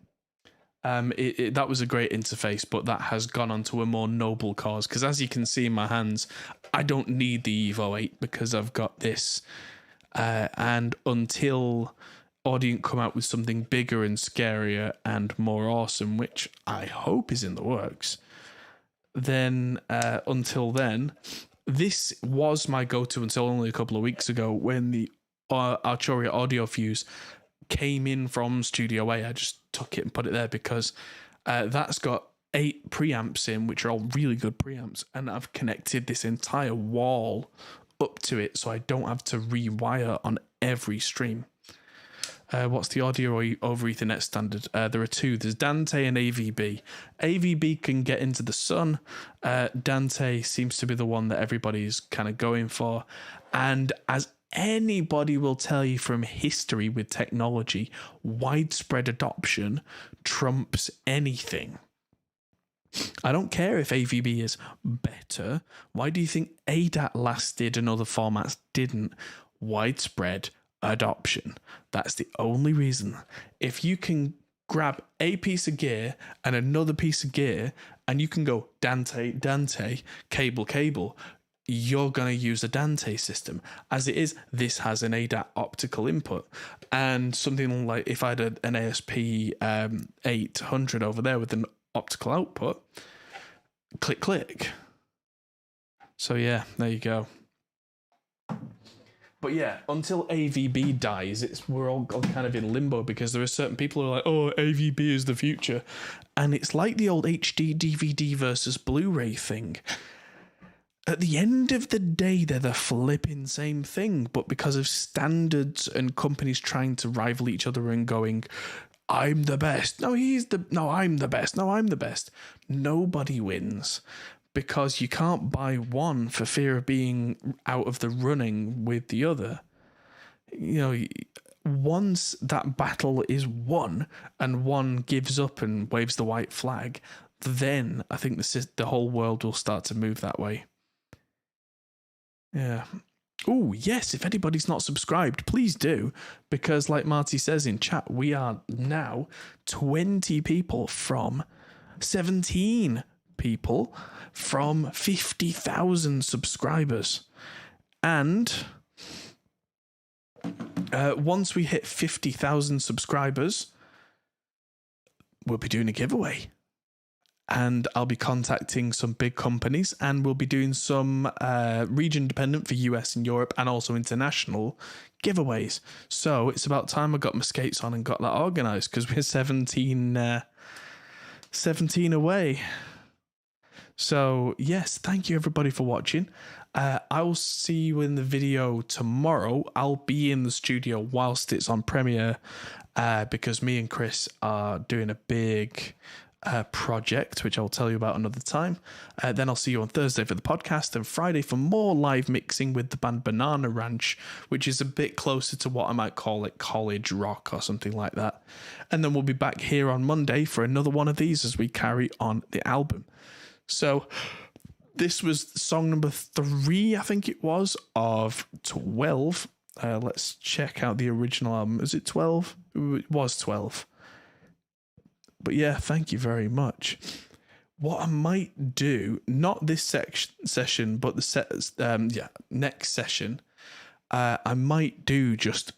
That was a great interface, but that has gone on to a more noble cause because, as you can see in my hands, I don't need the Evo 8 because I've got this. And until Audient come out with something bigger and scarier and more awesome, which I hope is in the works, then until then, this was my go-to until only a couple of weeks ago when the Arturia Audio Fuse came in from Studio A. I just took it and put it there because that's got 8 preamps in, which are all really good preamps, and I've connected this entire wall up to it so I don't have to rewire on every stream. What's the audio over Ethernet standard? There are 2. There's Dante and AVB. AVB can get into the sun. Dante seems to be the one that everybody's kind of going for. And as anybody will tell you from history with technology, widespread adoption trumps anything. I don't care if AVB is better. Why do you think ADAT lasted and other formats didn't? Widespread adoption. That's the only reason. If you can grab a piece of gear and another piece of gear and you can go Dante, Dante, cable, cable, you're going to use a Dante system. As it is, this has an ADAT optical input. And something like if I had an ASP 800 over there with an optical output, click, click. So yeah, there you go. But yeah, until AVB dies, we're all kind of in limbo because there are certain people who are like, oh, AVB is the future. And it's like the old HD DVD versus Blu-ray thing. At the end of the day, they're the flipping same thing, but because of standards and companies trying to rival each other and going, I'm the best. No, I'm the best. No, I'm the best. Nobody wins. Because you can't buy one for fear of being out of the running with the other. You know, once that battle is won and one gives up and waves the white flag, then I think the whole world will start to move that way. Yeah. Oh, yes, if anybody's not subscribed, please do. Because like Marty says in chat, we are now 20 people from 17 people from 50,000 subscribers. And once we hit 50,000 subscribers, we'll be doing a giveaway. and I'll be contacting some big companies, and we'll be doing some region dependent for US and Europe and also international giveaways. So it's about time I got my skates on and got that organised, because we're 17 away. So yes, thank you everybody for watching. I'll see you in the video tomorrow. I'll be in the studio whilst it's on premiere, because me and Chris are doing a big project, which I'll tell you about another time. Then I'll see you on Thursday for the podcast, and Friday for more live mixing with the band Banana Ranch, which is a bit closer to what I might call it college rock or something like that. And then we'll be back here on Monday for another one of these as we carry on the album. So this was song number 3, I think it was, of 12. Let's check out the original album. Is it 12? It was 12. But yeah, thank you very much. What I might do, not this session, but the next session, I might do just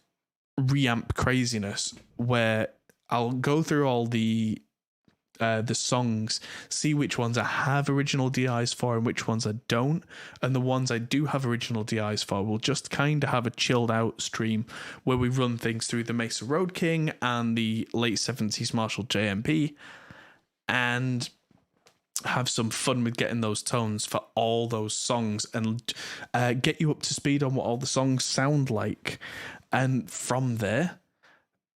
reamp craziness, where I'll go through all the songs, see which ones I have original DIs for and which ones I don't, and the ones I do have original DIs for, we'll just kind of have a chilled out stream where we run things through the Mesa Road King and the late 70s Marshall JMP and have some fun with getting those tones for all those songs and get you up to speed on what all the songs sound like. And from there,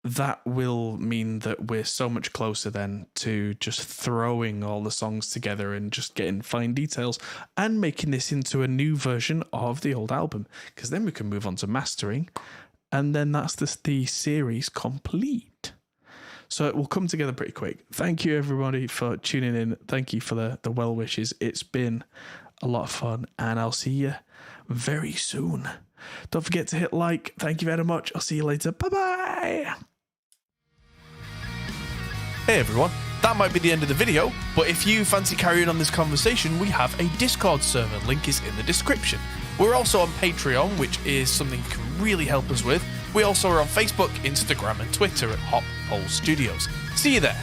that will mean that we're so much closer then to just throwing all the songs together and just getting fine details and making this into a new version of the old album, because then we can move on to mastering, and then that's the series complete. So it will come together pretty quick. Thank you everybody for tuning in. Thank you for the well wishes. It's been a lot of fun, and I'll see you very soon. Don't forget to hit like. Thank you very much. I'll see you later. Bye-bye. Hey everyone, that might be the end of the video, but if you fancy carrying on this conversation, we have a Discord server, link is in the description. We're also on Patreon, which is something you can really help us with. We also are on Facebook, Instagram and Twitter at Hop Hole Studios. See you there.